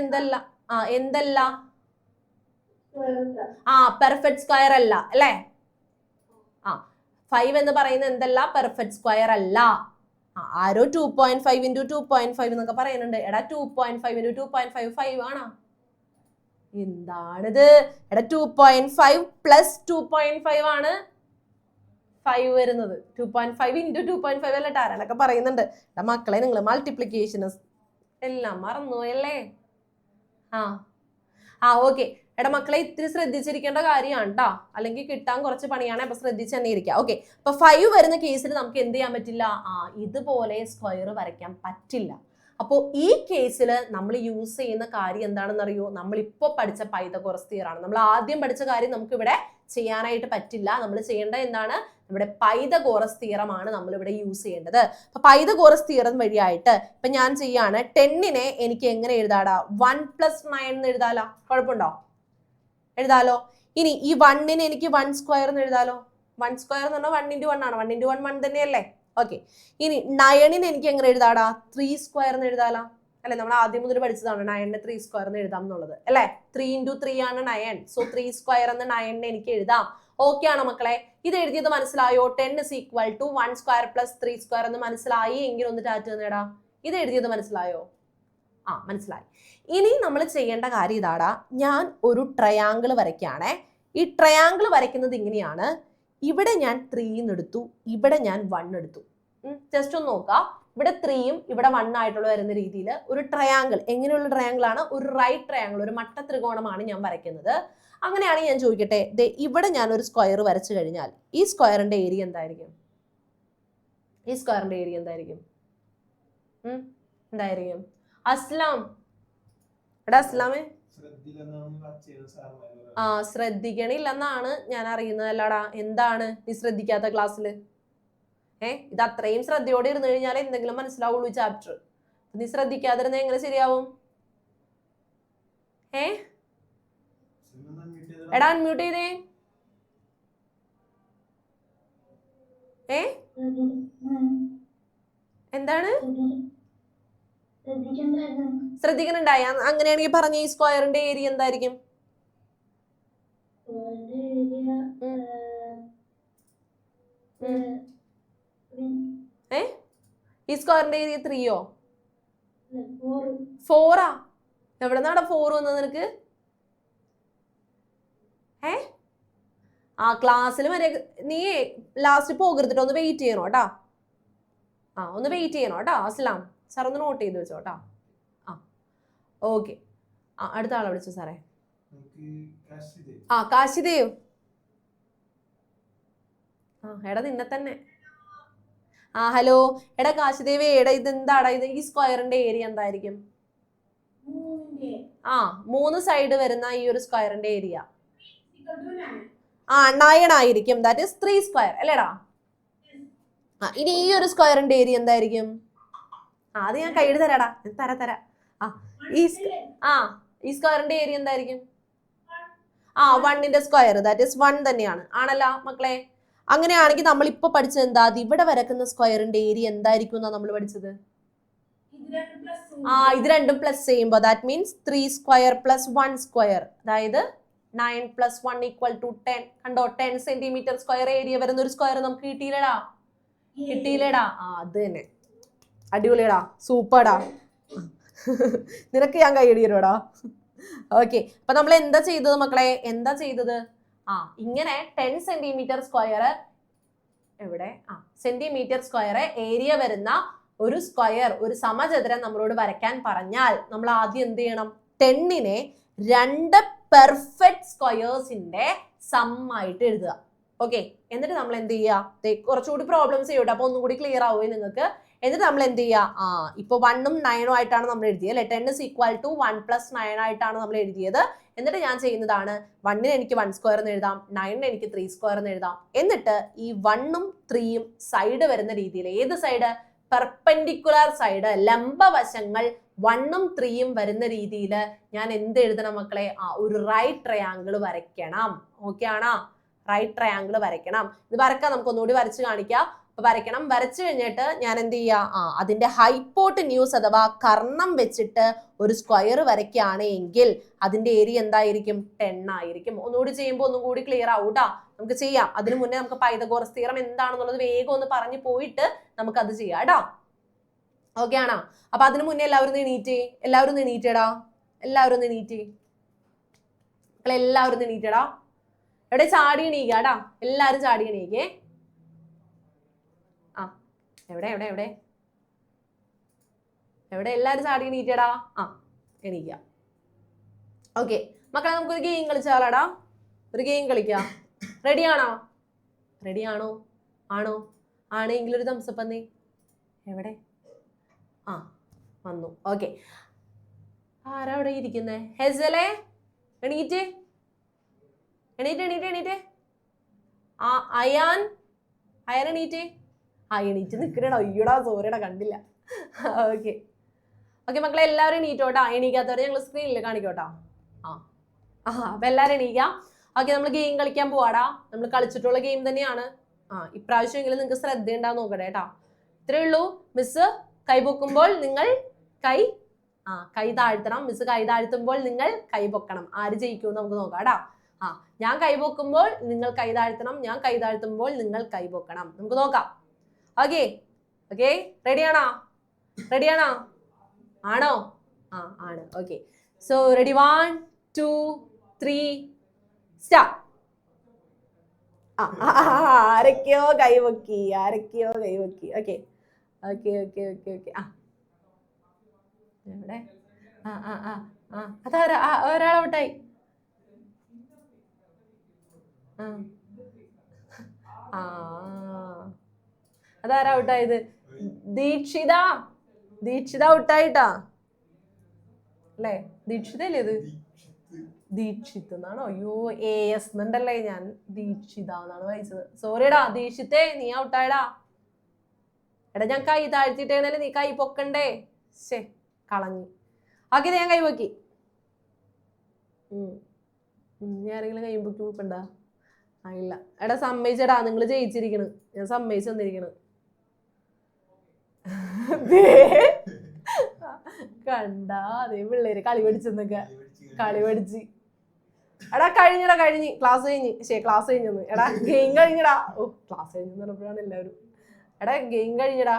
എന്തല്ല പെർഫെക്റ്റ് സ്ക്വയർ അല്ല അല്ലേ. 5 എന്ന് പറയുന്നത് എന്തല്ല, പെർഫെക്റ്റ് സ്ക്വയർ അല്ല. ആരോ 2.5 × 2.5 എന്നൊക്കെ പറയുന്നുണ്ട്. എടാ 2.5 × 2.5 5 ആണോ? എന്താണിത്? എടാ 2.5 + 2.5 ആണ് 5 വരുന്നത്. 2.5 × 2.5 അല്ല. ടാരാനൊക്കെ പറയുന്നുണ്ട്, എടാ മക്കളെ നിങ്ങൾ മൾട്ടിപ്ലിക്കേഷൻ എല്ലാം മറന്നുപോയല്ലേ. ഓക്കെ, എടാ മക്കളെ ഇത്തിരി ശ്രദ്ധിച്ചിരിക്കേണ്ട കാര്യമാണ് കേട്ടോ, അല്ലെങ്കിൽ കിട്ടാൻ കുറച്ച് പണിയാണ്. അപ്പൊ ശ്രദ്ധിച്ച് തന്നെ ഇരിക്കുക. ഓക്കെ, അപ്പൊ 5 വരുന്ന കേസിൽ നമുക്ക് എന്ത് ചെയ്യാൻ പറ്റില്ല, ഇതുപോലെ സ്ക്വയർ വരയ്ക്കാൻ പറ്റില്ല. അപ്പോൾ ഈ കേസിൽ നമ്മൾ യൂസ് ചെയ്യുന്ന കാര്യം എന്താണെന്ന് അറിയോ? നമ്മളിപ്പോൾ പഠിച്ച പൈതഗോറസ് തിയറാണ്. നമ്മൾ ആദ്യം പഠിച്ച കാര്യം നമുക്ക് ഇവിടെ ചെയ്യാനായിട്ട് പറ്റില്ല. നമ്മൾ ചെയ്യേണ്ടത് എന്താണ്, നമ്മുടെ പൈതഗോറസ് തിയറമാണ് നമ്മൾ ഇവിടെ യൂസ് ചെയ്യേണ്ടത്. അപ്പൊ പൈതഗോറസ് തിയറം വഴിയായിട്ട് ഇപ്പൊ ഞാൻ ചെയ്യാണ്, 10നെ എനിക്ക് എങ്ങനെ എഴുതാടാ, 1 + 9 എന്ന് എഴുതാലോ. കുഴപ്പമുണ്ടോ? എഴുതാലോ. ഇനി ഈ 1നെ എനിക്ക് 1 സ്ക്വയർ എന്ന് എഴുതാലോ. 1 സ്ക്വയർ എന്ന് പറഞ്ഞാൽ 1 × 1 ആണ്. 1 × 1 1 തന്നെയല്ലേ. ഓക്കെ, ഇനി 9നെ എനിക്ക് എങ്ങനെ എഴുതാടാ, 3 സ്ക്വയർ എന്ന് എഴുതാലോ അല്ലെ. നമ്മൾ ആദ്യം മുതൽ പഠിച്ചതാണ് 9നെ 3 സ്ക്വയർ എന്ന് എഴുതാം എന്നുള്ളത് അല്ലെ. 3 × 3 ആണ് 9. സോ 3 സ്ക്വയർ എന്ന് 9നെ എനിക്ക് എഴുതാം. ഓക്കെ ആണോ മക്കളെ? ഇത് എഴുതിയത് മനസ്സിലായോ? 10 = 1 സ്ക്വയർ + 3 സ്ക്വയർ എന്ന് മനസ്സിലായി എങ്കിൽ ഒന്ന് ടാറ്റ നേടാ. ഇത് എഴുതിയത് മനസ്സിലായോ? മനസ്സിലായി. ഇനി നമ്മൾ ചെയ്യേണ്ട കാര്യം ഇതാടാ, ഞാൻ ഒരു ട്രയാങ്കിൾ വരയ്ക്കുകയാണേ. ഈ ട്രയാങ്കിൾ വരയ്ക്കുന്നത് ഇങ്ങനെയാണ്. ഇവിടെ ഞാൻ 3 എടുത്തു, ഇവിടെ ഞാൻ 1 എടുത്തു. ജസ്റ്റ് ഒന്ന് നോക്കാം. ഇവിടെ 3യും ഇവിടെ 1 ആയിട്ടുള്ള വരുന്ന രീതിയിൽ ഒരു ട്രയാങ്കിൾ. എങ്ങനെയുള്ള ട്രയാങ്കിൾ ആണ്? ഒരു റൈറ്റ് ട്രയാങ്കിൾ, ഒരു മട്ട ത്രികോണമാണ് ഞാൻ വരയ്ക്കുന്നത്. അങ്ങനെയാണെങ്കിൽ ഞാൻ ചോദിക്കട്ടെ, ഇവിടെ ഞാൻ ഒരു സ്ക്വയർ വരച്ചു കഴിഞ്ഞാൽ ഈ സ്ക്വയറിന്റെ ഏരിയ എന്തായിരിക്കും? എന്തായിരിക്കും? അസ്ലാം, എടാ അസ്ലാമേ, ശ്രദ്ധിക്കണില്ലെന്നാണ് ഞാൻ അറിയുന്നത് അല്ലാടാ. എന്താണ് നീ ശ്രദ്ധിക്കാത്ത ക്ലാസ്സില്? ഇത് അത്രയും ശ്രദ്ധയോടെ ഇരുന്ന് കഴിഞ്ഞാൽ എന്തെങ്കിലും മനസ്സിലാവുള്ളൂ ഈ ചാപ്റ്റർ. നീ ശ്രദ്ധിക്കാതിരുന്ന എങ്ങനെ ശരിയാവും? എടാ അൺമ്യൂട്ട് ചെയ്തേ. എന്താണ് ശ്രദ്ധിക്കുന്നുണ്ടായ? അങ്ങനെയാണെങ്കിൽ പറഞ്ഞ ഈ സ്ക്വയറിന്റെ ഏരിയ എന്തായിരിക്കും? ഈ സ്ക്വയറിന്റെ ഏരിയ 3യോ 4ആ? എവിടെ നിന്നാണ് 4 വന്നത് നിനക്ക്? ആ ക്ലാസ്സിൽ വരെ നീ ലാസ്റ്റ് പോകരുത്തിട്ടോ, ഒന്ന് വെയിറ്റ് ചെയ്യണോ കേട്ടാ. ഒന്ന് വെയിറ്റ് ചെയ്യണോ കേട്ടോ അസ്ലാം. സാർ ഒന്ന് നോട്ട് ചെയ്ത് വെച്ചോ കേട്ടാ. ഓക്കെ. അടുത്ത ആളെ വിളിച്ചു സാറേ. കാശിദേവ്. എടാ നിന്നെ തന്നെ. ഹലോ. എടാ കാശിദേവ്, എടാ ഇത് എന്താടാ ഇത്? ഈ സ്ക്വയറിന്റെ ഏരിയ എന്തായിരിക്കും? 3 സൈഡ് വരുന്ന ഈ ഒരു സ്ക്വയറിന്റെ ഏരിയ 9 ആയിരിക്കും. ദാറ്റ് ഈസ് 3 സ്ക്വയർ അല്ലേടാ? ഇനി ഈ ഒരു സ്ക്വയറിന്റെ ഏരിയ എന്തായിരിക്കും? അത് ഞാൻ കൈയ്യിൽ തരാടാ, തരാ. ഈ സ്ക്വയറിന്റെ ഏരിയ എന്തായിരിക്കും? 1ന്റെ സ്ക്വയർ, ദാറ്റ് ഈസ് 1 തന്നെയാണ്. ആണല്ലോ മക്കളെ? അങ്ങനെയാണെങ്കിൽ നമ്മൾ ഇപ്പൊ പഠിച്ചത് എന്താ? ഇവിടെ വരക്കുന്ന സ്ക്വയറിന്റെ ഏരിയ എന്തായിരിക്കും എന്നാ നമ്മൾ പഠിച്ചത്? ഇത് രണ്ടും പ്ലസ് ചെയ്യുമ്പോ that means 3 square plus 1 square, അതായത് 9 + 1 = 10. കണ്ടോ? 10 സെന്റിമീറ്റർ സ്ക്വയർ ഏരിയ വരുന്ന ഒരു സ്ക്വയർ നമുക്ക് കിട്ടിയില്ലടാ? അത് തന്നെ. അടിപൊളിയടാ, സൂപ്പർടാ. നിനക്ക് ഞാൻ കൈയടിയല്ലോടാ. ഓക്കെ. അപ്പൊ നമ്മൾ എന്താ ചെയ്തത് മക്കളെ? ഇങ്ങനെ 10 സെന്റിമീറ്റർ സ്ക്വയർ എവിടെ? സെന്റിമീറ്റർ സ്ക്വയർ ഏരിയ വരുന്ന ഒരു സ്ക്വയർ, ഒരു സമചതുരം നമ്മളോട് വരയ്ക്കാൻ പറഞ്ഞാൽ നമ്മൾ ആദ്യം എന്ത് ചെയ്യണം? 10നെ 2 പെർഫെക്റ്റ് സ്ക്വയേഴ്സിന്റെ സം ആയിട്ട് എഴുതുക. ഓക്കെ. എന്നിട്ട് നമ്മൾ എന്ത് ചെയ്യുക? കുറച്ചുകൂടി പ്രോബ്ലംസ് ചെയ്യൂട്ടോ, അപ്പൊ ഒന്നും കൂടി ക്ലിയർ ആവുമേ നിങ്ങൾക്ക്. എന്നിട്ട് നമ്മൾ എന്ത് ചെയ്യുക? ഇപ്പൊ 1ഉം 9ഉം ആയിട്ടാണ് നമ്മൾ എഴുതിയത് അല്ലെ? 10 = 1 + 9 ആയിട്ടാണ് നമ്മൾ എഴുതിയത്. എന്നിട്ട് ഞാൻ ചെയ്യുന്നതാണ്, 1ന് എനിക്ക് 1 സ്ക്വയർ എന്ന് എഴുതാം, 9ന് എനിക്ക് 3 സ്ക്വയർ എന്ന് എഴുതാം. എന്നിട്ട് ഈ 1ഉം 3ഉം സൈഡ് വരുന്ന രീതിയിൽ, ഏത് സൈഡ്? പെർപെൻഡിക്കുലർ സൈഡ്, ലംബവശങ്ങൾ 1ഉം 3ഉം വരുന്ന രീതിയിൽ ഞാൻ എന്ത് എഴുതണം മക്കളെ? ഒരു റൈറ്റ് ട്രയാങ്കിൾ വരയ്ക്കണം. ഓക്കെ ആണോ? റൈറ്റ് ട്രയാങ്കിൾ വരയ്ക്കണം. ഇത് വരക്കാം, നമുക്ക് ഒന്നുകൂടി വരച്ച് കാണിക്കാം. അപ്പൊ വരയ്ക്കണം. വരച്ചു കഴിഞ്ഞിട്ട് ഞാൻ എന്ത് ചെയ്യുക? അതിന്റെ ഹൈപ്പോട്ടന്യൂസ് അഥവാ കർണം വെച്ചിട്ട് ഒരു സ്ക്വയർ വരയ്ക്കുകയാണ് എങ്കിൽ അതിന്റെ ഏരിയ എന്തായിരിക്കും? 10 ആയിരിക്കും. ഒന്നുകൂടി ചെയ്യുമ്പോൾ ഒന്നും കൂടി ക്ലിയർ ആവും കേട്ടോ. നമുക്ക് ചെയ്യാം. അതിനു മുന്നേ നമുക്ക് പൈതഗോറസ് തിയറം എന്താണെന്നുള്ളത് വേഗം ഒന്ന് പറഞ്ഞു പോയിട്ട് നമുക്കത് ചെയ്യാം കേട്ടോ. ഓക്കെ ആണോ? അപ്പൊ അതിനു മുന്നേ എല്ലാവരും എണീറ്റേ. എല്ലാവരും എണീറ്റേടാ. എല്ലാവരും എണീറ്റേ. എല്ലാവരും എണീറ്റേടാ. എവിടെ ചാടി എണീക്കാടാ. എല്ലാരും ചാടി എണീക്കേ. എവിടെ എവിടെ എവിടെ എവിടെ എല്ലാരും ചാടി എണീറ്റേടാ. എണീക്ക. ഓക്കെ മക്കളെ, നമുക്കൊരു ഗെയിം കളിച്ചാലാടാ. ഒരു ഗെയിം കളിക്കാം. റെഡിയാണോ? റെഡിയാണോ? ആണോ? ആണെങ്കിൽ ഒരു തംസപ്പ് വന്നേ. എവിടെ? വന്നു. ഓക്കെ. ആരാ അവിടെ ഇരിക്കുന്നേ? ഹെസലേ, എണീറ്റ്. എണീറ്റ്. അയാൻ എണീറ്റ്. എണീറ്റ് നിൽക്കണോ? അയ്യോടാ, സോറിയടാ, കണ്ടില്ല. ഓക്കെ മക്കളെ, എല്ലാവരും എണീറ്റോട്ടാ. എണീക്കാത്തവരെ ഞങ്ങൾ സ്ക്രീനിൽ കാണിക്കോട്ടാ. അപ്പൊ എല്ലാവരും എണീക്കാം. ഓക്കെ, നമ്മൾ ഗെയിം കളിക്കാൻ പോവാടാ. നമ്മൾ കളിച്ചിട്ടുള്ള ഗെയിം തന്നെയാണ്. ഇപ്രാവശ്യമെങ്കിലും നിങ്ങൾക്ക് ശ്രദ്ധ ഉണ്ടാവും നോക്കട്ടെ കേട്ടാ. ഇത്രയേ ഉള്ളൂ. മിസ് കൈ പൊക്കുമ്പോൾ നിങ്ങൾ കൈ താഴ്ത്തണം. മിസ് കൈ താഴ്ത്തുമ്പോൾ നിങ്ങൾ കൈ പൊക്കണം. ആര് ജയിക്കും നമുക്ക് നോക്കാടാ. ഞാൻ കൈ പൊക്കുമ്പോൾ നിങ്ങൾ കൈ താഴ്ത്തണം, ഞാൻ കൈ താഴ്ത്തുമ്പോൾ നിങ്ങൾ കൈ പൊക്കണം. നമുക്ക് നോക്കാം. ഓക്കെ റെഡിയാണോ? ആണോ? ആണ്. Okay, so ready. 1 2 3 സ്റ്റാർട്ട്. ആരൊക്കെയോ കൈവക്കി. ഓക്കെ എവിടെ? അതാരാ? ഒരാൾ ഔട്ടായി. അതാരാ ഔട്ടായത്? ദീക്ഷിത ഔട്ടായിട്ടാ അല്ലേ? ദീക്ഷിതല്ലേ ഇത്? ദീക്ഷിത് എന്നാണോ? അയ്യോ, AS എന്നുണ്ടല്ലേ. ഞാൻ ദീക്ഷിത എന്നാണ് വായിച്ചത്. സോറിടാ ദീക്ഷിത്തേ, നീ ഔട്ടായടാ. എടാ, ഞാൻ കൈ താഴ്ത്തിയിട്ടേണല്ലേ നീ കൈ പൊക്കണ്ടേ? കളഞ്ഞു. ഓക്കെ, ഞാൻ കൈ പൊക്കി. ഞാൻ ആരെങ്കിലും കയ്യുമ്പോ പൂപ്പണ്ട ഇല്ല. എടാ സമ്മതിച്ചടാ, നിങ്ങൾ ജയിച്ചിരിക്കണ്, ഞാൻ സമ്മതിച്ചു തന്നിരിക്കണ്. കണ്ടാ അതേ പിള്ളേര് കളി പഠിച്ചെന്നൊക്കെ കളി പഠിച്ച്. എടാ കഴിഞ്ഞടാ, ക്ലാസ് കഴിഞ്ഞെന്ന്. എടാ ഗെയിം കഴിഞ്ഞടാ. ഓ ക്ലാസ് കഴിഞ്ഞെന്ന് പറഞ്ഞപ്പോഴാണ് എല്ലാവരും. എടാ ഗെയിം കഴിഞ്ഞടാ.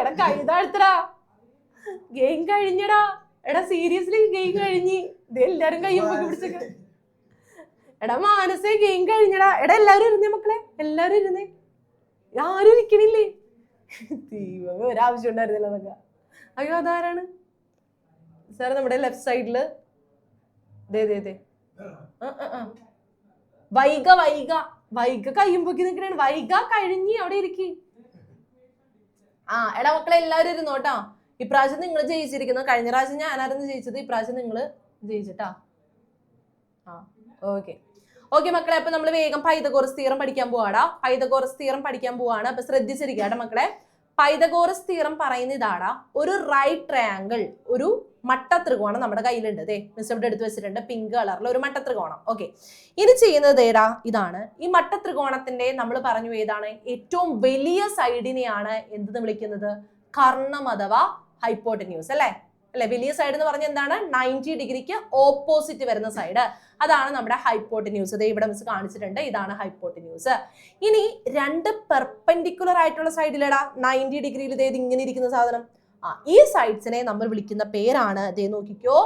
എടാ കൈ താഴ്ത്തടാ. ഗെയിം കഴിഞ്ഞടാ. എടാ സീരിയസ്ലി ഗെയിം കഴിഞ്ഞ്. ഇത് എല്ലാരും കയ്യൊക്കെ പിടിച്ചൊക്കെ. എടാ മാനസേ ഗെയിം കഴിഞ്ഞടാ. എടാ എല്ലാരും ഇരുന്നേ മക്കളെ, എല്ലാരും ഇരുന്നേ. ആരും ഇരിക്കണില്ലേ? ദൈവമേ ഒരാവശ്യം ഉണ്ടായിരുന്നില്ല എന്നൊക്കെ. അയ്യോ അതാരാണ് സാർ? നമ്മുടെ ലെഫ്റ്റ് സൈഡില് വൈക കയ്യും പൊക്കി നിൽക്കണേ. വൈക കഴിഞ്ഞ് അവിടെ ഇരിക്കി. എടാ മക്കളെ എല്ലാവരും ഇരുന്നോട്ടാ. ഇപ്രാവശ്യം നിങ്ങൾ ജയിച്ചിരിക്കുന്നു. കഴിഞ്ഞ പ്രാവശ്യം ഞാനായിരുന്നു ജയിച്ചത്, ഇപ്രാവശ്യം നിങ്ങൾ ജയിച്ചിട്ടാ. ഓക്കെ മക്കളെ, അപ്പൊ നമ്മൾ വേഗം പൈതഗോറസ് തിയറം പഠിക്കാൻ പോവാടാ. പൈതഗോറസ് തിയറം പഠിക്കാൻ പോവാണ്. അപ്പൊ ശ്രദ്ധിച്ചിരിക്കാട്ടെ മക്കളെ. പൈതഗോറസ് തിയറം പറയുന്ന ഇതാടാ, ഒരു റൈറ്റ് ട്രയാങ്കിൾ, ഒരു മട്ടത്രികോണം നമ്മുടെ കയ്യിലുണ്ട്. ദേ മിസ് ഇവിടെ എടുത്ത് വെച്ചിട്ടുണ്ട്, പിങ്ക് കളറിൽ ഒരു മട്ടത്രികോണം. ഓക്കെ, ഇനി ചെയ്യുന്നത് ഏടാ ഇതാണ്. ഈ മട്ടത്രികോണത്തിന്റെ നമ്മൾ പറഞ്ഞു ഏതാണ്, ഏറ്റവും വലിയ സൈഡിനെയാണ് എന്തെന്ന് വിളിക്കുന്നത്, കർണം അഥവാ ഹൈപ്പോട്ടന്യൂസ് അല്ലേ. വലിയ സൈഡ് എന്ന് പറഞ്ഞാൽ എന്താണ്, 90 ഡിഗ്രിക്ക് ഓപ്പോസിറ്റ് വരുന്ന സൈഡ്, അതാണ് നമ്മുടെ ഹൈപ്പോട്ടന്യൂസ്. ദേ ഇവിടെ മിസ് കാണിച്ചിട്ടുണ്ട്, ഇതാണ് ഹൈപ്പോട്ടന്യൂസ്. ഇനി രണ്ട് പെർപെൻഡിക്കുലർ ആയിട്ടുള്ള സൈഡിലെടാ 90 ഡിഗ്രിയിൽ ഇതേത് ഇങ്ങനെ ഇരിക്കുന്ന സാധനം, ഈ സൈഡ്സിനെ നമ്മൾ വിളിക്കുന്ന പേരാണ്, ദേ നോക്കിക്കോ,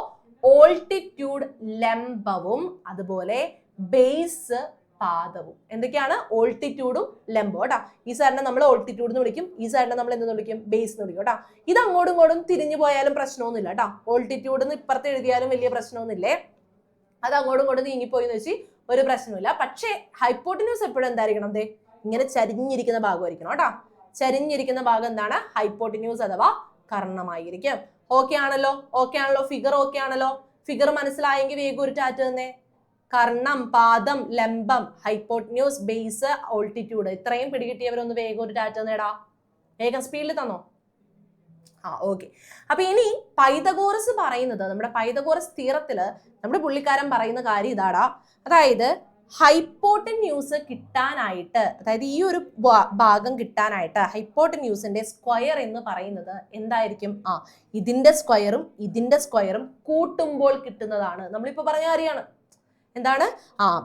ഓൾട്ടിറ്റ്യൂഡ് ലംബവും അതുപോലെ ബേസ് പാദവും. എന്തൊക്കെയാണ്, ഓൾട്ടിറ്റ്യൂഡും ലംബവും കേട്ടാ. ഈ സൈഡിനെ നമ്മൾ ഓൾട്ടിറ്റ്യൂഡ് എന്ന് വിളിക്കും, ഈ സൈഡിനെ നമ്മൾ എന്തെന്ന് വിളിക്കും, ബേസ് എന്ന് വിളിക്കും കേട്ടാ. ഇത് അങ്ങോട്ടും ഇങ്ങോട്ടും തിരിഞ്ഞു പോയാലും പ്രശ്നമൊന്നുമില്ല കേട്ടാ. ഓൾട്ടിറ്റ്യൂഡ് എന്ന് ഇപ്പുറത്ത് എഴുതിയാലും വലിയ പ്രശ്നമൊന്നുമില്ലേ, അത് അങ്ങോട്ടും ഇങ്ങോട്ടും നീങ്ങിപ്പോയി എന്ന് വെച്ച് ഒരു പ്രശ്നമില്ല. പക്ഷേ ഹൈപ്പോട്ടന്യൂസ് എപ്പോഴും എന്തായിരിക്കണം, ദേ ഇങ്ങനെ ചരിഞ്ഞിരിക്കുന്ന ഭാഗമായിരിക്കണം കേട്ടാ. ചരിഞ്ഞിരിക്കുന്ന ഭാഗം എന്താണ്, ഹൈപ്പോട്ടന്യൂസ് അഥവാ കർണമായിരിക്കും. ഓക്കെ ആണല്ലോ, ഫിഗർ ഓക്കെ ആണല്ലോ. ഫിഗർ മനസ്സിലായെങ്കിൽ വേഗം ഒരു ടാറ്റ് തന്നെ. കർണം, പാദം, ലംബം, ഹൈപ്പോട്ടന്യൂസ്, ബേസ്, ഓൾട്ടിറ്റ്യൂഡ്, ഇത്രയും പിടികിട്ടിയവരൊന്ന് വേഗം ഒരു ടാറ്റ് തന്നേടാ. വേഗം സ്പീഡിൽ തന്നോ. ഓക്കെ. അപ്പൊ ഇനി പൈതഗോറസ് പറയുന്നത്, നമ്മുടെ പൈതഗോറസ് തിയറത്തില് നമ്മുടെ പുള്ളിക്കാരൻ പറയുന്ന കാര്യം ഇതാടാ. അതായത് ഹൈപ്പോട്ടന്യൂസ് കിട്ടാനായിട്ട്, അതായത് ഈ ഒരു ഭാഗം കിട്ടാനായിട്ട് ഹൈപ്പോട്ടന്യൂസിന്റെ സ്ക്വയർ എന്ന് പറയുന്നത് എന്തായിരിക്കും, ഇതിന്റെ സ്ക്വയറും കൂട്ടുമ്പോൾ കിട്ടുന്നതാണ്. നമ്മളിപ്പോ പറഞ്ഞ കാര്യമാണ്. എന്താണ്,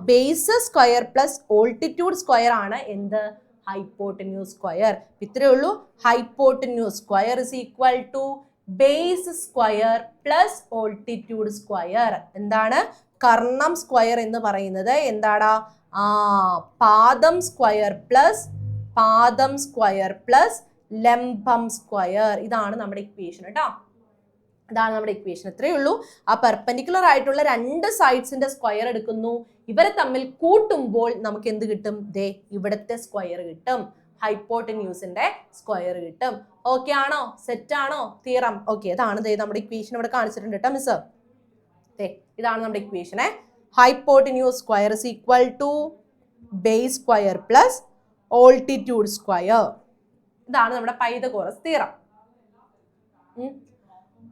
base square plus altitude square ആണ് എന്ത്, ഹൈപ്പോട്ടന്യൂസ് സ്ക്വയർ. ഇത്രയേ ഉള്ളൂ. Hypotenuse square is equal to base square plus altitude square. എന്താണ്, കർണം സ്ക്വയർ എന്ന് പറയുന്നത് എന്താടാ, പാദം സ്ക്വയർ പ്ലസ് ലംബം സ്ക്വയർ. ഇതാണ് നമ്മുടെ ഇക്വേഷൻ കേട്ടോ. ഇതാണ് നമ്മുടെ ഇക്വേഷൻ. ഇത്രയേ ഉള്ളൂ. ആ പെർപെൻഡിക്കുലർ ആയിട്ടുള്ള രണ്ട് സൈഡ്സിന്റെ സ്ക്വയർ എടുക്കുന്നു, ഇവരെ തമ്മിൽ കൂട്ടുമ്പോൾ നമുക്ക് എന്ത് കിട്ടും, ദേ ഇവിടത്തെ സ്ക്വയർ കിട്ടും, ഹൈപ്പോട്ടന്യൂസിന്റെ സ്ക്വയർ കിട്ടും. ഓക്കെ ആണോ, സെറ്റ് ആണോ തിയറം? ഓക്കെ, അതാണ് ദേ നമ്മുടെ ഇക്വേഷൻ ഇവിടെ കാണിച്ചിട്ടുണ്ട് കേട്ടോ മിസ്. ഇതാണ് നമ്മുടെ ഇക്വേഷനെ. Hypotenuse square is equal to base square plus altitude square. ഇതാണ് നമ്മുടെ പൈതഗോറസ് തിയറം.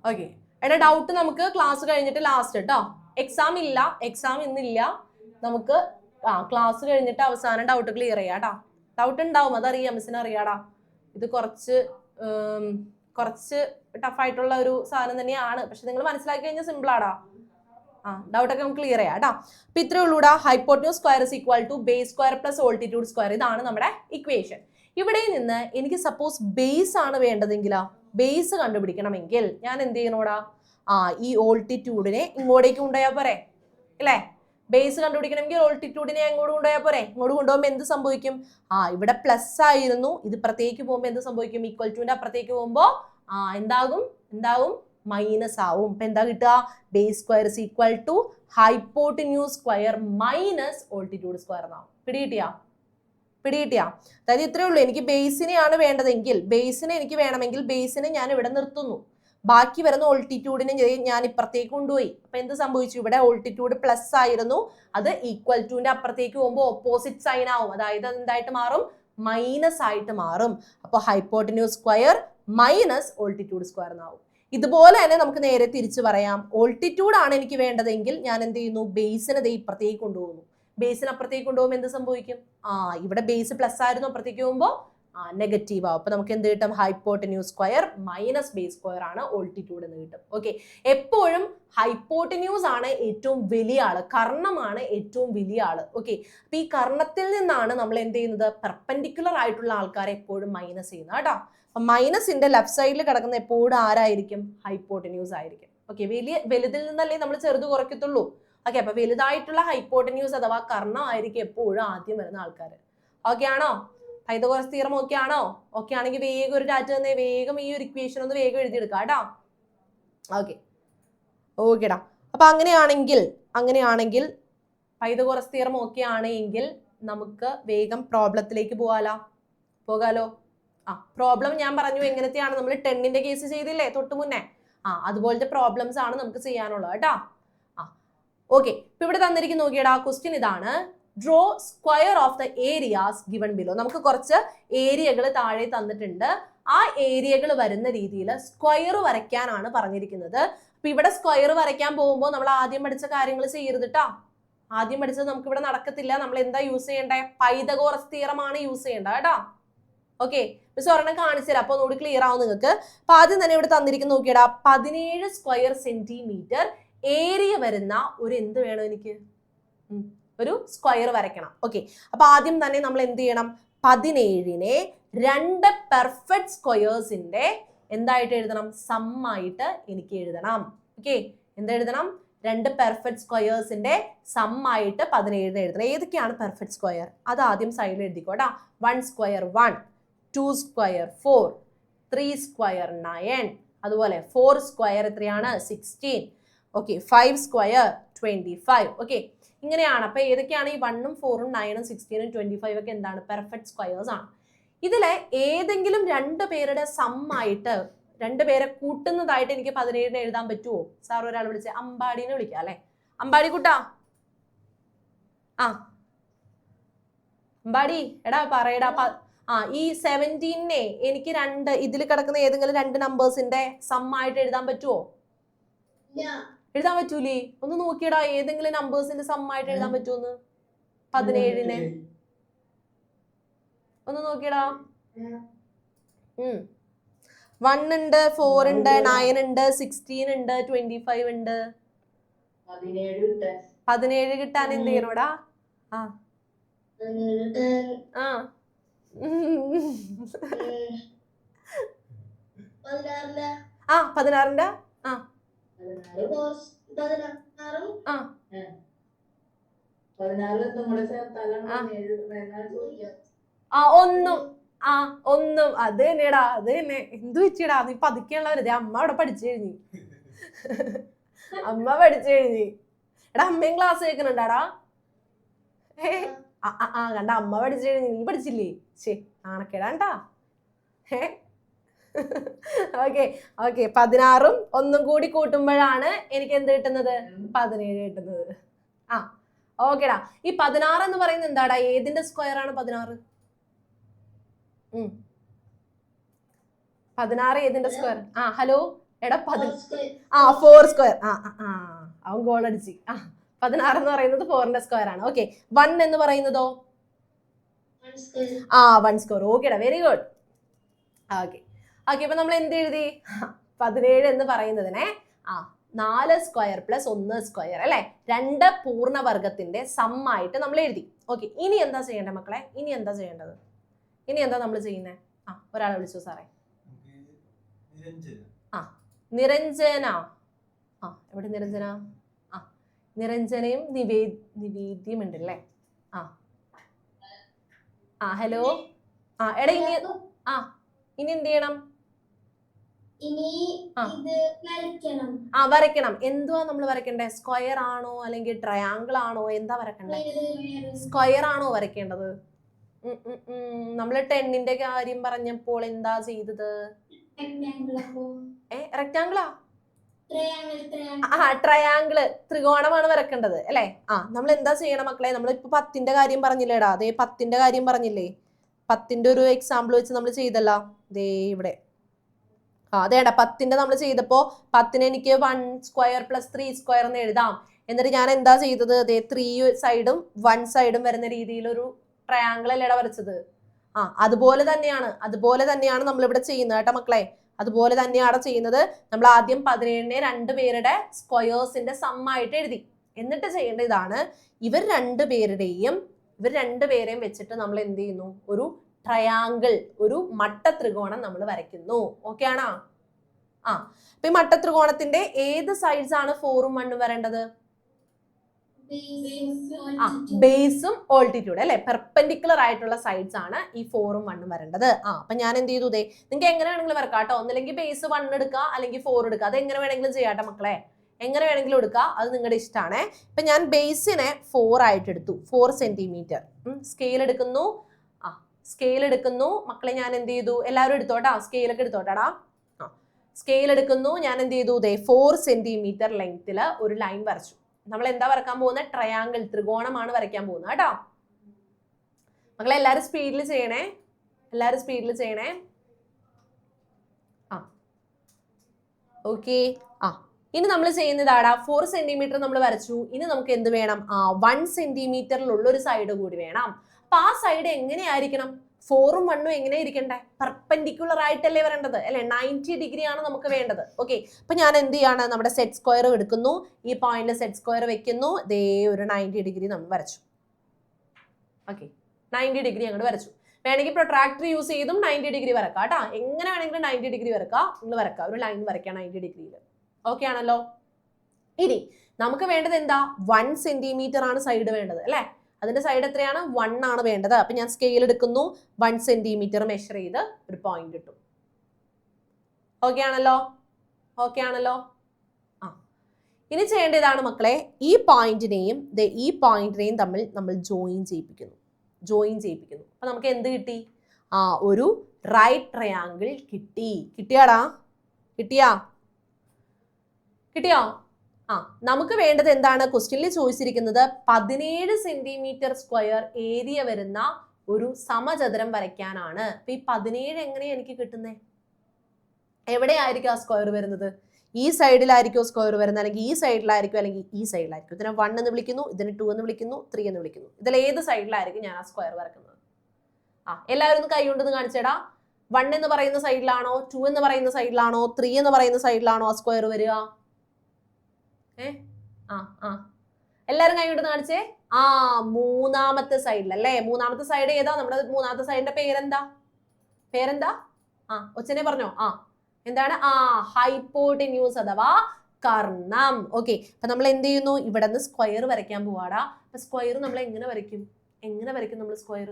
ഓക്കെ, എടാ ഡൗട്ട് നമുക്ക് ക്ലാസ് കഴിഞ്ഞിട്ട് ലാസ്റ്റ് കേട്ടോ. എക്സാം ഇന്നില്ല. നമുക്ക് ക്ലാസ് കഴിഞ്ഞിട്ട് അവസാനം ഡൗട്ട് ക്ലിയർ ചെയ്യാം കേട്ടോ. ഡൗട്ട് ഉണ്ടാവും, അതറിയാം, മിസ്സിന് അറിയാടാ. ഇത് കുറച്ച് ടഫായിട്ടുള്ള ഒരു സാധനം തന്നെയാണ്, പക്ഷെ നിങ്ങൾ മനസ്സിലാക്കി കഴിഞ്ഞാൽ സിമ്പിൾ ആടാ. ഡൗട്ടൊക്കെ നമുക്ക് ക്ലിയർ ചെയ്യാം കേട്ടോ. അപ്പൊ ഇത്രേ ഉള്ളൂടാ. Hypotenuse square is equal to base square plus altitude square. ഇതാണ് നമ്മുടെ ഇക്വേഷൻ. ഇവിടെ നിന്ന് എനിക്ക് സപ്പോസ് ബേസ് ആണ് വേണ്ടതെങ്കിലോ, ബേസ് കണ്ടുപിടിക്കണമെങ്കിൽ ഞാൻ എന്ത് ചെയ്യണോടാ, ഈ ഓൾട്ടിറ്റ്യൂഡിനെ ഇങ്ങോട്ടേക്ക് കൊണ്ടുപോയാൽ പോരെ അല്ലേ. ബേസ് കണ്ടുപിടിക്കണമെങ്കിൽ ഓൾട്ടിറ്റ്യൂഡിനെ അങ്ങോട്ട് കൊണ്ടുപോയാൽ പോരെ. ഇങ്ങോട്ട് കൊണ്ടുപോകുമ്പോൾ എന്ത് സംഭവിക്കും, ഇവിടെ പ്ലസ് ആയിരുന്നു, ഇത് ഇപ്പുറത്തേക്ക് പോകുമ്പോൾ എന്ത് സംഭവിക്കും, ഈക്വൽ ടുവിന്റെ അപ്പുറത്തേക്ക് പോകുമ്പോൾ എന്താകും മൈനസ് ആവും. ഇപ്പൊ എന്താ കിട്ടുക, base square is equal to hypotenuse square minus altitude square എന്നാവും. പിടികിട്ടിയാ? അതായത് ഇത്രയേ ഉള്ളൂ. എനിക്ക് ബേസിനെയാണ് വേണ്ടതെങ്കിൽ, ബേസിനെ ഞാൻ ഇവിടെ നിർത്തുന്നു, ബാക്കി വരുന്ന ഓൾട്ടിറ്റ്യൂഡിനെ ഞാൻ ഇപ്പുറത്തേക്ക് കൊണ്ടുപോയി. അപ്പൊ എന്ത് സംഭവിച്ചു, ഇവിടെ ഓൾട്ടിറ്റ്യൂഡ് പ്ലസ് ആയിരുന്നു, അത് ഈക്വൽ ടുവിന്റെ അപ്പുറത്തേക്ക് പോകുമ്പോൾ ഓപ്പോസിറ്റ് സൈൻ ആവും, അതായത് എന്തായിട്ട് മാറും, മൈനസ് ആയിട്ട് മാറും. അപ്പൊ hypotenuse square minus altitude square എന്നാവും. ഇതുപോലെ തന്നെ നമുക്ക് നേരെ തിരിച്ചു പറയാം. ഓൾട്ടിറ്റ്യൂഡ് ആണ് എനിക്ക് വേണ്ടതെങ്കിൽ ഞാൻ എന്ത് ചെയ്യുന്നു, ബേസിനെ ദേ ഇപ്പുറത്തേക്ക് കൊണ്ടുപോകുന്നു. ബേസിന് അപ്പുറത്തേക്ക് കൊണ്ടുപോകുമ്പോൾ എന്ത് സംഭവിക്കും? ഇവിടെ ബേസ് പ്ലസ് ആയിരുന്നു, അപ്പുറത്തേക്ക് പോകുമ്പോൾ നെഗറ്റീവ് ആവും. അപ്പൊ നമുക്ക് എന്ത് കിട്ടും? Hypotenuse square minus base square ആണ് ഓൾട്ടിറ്റ്യൂഡ് എന്ന് കിട്ടും. ഓക്കെ, എപ്പോഴും ഹൈപ്പോട്ടന്യൂസ് ആണ് ഏറ്റവും വലിയ ആള്, കർണമാണ് ഏറ്റവും വലിയ ആള്. ഓക്കെ, അപ്പൊ ഈ കർണത്തിൽ നിന്നാണ് നമ്മൾ എന്ത് ചെയ്യുന്നത്? പെർപെൻഡിക്കുലർ ആയിട്ടുള്ള ആൾക്കാരെ എപ്പോഴും മൈനസ് ചെയ്യുന്നത് കേട്ടോ. അപ്പൊ മൈനസിന്റെ ലെഫ്റ്റ് സൈഡിൽ കിടക്കുന്ന എപ്പോഴും ആരായിരിക്കും? ഹൈപ്പോട്ടന്യൂസ് ആയിരിക്കും. ഓക്കെ, വലുതിൽ നിന്നല്ലേ നമ്മൾ ചെറുത് കുറയ്ക്കത്തുള്ളൂ. ഓക്കെ, അപ്പൊ വലുതായിട്ടുള്ള ഹൈപ്പോട്ടന്യൂസ് അഥവാ കർണം ആയിരിക്കും എപ്പോഴും ആദ്യം വരുന്ന ആൾക്കാർ. ഓക്കെ ആണോ? പൈതഗോറസ് തിയറം ഓക്കെ ആണോ? ഓക്കെ ആണെങ്കിൽ വേഗം ഒരു ഡാറ്റ തന്നെ, വേഗം ഈ ഒരു ഇക്വേഷൻ ഒന്ന് വേഗം എഴുതിയെടുക്കാം കേട്ടോ. ഓക്കെ, ഓക്കെടാ. അപ്പൊ അങ്ങനെയാണെങ്കിൽ പൈതഗോറസ് തിയറം ഓക്കെ ആണെങ്കിൽ നമുക്ക് വേഗം പ്രോബ്ലത്തിലേക്ക് പോകാലോ. പ്രോബ്ലം ഞാൻ പറഞ്ഞു എങ്ങനത്തെയാണ്, നമ്മൾ 10ന്റെ കേസ് ചെയ്തില്ലേ തൊട്ട് മുന്നേ, അതുപോലത്തെ പ്രോബ്ലംസ് ആണ് നമുക്ക് ചെയ്യാനുള്ളത് കേട്ടോ. ഓക്കെ, ഇപ്പൊ ഇവിടെ തന്നിരിക്കുന്ന നോക്കിയടാ, ക്വസ്റ്റ്യൻ ഇതാണ്, draw square of the areas given below. നമുക്ക് കുറച്ച് ഏരിയകൾ താഴെ തന്നിട്ടുണ്ട്. ആ ഏരിയകൾ വരുന്ന രീതിയിൽ സ്ക്വയർ വരയ്ക്കാനാണ് പറഞ്ഞിരിക്കുന്നത്. അപ്പൊ ഇവിടെ സ്ക്വയർ വരയ്ക്കാൻ പോകുമ്പോൾ നമ്മൾ ആദ്യം പഠിച്ച കാര്യങ്ങൾ ചെയ്യരുത് കേട്ടോ. ആദ്യം പഠിച്ചത് നമുക്ക് ഇവിടെ നടക്കത്തില്ല. നമ്മൾ എന്താ യൂസ് ചെയ്യേണ്ടത്? പൈതഗോറസ് തിയറം ആണ് യൂസ് ചെയ്യേണ്ടത് കേട്ടോ. ഓക്കെ, മിസ് ഒരെണ്ണം കാണിച്ചു തരാം, അപ്പൊ ഒന്നുകൂടി ക്ലിയർ ആവും നിങ്ങൾക്ക്. അപ്പൊ ആദ്യം തന്നെ ഇവിടെ തന്നിരിക്കുന്ന നോക്കിയടാ, 17 സ്ക്വയർ സെന്റിമീറ്റർ ഏരിയ വരുന്ന ഒരു എന്ത് വേണം എനിക്ക്? ഒരു സ്ക്വയർ വരയ്ക്കണം. ഓക്കെ, അപ്പൊ ആദ്യം തന്നെ നമ്മൾ എന്ത് ചെയ്യണം? 17നെ 2 പെർഫെക്റ്റ് സ്ക്വയേഴ്സിന്റെ എന്തായിട്ട് എഴുതണം? സം ആയിട്ട് എനിക്ക് എഴുതണം. ഓക്കെ, എന്തെഴുതണം? 2 പെർഫെക്റ്റ് സ്ക്വയേഴ്സിന്റെ സം ആയിട്ട് 17 എഴുതണം. ഏതൊക്കെയാണ് പെർഫെക്റ്റ് സ്ക്വയർ? അത് ആദ്യം സൈഡിൽ എഴുതിക്കോട്ടാ. 1 സ്ക്വയർ 1, 2 സ്ക്വയർ 4, 3 സ്ക്വയർ 9, അതുപോലെ 4 സ്ക്വയർ എത്രയാണ്? 16. Okay, 5 square 25. ഓക്കെ, ഇങ്ങനെയാണ്. അപ്പൊ ഏതൊക്കെയാണ് ഈ 1ഉം 4ഉം 9ഉം 16ഉം 25 ഒക്കെ എന്താണ്? പെർഫെക്റ്റ് സ്ക്വയേഴ്സ് ആണ്. ഇതിലെ ഏതെങ്കിലും 2 പേരുടെ സം ആയിട്ട്, 2 പേരെ കൂട്ടുന്നതായിട്ട് എനിക്ക് 17 എഴുതാൻ പറ്റുമോ? സാർ ഒരാൾ വിളിച്ച് അമ്പാടിനെ വിളിക്കാം അല്ലെ. അമ്പാടി കൂട്ടാ, അമ്പാടി എടാ പറയടാ. ഈ 17നെ എനിക്ക് 2 ഇതിൽ കിടക്കുന്ന ഏതെങ്കിലും 2 നമ്പേഴ്സിന്റെ സം ആയിട്ട് എഴുതാൻ പറ്റുമോ? എഴുതാൻ പറ്റൂലേ? ഒന്ന് നോക്കിയടാ, ഏതെങ്കിലും നമ്പേഴ്സിന്റെ സം ആയിട്ട് എഴുതാൻ പറ്റുമോന്ന്? 17നെ ഒന്ന് നോക്കിയടാ. 1 ഉണ്ട്, 4 ഉണ്ട്, 9 ഉണ്ട്, 16 ഉണ്ട്, 25 ഉണ്ട്. 17 കിട്ടാൻ എന്ത് ചെയ്യണോടാ? 16ന്റെ ഒന്നും അത് തന്നെടാ, അത് തന്നെ. എന്ത് വെച്ചിടാ നീ പതുക്കെയുള്ളവരതേ. അമ്മ അവിടെ പഠിച്ചു കഴിഞ്ഞു, അമ്മ പഠിച്ചു കഴിഞ്ഞു. എടാ അമ്മയും ക്ലാസ് കേൾക്കുന്നുണ്ടാടാ. കണ്ട, അമ്മ പഠിച്ചു കഴിഞ്ഞു, നീ പഠിച്ചില്ലേ? ശേ, ആണക്കേടാണ്ടാ. ഓക്കെ, 16ഉം 1ഉം കൂടി കൂട്ടുമ്പോഴാണ് എനിക്ക് എന്ത് കിട്ടുന്നത്? 17 കിട്ടുന്നത്. ഓക്കെടാ. ഈ 16 എന്ന് പറയുന്നത് എന്താടാ? ഏതിന്റെ സ്ക്വയർ ആണ് 16? 16 ഏതിന്റെ സ്ക്വയർ? ഹലോ എടാ, 4 സ്ക്വയർ. അവൻ ഗോൾ അടിച്ച്. 16 എന്ന് പറയുന്നത് 4ന്റെ സ്ക്വയർ ആണ്. ഓക്കെ, 1 എന്ന് പറയുന്നതോ? 1 സ്ക്വയർ. ഓക്കെടാ, വെരി ഗുഡ്. ഓക്കെ, അപ്പൊ നമ്മൾ എന്ത് എഴുതി? 17 എന്ന് പറയുന്നതിനെ 4 സ്ക്വയർ പ്ലസ് 1 സ്ക്വയർ അല്ലെ, 2 പൂർണ്ണവർഗത്തിന്റെ സം ആയിട്ട് നമ്മൾ എഴുതി. ഓക്കെ, ഇനി എന്താ ചെയ്യേണ്ടത് മക്കളെ? ഇനി എന്താ ചെയ്യേണ്ടത്? ഇനി എന്താ നമ്മൾ ചെയ്യുന്നത്? ഒരാളെ വിളിച്ചു സാറേ. നിരഞ്ജന. എവിടെ നിരഞ്ജന? നിരഞ്ജനയും നിവേദ്യം ഉണ്ടല്ലേ. ഹലോ. എടാ ഇനി എന്ത് ചെയ്യണം? വരയ്ക്കണം. എന്തുവാ നമ്മൾ വരയ്ക്കണ്ടേ? സ്ക്വയർ ആണോ അല്ലെങ്കിൽ ട്രയാങ്കിൾ ആണോ? എന്താ വരക്കണ്ടേ? സ്ക്വയർ ആണോ വരയ്ക്കേണ്ടത്? നമ്മൾ 10ന്റെ കാര്യം പറഞ്ഞപ്പോൾ എന്താ ചെയ്തത്? റെക്ടാങ്കിളാ? ട്രയാങ്കിള്, ത്രികോണമാണ് വരക്കേണ്ടത് അല്ലെ. നമ്മൾ എന്താ ചെയ്യണം മക്കളെ? നമ്മൾ ഇപ്പൊ 10ന്റെ കാര്യം പറഞ്ഞില്ലേടാ. അതേ 10ന്റെ കാര്യം പറഞ്ഞില്ലേ? 10ന്റെ ഒരു എക്സാമ്പിൾ വെച്ച് നമ്മൾ ചെയ്തല്ല. ദേ ഇവിടെ അതേടാ 10ന്റെ നമ്മൾ ചെയ്തപ്പോൾ 10ന് എനിക്ക് 1 സ്ക്വയർ പ്ലസ് 3 സ്ക്വയർ എന്ന് എഴുതാം. എന്നിട്ട് ഞാൻ എന്താ ചെയ്തത്? അതെ 3 സൈഡും 1 സൈഡും വരുന്ന രീതിയിൽ ഒരു ട്രയാങ്കിൾ അല്ലേടാ വരച്ചത്. അതുപോലെ തന്നെയാണ് നമ്മളിവിടെ ചെയ്യുന്നത് കേട്ടോ മക്കളെ. അതുപോലെ തന്നെയാണ് ചെയ്യുന്നത്. നമ്മൾ ആദ്യം 17നെ 2 പേരുടെ സ്ക്വയേഴ്സിന്റെ സമ്മായിട്ട് എഴുതി. എന്നിട്ട് ചെയ്യേണ്ട ഇതാണ്, ഇവർ രണ്ടുപേരെയും വെച്ചിട്ട് നമ്മൾ എന്ത് ചെയ്യുന്നു? ഒരു ട്രയാങ്കിൾ, ഒരു മട്ട ത്രികോണം നമ്മൾ വരയ്ക്കുന്നു. ഓക്കെ ആണോ? അപ്പൊ ഈ മട്ട ത്രികോണത്തിന്റെ ഏത് സൈഡ്സ് ആണ് 4ഉം 1ഉം വരേണ്ടത്? ബേസും ഓൾട്ടിറ്റ്യൂഡ് അല്ലെ, പെർപെൻഡിക്കുലർ ആയിട്ടുള്ള സൈഡ്സ് ആണ് ഈ 4ഉം 1ഉം വരേണ്ടത്. അപ്പൊ ഞാൻ എന്ത് ചെയ്തു? നിങ്ങൾക്ക് എങ്ങനെ വേണമെങ്കിലും വരക്കാം കേട്ടോ. ഒന്നില്ലെങ്കിൽ ബേസ് 1 എടുക്കുക, അല്ലെങ്കിൽ 4 എടുക്കുക. അത് എങ്ങനെ വേണമെങ്കിലും ചെയ്യാട്ടോ മക്കളെ, എങ്ങനെ വേണമെങ്കിലും എടുക്കുക, അത് നിങ്ങളുടെ ഇഷ്ടമാണ്. ഇപ്പൊ ഞാൻ ബേസിനെ 4 ആയിട്ട് എടുത്തു, 4 സെന്റിമീറ്റർ. സ്കെയിൽ എടുക്കുന്നു മക്കളെ. ഞാൻ എന്ത് ചെയ്തു? എല്ലാവരും എടുത്തോട്ടാ, സ്കെയിലൊക്കെ എടുത്തോട്ടാടാ. സ്കെയിൽ എടുക്കുന്നു. ഞാൻ എന്ത് ചെയ്തു? 4 സെന്റിമീറ്റർ ലെങ്തില് ഒരു ലൈൻ വരച്ചു. നമ്മൾ എന്താ വരക്കാൻ പോകുന്നത്? ട്രയാങ്കിൾ, ത്രികോണമാണ് വരയ്ക്കാൻ പോകുന്നത് കേട്ടോ മക്കളെ. എല്ലാവരും സ്പീഡിൽ ചെയ്യണേ. ഓക്കെ. ഇനി നമ്മൾ ചെയ്യുന്നതാടാ, 4 സെന്റിമീറ്റർ നമ്മൾ വരച്ചു. ഇനി നമുക്ക് എന്ത് വേണം? 1 സെന്റിമീറ്ററിലുള്ള ഒരു സൈഡ് കൂടി വേണം. അപ്പൊ ആ സൈഡ് എങ്ങനെയായിരിക്കണം? 4ഉം 1ഉം എങ്ങനെ ഇരിക്കണ്ടേ? പെർപെൻഡിക്കുലർ ആയിട്ടല്ലേ വരേണ്ടത് അല്ലെ? 90 ഡിഗ്രി ആണ് നമുക്ക് വേണ്ടത്. ഓക്കെ. അപ്പൊ ഞാൻ എന്ത് ചെയ്യാണ്? നമ്മുടെ സെറ്റ് സ്ക്വയർ എടുക്കുന്നു, ഈ പോയിന്റിൽ സെറ്റ് സ്ക്വയർ വെക്കുന്നു. ഒരു 90 ഡിഗ്രി നമ്മൾ വരച്ചു. ഓക്കെ, 90 ഡിഗ്രി അങ്ങോട്ട് വരച്ചു. വേണമെങ്കിൽ പ്രൊട്രാക്ടർ യൂസ് ചെയ്തും 90 ഡിഗ്രി വരക്കാം കേട്ടോ. എങ്ങനെ വേണമെങ്കിലും 90 ഡിഗ്രി വരക്കാം. നിങ്ങൾ വരക്കാം, ഒരു ലൈൻ വരയ്ക്കാം 90 ഡിഗ്രിയിൽ. ഓക്കെ ആണല്ലോ? ഇനി നമുക്ക് വേണ്ടത് എന്താ? 1 സെന്റിമീറ്റർ ആണ് സൈഡ് വേണ്ടത് അല്ലെ? അതിന്റെ സൈഡ് എത്രയാണ്? 1 ആണ് വേണ്ടത്. അപ്പൊ ഞാൻ സ്കെയിൽ എടുക്കുന്നു, 1 സെന്റിമീറ്റർ മെഷർ ചെയ്ത് ഒരു പോയിന്റ് ഇട്ടു. ഓക്കെ ആണല്ലോ? ഇനി ചെയ്യേണ്ടതാണ് മക്കളെ, ഈ പോയിന്റിനെയും തമ്മിൽ നമ്മൾ ജോയിൻ ചെയ്യിപ്പിക്കുന്നു. അപ്പൊ നമുക്ക് എന്ത് കിട്ടി? ഒരു റൈറ്റ് ട്രയാങ്കിൾ കിട്ടിയോ? നമുക്ക് വേണ്ടത് എന്താണ്? ക്വസ്റ്റ്യനിൽ ചോദിച്ചിരിക്കുന്നത് 17 സെന്റിമീറ്റർ സ്ക്വയർ ഏരിയ വരുന്ന ഒരു സമചതുരം വരയ്ക്കാനാണ്. അപ്പൊ ഈ 17 എങ്ങനെയാ എനിക്ക് കിട്ടുന്നത്? എവിടെയായിരിക്കും ആ സ്ക്വയർ വരുന്നത്? ഈ സൈഡിലായിരിക്കും സ്ക്വയർ വരുന്നത്, അല്ലെങ്കിൽ ഈ സൈഡിലായിരിക്കും, അല്ലെങ്കിൽ ഈ സൈഡിലായിരിക്കും. ഇതിനെ 1 എന്ന് വിളിക്കുന്നു, ഇതിനെ 2 എന്ന് വിളിക്കുന്നു, 3 എന്ന് വിളിക്കുന്നു. ഇതിൽ ഏത് സൈഡിലായിരിക്കും ഞാൻ ആ സ്ക്വയർ വരക്കുന്നത്? എല്ലാവരും ഒന്ന് കൈ കൊണ്ടൊന്ന് കാണിച്ചേടാ. 1 എന്ന് പറയുന്ന സൈഡിലാണോ, 2 എന്ന് പറയുന്ന സൈഡിലാണോ, 3 എന്ന് പറയുന്ന സൈഡിലാണോ ആ സ്ക്വയർ വരിക? എല്ലാരും കൈ കൊണ്ടൊന്ന് കാണിച്ചേ. മൂന്നാമത്തെ സൈഡിലല്ലേ? മൂന്നാമത്തെ സൈഡ് ഏതാ? നമ്മുടെ മൂന്നാമത്തെ സൈഡിന്റെ പേരെന്താ? ഒച്ചനെ പറഞ്ഞോ. എന്താണ്? ഹൈപ്പോട്ടിന്യൂസ് അഥവാ കർണം. ഓക്കെ. അപ്പൊ നമ്മൾ എന്ത് ചെയ്യുന്നു? ഇവിടെ നിന്ന് സ്ക്വയർ വരയ്ക്കാൻ പോവാടാ. അപ്പൊ സ്ക്വയർ നമ്മൾ എങ്ങനെ വരയ്ക്കും നമ്മൾ സ്ക്വയർ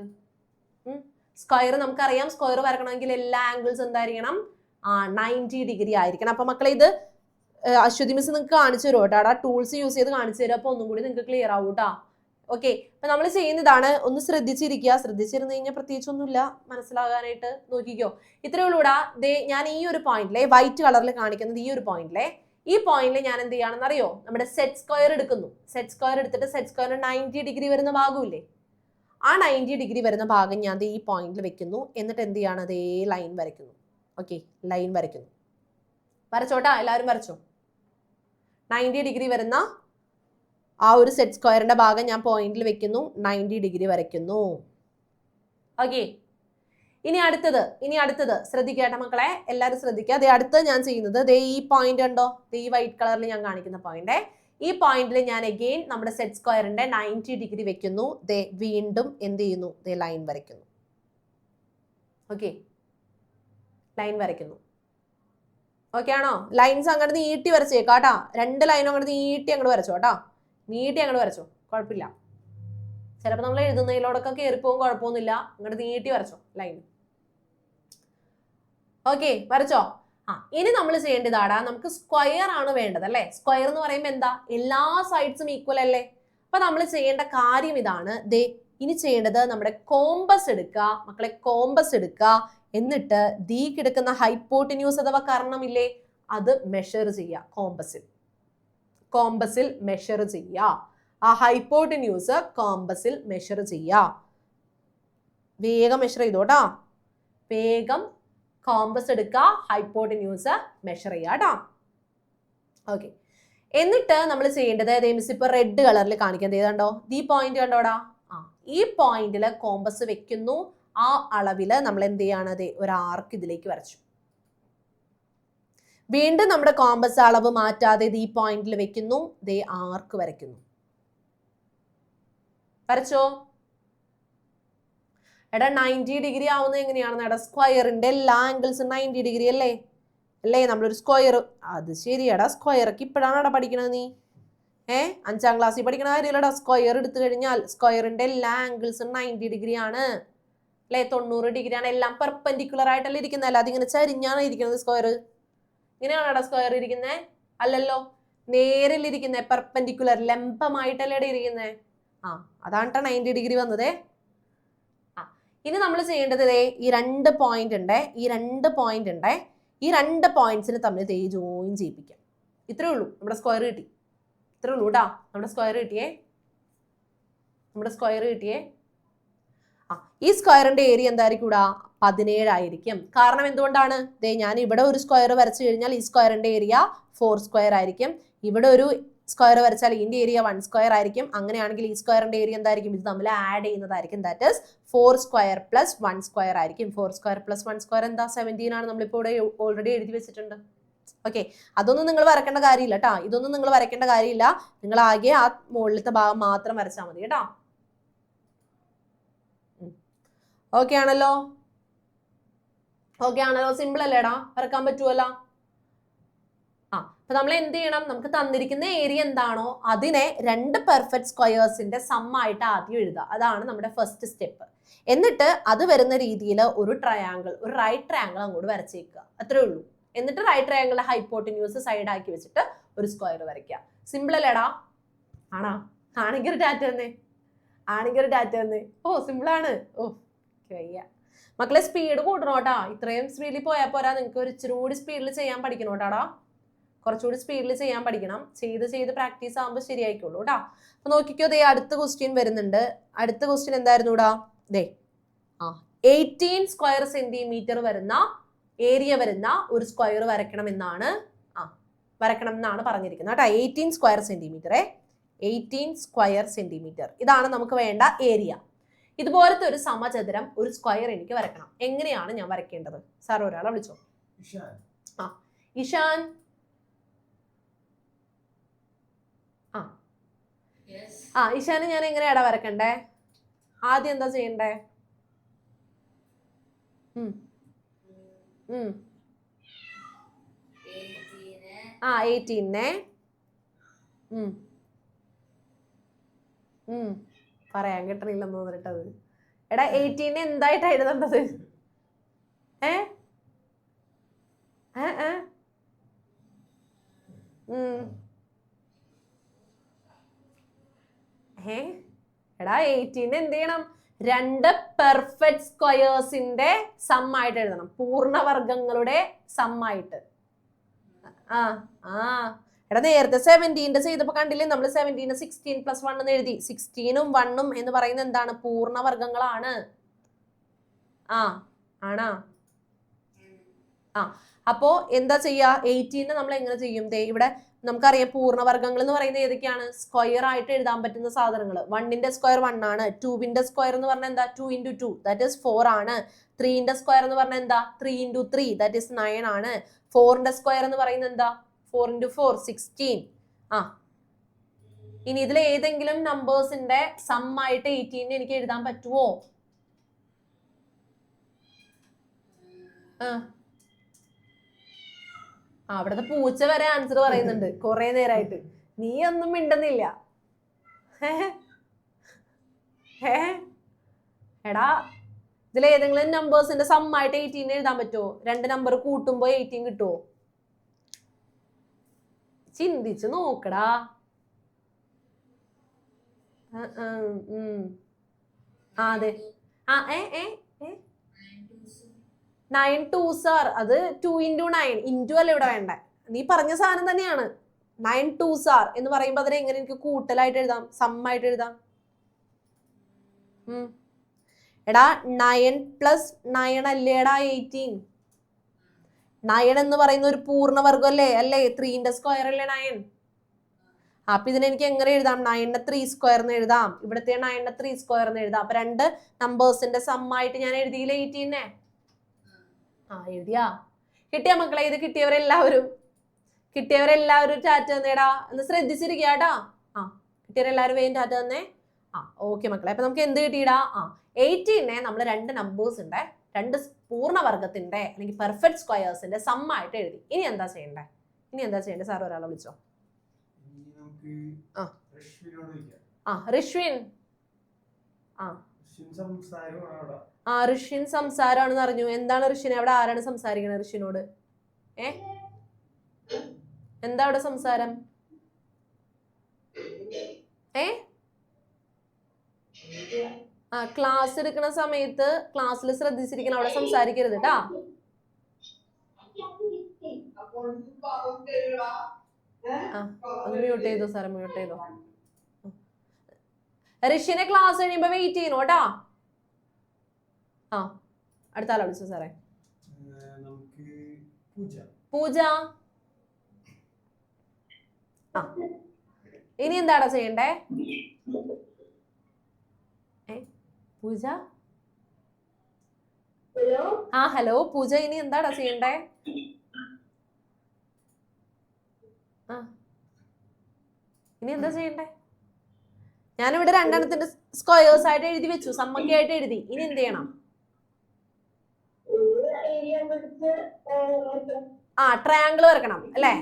നമുക്കറിയാം. സ്ക്വയർ വരക്കണമെങ്കിൽ എല്ലാ ആംഗിൾസ് എന്തായിരിക്കണം? 90 ഡിഗ്രി ആയിരിക്കണം. അപ്പൊ മക്കളെ ഇത് അശ്വതി മിസ് നിങ്ങൾക്ക് കാണിച്ചു തരും കേട്ടോ. ടൂൾസ് യൂസ് ചെയ്ത് കാണിച്ചു തരും. അപ്പൊ ഒന്നും കൂടി നിങ്ങൾക്ക് ക്ലിയർ ആവും കേട്ടോ. ഓക്കെ. അപ്പൊ നമ്മൾ ചെയ്യുന്നതാണ്, ഒന്ന് ശ്രദ്ധിച്ചിരുന്നു കഴിഞ്ഞാൽ പ്രത്യേകിച്ചൊന്നുമില്ല, മനസ്സിലാകാനായിട്ട് നോക്കിക്കോ. ഇത്രയേ ഉള്ളൂടാ. ഞാൻ ഈ ഒരു പോയിന്റിലെ വൈറ്റ് കളറിൽ കാണിക്കുന്നത് ഈ പോയിന്റിൽ ഞാൻ എന്ത് ചെയ്യാണെന്ന് അറിയോ? നമ്മുടെ സെറ്റ് സ്ക്വയർ എടുക്കുന്നു. സെറ്റ് സ്ക്വയർ എടുത്തിട്ട് സെറ്റ് സ്ക്വയറിന് 90 ഡിഗ്രി വരുന്ന ഭാഗമില്ലേ? ആ 90 ഡിഗ്രി വരുന്ന ഭാഗം ഞാൻ ഈ പോയിന്റിൽ വെക്കുന്നു. എന്നിട്ട് എന്ത് ചെയ്യാണ്? ലൈൻ വരയ്ക്കുന്നു. ഓക്കെ, ലൈൻ വരയ്ക്കുന്നു. വരച്ചോട്ടാ, എല്ലാവരും വരച്ചോ. 90 ഡിഗ്രി വരുന്ന ആ ഒരു സെറ്റ് സ്ക്വയറിന്റെ ഭാഗം ഞാൻ പോയിന്റിൽ വെക്കുന്നു, 90 ഡിഗ്രി വരയ്ക്കുന്നു. ഓക്കെ. ഇനി അടുത്തത് ശ്രദ്ധിക്കട്ടെ മക്കളെ, എല്ലാവരും ശ്രദ്ധിക്കുക. അടുത്തത് ഞാൻ ചെയ്യുന്നത് ഈ പോയിന്റ് ഉണ്ടോ? ഈ വൈറ്റ് കളറിൽ ഞാൻ കാണിക്കുന്ന പോയിന്റ്. ഈ പോയിന്റിൽ ഞാൻ അഗെയിൻ നമ്മുടെ സെറ്റ് സ്ക്വയറിന്റെ 90 ഡിഗ്രി വെക്കുന്നു. വീണ്ടും എന്ത് ചെയ്യുന്നു? ലൈൻ വരയ്ക്കുന്നു. ഓക്കെ, ലൈൻ വരയ്ക്കുന്നു. ഓക്കെ ആണോ? ലൈൻസ് അങ്ങോട്ട് നീട്ടി വരച്ചേക്കാട്ടാ. 2 ലൈനും അങ്ങോട്ട് നീട്ടി അങ്ങോട്ട് വരച്ചോട്ടാ. കുഴപ്പമില്ല. ചിലപ്പോൾ നമ്മൾ എഴുതുന്നതിലോടൊക്കെ കയറിപ്പോകും, കുഴപ്പമൊന്നുമില്ല. അങ്ങോട്ട് നീട്ടി വരച്ചോ ലൈൻ. ഓക്കെ, വരച്ചോ. ഇനി നമ്മൾ ചെയ്യേണ്ടതാടാ, നമുക്ക് സ്ക്വയർ ആണ് വേണ്ടത് അല്ലെ? സ്ക്വയർ എന്ന് പറയുമ്പോൾ എന്താ? എല്ലാ സൈഡ്സും ഈക്വൽ അല്ലേ? അപ്പൊ നമ്മൾ ചെയ്യേണ്ട കാര്യം ഇതാണ്. ഇനി ചെയ്യേണ്ടത് നമ്മുടെ കോമ്പസ് എടുക്കുക മക്കളെ. കോമ്പസ് എടുക്കുക. എന്നിട്ട് കിടക്കുന്ന ഹൈപ്പോട്ടിന്യൂസ് അഥവാ കർണമില്ലേ, അത് മെഷർ ചെയ്യുക. കോമ്പസിൽ മെഷർ ചെയ്യുക. ആ ഹൈപ്പോട്ടിന്യൂസ് കോമ്പസിൽ മെഷർ ചെയ്യുക. വേഗം മെഷർ ചെയ്തോട്ടാ. വേഗം കോമ്പസ് എടുക്കുക, ഹൈപ്പോട്ടിന്യൂസ് മെഷർ ചെയ്യുക കേട്ടോ. ഓക്കെ, എന്നിട്ട് നമ്മൾ ചെയ്യേണ്ടത് മിസ് ഇപ്പൊ റെഡ് കളറിൽ കാണിക്കാൻ ചെയ്തോ, ഈ പോയിന്റ് കണ്ടോടാ. ഈ പോയിന്റിൽ കോമ്പസ് വെക്കുന്നു, ആ അളവിൽ നമ്മൾ എന്ത് ചെയ്യാണ്, ഒരു ആർക്ക് ഇതിലേക്ക് വരച്ചു. വീണ്ടും നമ്മുടെ കോമ്പസ് അളവ് മാറ്റാതെ ഈ പോയിന്റിൽ വെക്കുന്നു, ആർക്ക് വരയ്ക്കുന്നു. വരച്ചോ? എടാ 90 ഡിഗ്രി ആവുന്നത് എങ്ങനെയാണെന്ന്, എടാ സ്ക്വയറിന്റെ എല്ലാ ആംഗിൾസും 90 ഡിഗ്രി അല്ലേ, നമ്മളൊരു സ്ക്വയർ. അത് ശരിയാടാ, സ്ക്വയറൊക്കെ ഇപ്പോഴാണ് എടാ പഠിക്കണത് നീ. 5ാം ക്ലാസ്സിൽ പഠിക്കണ കാര്യമല്ലടാ. സ്ക്വയർ എടുത്തു കഴിഞ്ഞാൽ സ്ക്വയറിന്റെ എല്ലാ ആംഗിൾസും 90 ഡിഗ്രി ആണ് അല്ലേ, 90 ഡിഗ്രി ആണ്. എല്ലാം പെർപെൻഡിക്കുലർ ആയിട്ടല്ലേ ഇരിക്കുന്നതല്ല, അതിങ്ങനെ ചരിഞ്ഞാണ് ഇരിക്കുന്നത്. സ്ക്വയർ ഇങ്ങനെയാണോടാ സ്ക്വയർ ഇരിക്കുന്നത്? അല്ലല്ലോ, നേരിലിരിക്കുന്നത്, പെർപെൻഡിക്കുലർ ലംബമായിട്ടല്ലേ ഇരിക്കുന്നത്. അതാണ് 90 ഡിഗ്രി വന്നതേ. ഇനി നമ്മൾ ചെയ്യേണ്ടത് ഈ 2 പോയിന്റ് ഉണ്ട്, ഈ 2 പോയിന്റ്സിന് തമ്മിൽ ജോയിൻ ചെയ്യിപ്പിക്കാം. ഇത്രേ ഉള്ളൂ, നമ്മുടെ സ്ക്വയർ കിട്ടി. ഇത്രേ ഉള്ളൂ കേട്ടാ, നമ്മുടെ സ്ക്വയർ കിട്ടിയേ. ഈ സ്ക്വയറിന്റെ ഏരിയ എന്തായിരിക്കും? 17 ആയിരിക്കും. കാരണം എന്തുകൊണ്ടാണ്? ഞാൻ ഇവിടെ ഒരു സ്ക്വയർ വരച്ചു കഴിഞ്ഞാൽ ഈ സ്ക്വയറിന്റെ ഏരിയ 4 സ്ക്വയർ ആയിരിക്കും. ഇവിടെ ഒരു സ്ക്വയർ വരച്ചാൽ ഇതിന്റെ ഏരിയ 1 സ്ക്വയർ ആയിരിക്കും. അങ്ങനെയാണെങ്കിൽ ഈ സ്ക്വയറിന്റെ ഏരിയ എന്തായിരിക്കും? ഇത് നമ്മൾ ആഡ് ചെയ്യുന്നതായിരിക്കും. That is 4 square plus 1 square ആയിരിക്കും. 4 സ്ക്വയർ പ്ലസ് 1 സ്ക്വയർ എന്താ? 17 ആണ്. നമ്മളിപ്പോൾ ഇവിടെ ഓൾറെഡി എഴുതി വെച്ചിട്ടുണ്ട്. ഓക്കെ, അതൊന്നും നിങ്ങൾ വരക്കേണ്ട കാര്യമില്ല കേട്ടോ. ഇതൊന്നും നിങ്ങൾ വരയ്ക്കേണ്ട കാര്യമില്ല. നിങ്ങൾ ആകെ ആ മുകളിലത്തെ ഭാഗം മാത്രം വരച്ചാൽ മതി കേട്ടോ. ഓക്കെ ആണല്ലോ? സിമ്പിൾ അല്ലേടാ? വരക്കാൻ പറ്റുമല്ലോ. അപ്പൊ നമ്മൾ എന്ത് ചെയ്യണം? നമുക്ക് തന്നിരിക്കുന്ന ഏരിയ എന്താണോ അതിനെ 2 പെർഫെക്റ്റ് സ്ക്വയേഴ്സിന്റെ സം ആയിട്ട് ആദ്യം എഴുതുക. അതാണ് നമ്മുടെ ഫസ്റ്റ് സ്റ്റെപ്പ്. എന്നിട്ട് അത് വരുന്ന രീതിയിൽ ഒരു ട്രയാങ്കിൾ, ഒരു റൈറ്റ് ട്രയാങ്കിൾ അങ്ങോട്ട് വരച്ചേക്കുക. അത്രേ ഉള്ളൂ. എന്നിട്ട് റൈറ്റ് ട്രയാങ്കിളിന്റെ ഹൈപ്പോട്ടിന്യൂസ് സൈഡ് ആക്കി വെച്ചിട്ട് ഒരു സ്ക്വയർ വരയ്ക്കുക. സിമ്പിൾ അല്ലേടാ? ആണെങ്കിൽ ഒരു ടാറ്റ തന്നെ. സിമ്പിൾ ആണ്. വയ്യ മക്കളെ, സ്പീഡ് കൂട്ടണോട്ടാ. ഇത്രയും സ്പീഡിൽ പോയാൽ പോരാ, നിങ്ങൾക്ക് ഒരു ഇച്ചിരി കൂടി സ്പീഡിൽ ചെയ്യാൻ പഠിക്കണോട്ടാടാ. കുറച്ചുകൂടി സ്പീഡിൽ ചെയ്യാൻ പഠിക്കണം. ചെയ്ത് പ്രാക്ടീസ് ആകുമ്പോൾ ശരിയായിക്കോളൂ കേട്ടോ. അപ്പൊ നോക്കിക്കോ, അടുത്ത ക്വസ്റ്റ്യൻ വരുന്നുണ്ട്. അടുത്ത ക്വസ്റ്റ്യൻ എന്തായിരുന്നു? 18 സ്ക്വയർ സെന്റിമീറ്റർ വരുന്ന ഏരിയ വരുന്ന ഒരു സ്ക്വയർ വരയ്ക്കണം എന്നാണ് പറഞ്ഞിരിക്കുന്നത് കേട്ടോ. 18 സ്ക്വയർ സെന്റിമീറ്റർ ഇതാണ് നമുക്ക് വേണ്ട ഏരിയ. ഇതുപോലത്തെ ഒരു സമചതുരം, ഒരു സ്ക്വയർ എനിക്ക് വരക്കണം. എങ്ങനെയാണ് ഞാൻ വരയ്ക്കേണ്ടത്? സാർ ഒരാളെ വിളിച്ചോ. ഇഷാൻ. ഇഷാന് ഞാൻ എങ്ങനെയാടാ വരക്കണ്ടേ? ആദ്യം എന്താ ചെയ്യണ്ടേ? 18 പറയാൻ കിട്ടണില്ലെന്ന് തോന്നിട്ടത്. എടാ 18 എന്തായിട്ടാ എഴുതേണ്ടത്? എടാ 18 എന്ത് ചെയ്യണം? 2 പെർഫെക്റ്റ് സ്ക്വയേഴ്സിന്റെ സം ആയിട്ട് എഴുതണം. പൂർണ്ണവർഗങ്ങളുടെ സം ആയിട്ട്. എടാ നേരത്തെ 17 ചെയ്തപ്പോ കണ്ടില്ലേ, നമ്മൾ 17 16 + 1 എന്ന് എഴുതി. 16ഉം 1ഉം എന്ന് പറയുന്നത് എന്താണ്? പൂർണ്ണവർഗങ്ങളാണ്. ആണാ? അപ്പോ എന്താ ചെയ്യാ? 18 നമ്മൾ എങ്ങനെ ചെയ്യും? ഇവിടെ നമുക്കറിയാം പൂർണ്ണവർഗങ്ങൾ എന്ന് പറയുന്നത് ഏതൊക്കെയാണ്? സ്ക്വയർ ആയിട്ട് എഴുതാൻ പറ്റുന്ന സാധനങ്ങൾ. 1ന്റെ സ്ക്വയർ 1 ആണ്. 2ന്റെ സ്ക്വയർ എന്ന് പറഞ്ഞാൽ എന്താ? 2 × 2 ദാറ്റ് ഈസ് 4 ആണ്. 3ന്റെ സ്ക്വയർ എന്ന് പറഞ്ഞാൽ എന്താ? 3 × 3 ദാറ്റ് ഈസ് 9 ആണ്. 4ന്റെ സ്ക്വയർ എന്ന് പറയുന്നത് എന്താ? 4 × 4 16. ഇനി ഇതിൽ ഏതെങ്കിലും നമ്പേഴ്സിന്റെ സം ആയിട്ട് 18 എനിക്ക് എഴുതാൻ പറ്റുമോ? അവിടുത്തെ പൂച്ച വരെ ആൻസർ പറയുന്നുണ്ട് കുറെ നേരമായിട്ട്. നീ ഒന്നും മിണ്ടുന്നില്ല. എടാ ഇതിൽ ഏതെങ്കിലും നമ്പേഴ്സിന്റെ സം ആയിട്ട് 18 എഴുതാൻ പറ്റുമോ? 2 നമ്പർ കൂട്ടുമ്പോ 18 കിട്ടുമോ? ചിന്തിച്ചു നോക്കടാ. അതെ. 9 2s are. അത് 2 × 9 ഇൻറ്റു അല്ല ഇവിടെ വേണ്ട. നീ പറഞ്ഞ സാധനം തന്നെയാണ്. 9 2s are എന്ന് പറയുമ്പോൾ അതിനെ എങ്ങനെ എനിക്ക് കൂട്ടലായിട്ട് എഴുതാം? സം ആയിട്ട് എഴുതാം. എടാ 9 + 9 അല്ലേടാ 18. 9 എന്ന് പറയുന്ന ഒരു പൂർണ്ണവർഗം അല്ലേ? അല്ലേ? 3ന്റെ സ്ക്വയർ അല്ലേ 9? അപ്പൊ ഇതിനെ എനിക്ക് എങ്ങനെ എഴുതാം? 9ന്റെ 3 സ്ക്വയർ എന്ന് എഴുതാം. ഇവിടുത്തെ 9ന്റെ 3 സ്ക്വയർ എന്ന് എഴുതാം. അപ്പൊ രണ്ട് നമ്പേഴ്സിന്റെ സം ആയിട്ട് ഞാൻ എഴുതിയില്ലേ 18? എഴുതിയാ? കിട്ടിയ മക്കളെ? ഇത് കിട്ടിയവരെല്ലാവരും ടാറ്റ തന്നേടാ. എന്ന് ശ്രദ്ധിച്ചിരിക്കാട്ടാ. കിട്ടിയവരെല്ലാവരും വേഗം ടാറ്റ തന്നേ. ഓക്കെ മക്കളെ. അപ്പൊ നമുക്ക് എന്ത് കിട്ടിയിടാ? 18നെ നമ്മൾ രണ്ട് നമ്പേഴ്സ് ഉണ്ട്, രണ്ട് പൂർണ്ണവർഗത്തിന്റെ അല്ലെങ്കിൽ പെർഫെക്റ്റ് സ്ക്വയേഴ്സിന്റെ സം ആയിട്ട് എഴുതി. ഇനി എന്താ ചെയ്യണ്ടേ? സാർ ഒരാളെ വിളിച്ചോ. ഋഷ്വിൻ. ഋഷ്യൻ സംസാരമാണെന്ന് അറിഞ്ഞു. എന്താണ് ഋഷ്യൻ? അവിടെ ആരാണ് സംസാരിക്കുന്നത് ഋഷ്യനോട്? എന്താ അവിടെ സംസാരം? ക്ലാസ് എടുക്കുന്ന സമയത്ത് ക്ലാസ്സിൽ ശ്രദ്ധിച്ചിരിക്കണം, അവിടെ സംസാരിക്കരുത് കേട്ടാ. ഒന്ന് മ്യൂട്ട് ചെയ്തോ സാറേ, മ്യൂട്ട് ചെയ്തോ. ഋഷിനെ ക്ലാസ് കഴിയുമ്പോ വെയിറ്റ് ചെയ്യണോ കേട്ടാ. അടുത്ത ആളെ വിളിച്ചോ സാറേ. പൂജ. ഇനി എന്താടാ ചെയ്യണ്ടേ? പൂജ. ഹലോ പൂജ, ഇനി എന്താടാ ചെയ്യണ്ടേ? ഇനി എന്താ ചെയ്യണ്ടേ? ഞാനിവിടെ രണ്ടെണ്ണത്തിന്റെ സ്ക്വയേഴ്സ് ആയിട്ട് എഴുതി വെച്ചു, സമ്മൊക്കെ ആയിട്ട് എഴുതി. ഇനി എന്ത് ചെയ്യണം? ട്രയാങ്കിൾ വരക്കണം അല്ലേ?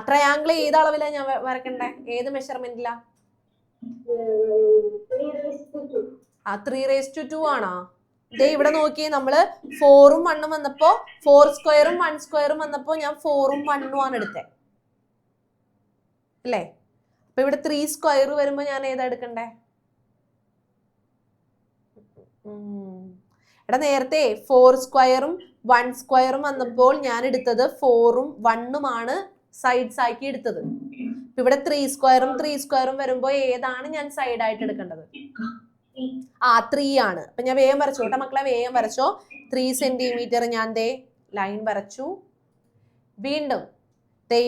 ട്രയാങ്കിൾ ഏത് അളവിലാ ഞാൻ വരക്കണ്ടേ? ഏത് മെഷർമെന്റിലാ? 3:2 ആണോ? ഇതേ ഇവിടെ നോക്കിയേ, നമ്മള് 4ഉം 1ഉം വന്നപ്പോ 4 സ്ക്വയറും 1 സ്ക്വയറും വന്നപ്പോ ഞാൻ 4ഉം 1ഉം ആണ് എടുത്തേ അല്ലേ? അപ്പൊ ഇവിടെ 3 സ്ക്വയർ വരുമ്പോ ഞാൻ ഏതാ എടുക്കണ്ടേ? എടാ നേരത്തെ 4 സ്ക്വയറും 1 സ്ക്വയറും വന്നപ്പോൾ ഞാൻ എടുത്തത് 4ഉം 1ഉം ആണ് സൈഡ്സ് ആക്കി എടുത്തത്. ഇവിടെ 3 സ്ക്വയറും വരുമ്പോ ഏതാണ് ഞാൻ സൈഡ് ആയിട്ട് എടുക്കേണ്ടത്? 3 ആണ്. അപ്പൊ ഞാൻ വേഗം വരച്ചു കേട്ടോ മക്കളെ, വേഗം വരച്ചോ. 3 സെന്റിമീറ്റർ ഞാൻ ലൈൻ വരച്ചു. വീണ്ടും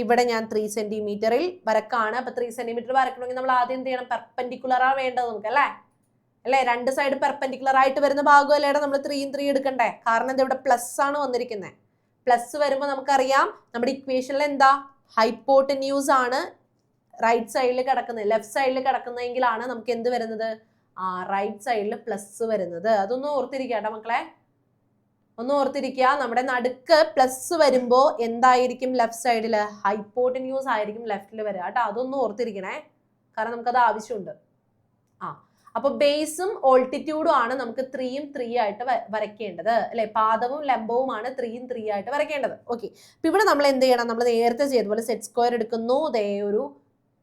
ഇവിടെ ഞാൻ 3 സെന്റിമീറ്ററിൽ വരക്കാണ്. അപ്പൊ 3 സെന്റിമീറ്റർ വരക്കണമെങ്കിൽ നമ്മൾ ആദ്യം എന്ത് ചെയ്യണം? പെർപെൻഡിക്കുലർ ആണ് വേണ്ടത് നമുക്ക് അല്ലേ? രണ്ട് സൈഡ് പെർപെൻഡിക്കുലർ ആയിട്ട് വരുന്ന ഭാഗം അല്ലേടെ നമ്മൾ 3 3 എടുക്കണ്ടേ? കാരണം എന്താ, ഇവിടെ പ്ലസ് ആണ് വന്നിരിക്കുന്നത്. പ്ലസ് വരുമ്പോൾ നമുക്കറിയാം നമ്മുടെ ഇക്വേഷനിൽ എന്താ, ഹൈപ്പോട്ടന്യൂസ് ആണ് റൈറ്റ് സൈഡിൽ കിടക്കുന്നത്, ലെഫ്റ്റ് സൈഡിൽ കിടക്കുന്നതെങ്കിലാണ് നമുക്ക് എന്ത് വരുന്നത്? റൈറ്റ് സൈഡിൽ പ്ലസ് വരുന്നത്. അതൊന്നും ഓർത്തിരിക്കട്ടെ മക്കളെ, ഒന്ന് ഓർത്തിരിക്കുക. നമ്മുടെ നടുക്ക് പ്ലസ് വരുമ്പോ എന്തായിരിക്കും ലെഫ്റ്റ് സൈഡില്? ഹൈപ്പോട്ടന്യൂസ് ആയിരിക്കും ലെഫ്റ്റിൽ വരിക കേട്ടോ. അതൊന്നും ഓർത്തിരിക്കണേ, കാരണം നമുക്കത് ആവശ്യമുണ്ട്. അപ്പൊ ബേസും ഓൾട്ടിറ്റ്യൂഡും ആണ് നമുക്ക് 3ഉം 3 ആയിട്ട് വരയ്ക്കേണ്ടത് അല്ലെ? പാദവും ലംബവുമാണ് 3ഉം 3 ആയിട്ട് വരയ്ക്കേണ്ടത്. ഓക്കെ, അപ്പൊ ഇവിടെ നമ്മൾ എന്ത് ചെയ്യണം? നമ്മൾ നേരത്തെ ചെയ്തതുപോലെ സെറ്റ് സ്ക്വയർ എടുക്കുന്നു, ഒരു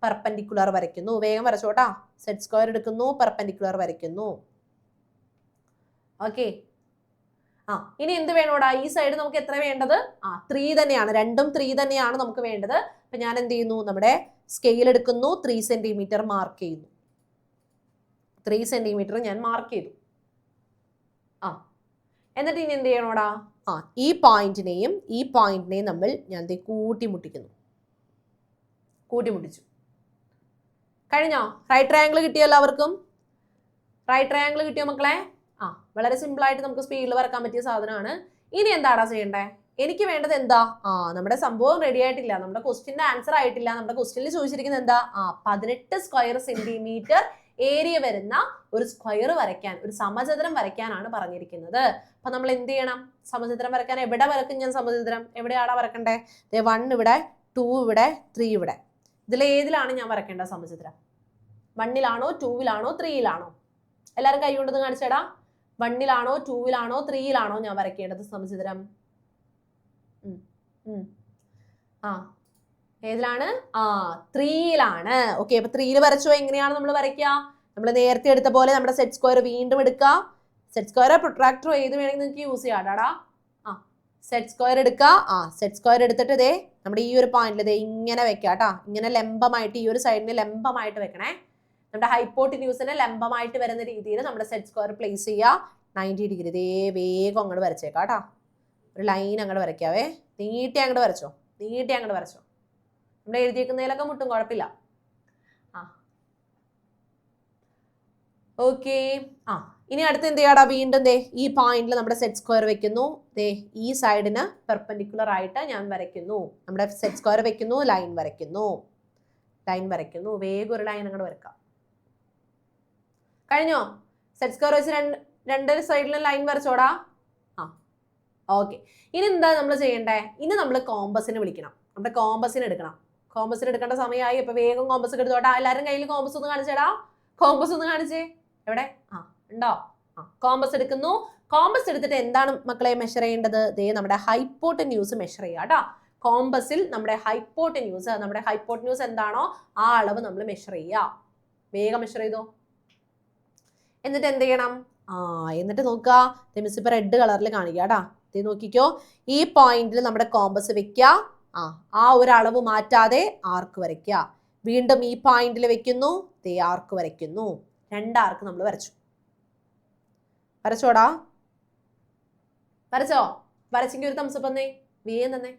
പെർപെൻഡിക്കുലർ വരയ്ക്കുന്നു. വേഗം വരച്ചോട്ടാ. സെറ്റ് സ്ക്വയർ എടുക്കുന്നു, പെർപെൻഡിക്കുലർ വരയ്ക്കുന്നു. ഓക്കെ, ഇനി എന്ത് വേണോടാ? ഈ സൈഡ് നമുക്ക് എത്ര വേണ്ടത്? 3 തന്നെയാണ്, രണ്ടും 3 തന്നെയാണ് നമുക്ക് വേണ്ടത്. അപ്പൊ ഞാൻ എന്ത് ചെയ്യുന്നു? നമ്മുടെ സ്കെയിൽ എടുക്കുന്നു, 3 സെന്റിമീറ്റർ മാർക്ക് ചെയ്യുന്നു. 3 സെന്റിമീറ്റർ ഞാൻ മാർക്ക് ചെയ്തു. എന്നിട്ട് ഇനി എന്ത് ചെയ്യണോടാ? ഈ പോയിന്റിനെയും നമ്മൾ ഞാൻ കൂട്ടിമുട്ടിച്ചു. കഴിഞ്ഞോ? റൈറ്റ് ട്രയാങ്കിൾ കിട്ടിയോ എല്ലാവർക്കും? റൈറ്റ് ട്രയാങ്കിൾ കിട്ടിയോ മക്കളെ? വളരെ സിമ്പിൾ ആയിട്ട് നമുക്ക് സ്പീഡിൽ വരക്കാൻ പറ്റിയ സാധനമാണ്. ഇനി എന്താടാ ചെയ്യണ്ടേ? എനിക്ക് വേണ്ടത് എന്താ? നമ്മുടെ സംഭവം റെഡി ആയിട്ടില്ല, നമ്മുടെ ക്വസ്റ്റ്യന്റെ ആൻസർ ആയിട്ടില്ല. നമ്മുടെ ക്വസ്റ്റ്യനിൽ ചോദിച്ചിരിക്കുന്നത് എന്താ? 18 സ്ക്വയർ സെന്റിമീറ്റർ ഏരിയ വരുന്ന ഒരു സ്ക്വയർ വരയ്ക്കാൻ, ഒരു സമചതുരം വരയ്ക്കാനാണ് പറഞ്ഞിരിക്കുന്നത്. അപ്പൊ നമ്മൾ എന്ത് ചെയ്യണം? സമചതുരം വരയ്ക്കാൻ എവിടെ വരക്കും ഞാൻ? സമചതുരം എവിടെയാടാ വരക്കണ്ടേ? 1 ഇവിടെ, 2 ഇവിടെ, 3 ഇവിടെ. ഇതിലേതിലാണ് ഞാൻ വരക്കേണ്ടത് സമചതുരം? 1ലാണോ 2ലാണോ 3ലാണോ? എല്ലാവരും കൈ കൊണ്ടത് കാണിച്ചേടാ. 1ലാണോ 2ലാണോ 3ലാണോ ഞാൻ വരയ്ക്കേണ്ടത് സമചതുരം? ഏതിലാണ്? 3ലാണ്. ഓക്കെ, അപ്പൊ 3ൽ വരച്ചോ. എങ്ങനെയാണ് നമ്മൾ വരയ്ക്കുക? നമ്മൾ നേരത്തെ എടുത്ത പോലെ നമ്മുടെ സെറ്റ് സ്ക്വയർ വീണ്ടും എടുക്കുക. സെറ്റ് സ്ക്വയർ പ്രൊട്രാക്ടറോ ഏത് വേണമെങ്കിൽ നിങ്ങൾക്ക് യൂസ് ചെയ്യാടാ. സെറ്റ് സ്ക്വയർ എടുക്കുക. സെറ്റ് സ്ക്വയർ എടുത്തിട്ട് ഇതേ നമ്മുടെ ഈ ഒരു പോയിന്റിൽ ഇങ്ങനെ വെക്കാട്ടാ. ഇങ്ങനെ ലംബമായിട്ട് ഈ ഒരു സൈഡിന് ലംബമായിട്ട് വെക്കണേ. നമ്മുടെ ഹൈപ്പോട്ടിന്യൂസിന് ലംബമായിട്ട് വരുന്ന രീതിയിൽ നമ്മുടെ സെറ്റ് സ്ക്വയർ പ്ലേസ് ചെയ്യുക. 90 ഡിഗ്രി ഇതേ വേഗം അങ്ങോട്ട് വരച്ചേക്കാട്ടാ. ഒരു ലൈൻ അങ്ങോട്ട് വരയ്ക്കാവേ. നീട്ടി അങ്ങോട്ട് വരച്ചോ, നീട്ടി അങ്ങോട്ട് വരച്ചോ. നമ്മുടെ എഴുതിയേക്കുന്നതിലൊക്കെ മുട്ടും, കുഴപ്പമില്ല. ആ ഓക്കെ. ആ ഇനി അടുത്ത് എന്ത് ചെയ്യാടാ, വീണ്ടും ദേ ഈ പോയിന്റിൽ നമ്മുടെ സെറ്റ് സ്ക്വയർ വെക്കുന്നു. ദേ ഈ സൈഡിന് പെർപെൻഡിക്കുലർ ആയിട്ട് ഞാൻ വരയ്ക്കുന്നു. നമ്മുടെ സെറ്റ് സ്ക്വയർ വെക്കുന്നു, ലൈൻ വരയ്ക്കുന്നു, ലൈൻ വരയ്ക്കുന്നു. വേഗം ഒരു ലൈൻ അങ്ങോട്ട് വരക്കാം. കഴിഞ്ഞോ? സെറ്റ് സ്ക്വയർ വെച്ച് രണ്ട് സൈഡിലും ലൈൻ വരച്ചോടാ. ആ ഓക്കെ. ഇനി എന്താ നമ്മൾ ചെയ്യണ്ടേ? ഇനി നമ്മൾ കോമ്പസിനെ വിളിക്കണം. നമ്മുടെ കോമ്പസിന് എടുക്കണം. കോമ്പസിന് എടുക്കേണ്ട സമയമായി. ഇപ്പൊ വേഗം കോമ്പസ് എടുത്തോട്ടാ. എല്ലാവരും കയ്യിൽ കോമ്പസ് ഒന്ന് കാണിച്ചേടാ. കോമ്പസ് ഒന്ന് കാണിച്ചേ. എവിടെ? ആ ഉണ്ടോ? ആ കോമ്പസ് എടുക്കുന്നു. കോമ്പസ് എടുത്തിട്ട് എന്താണ് മക്കളെ മെഷർ ചെയ്യേണ്ടത്? ദേ നമ്മുടെ ഹൈപ്പോട്ടന്യൂസ് മെഷർ ചെയ്യുക കേട്ടോ. കോമ്പസിൽ നമ്മുടെ ഹൈപ്പോട്ടന്യൂസ് എന്താണോ ആ അളവ് നമ്മൾ മെഷർ ചെയ്യുക. വേഗം മെഷർ ചെയ്തോ. എന്നിട്ട് എന്ത് ചെയ്യണം? എന്നിട്ട് നോക്കുക. മിസ് ഇപ്പൊ റെഡ് കളറിൽ കാണിക്കുക കേട്ടാ. ഇത് നോക്കിക്കോ. ഈ പോയിന്റിൽ നമ്മുടെ കോമ്പസ് വെക്കുക. ആ ഒരു അളവ് മാറ്റാതെ ആർക്ക് വരയ്ക്കുക. വീണ്ടും ഈ പോയിന്റിൽ വെക്കുന്നു, ദേ ആർക്ക് വരയ്ക്കുന്നു. 2 ആർക്ക് നമ്മൾ വരച്ചു. വരച്ചോടാ? വരച്ചോ? വരച്ചെങ്കിൽ ഒരു തംസപ്പ് തന്നേ, വേഗം തന്നെ.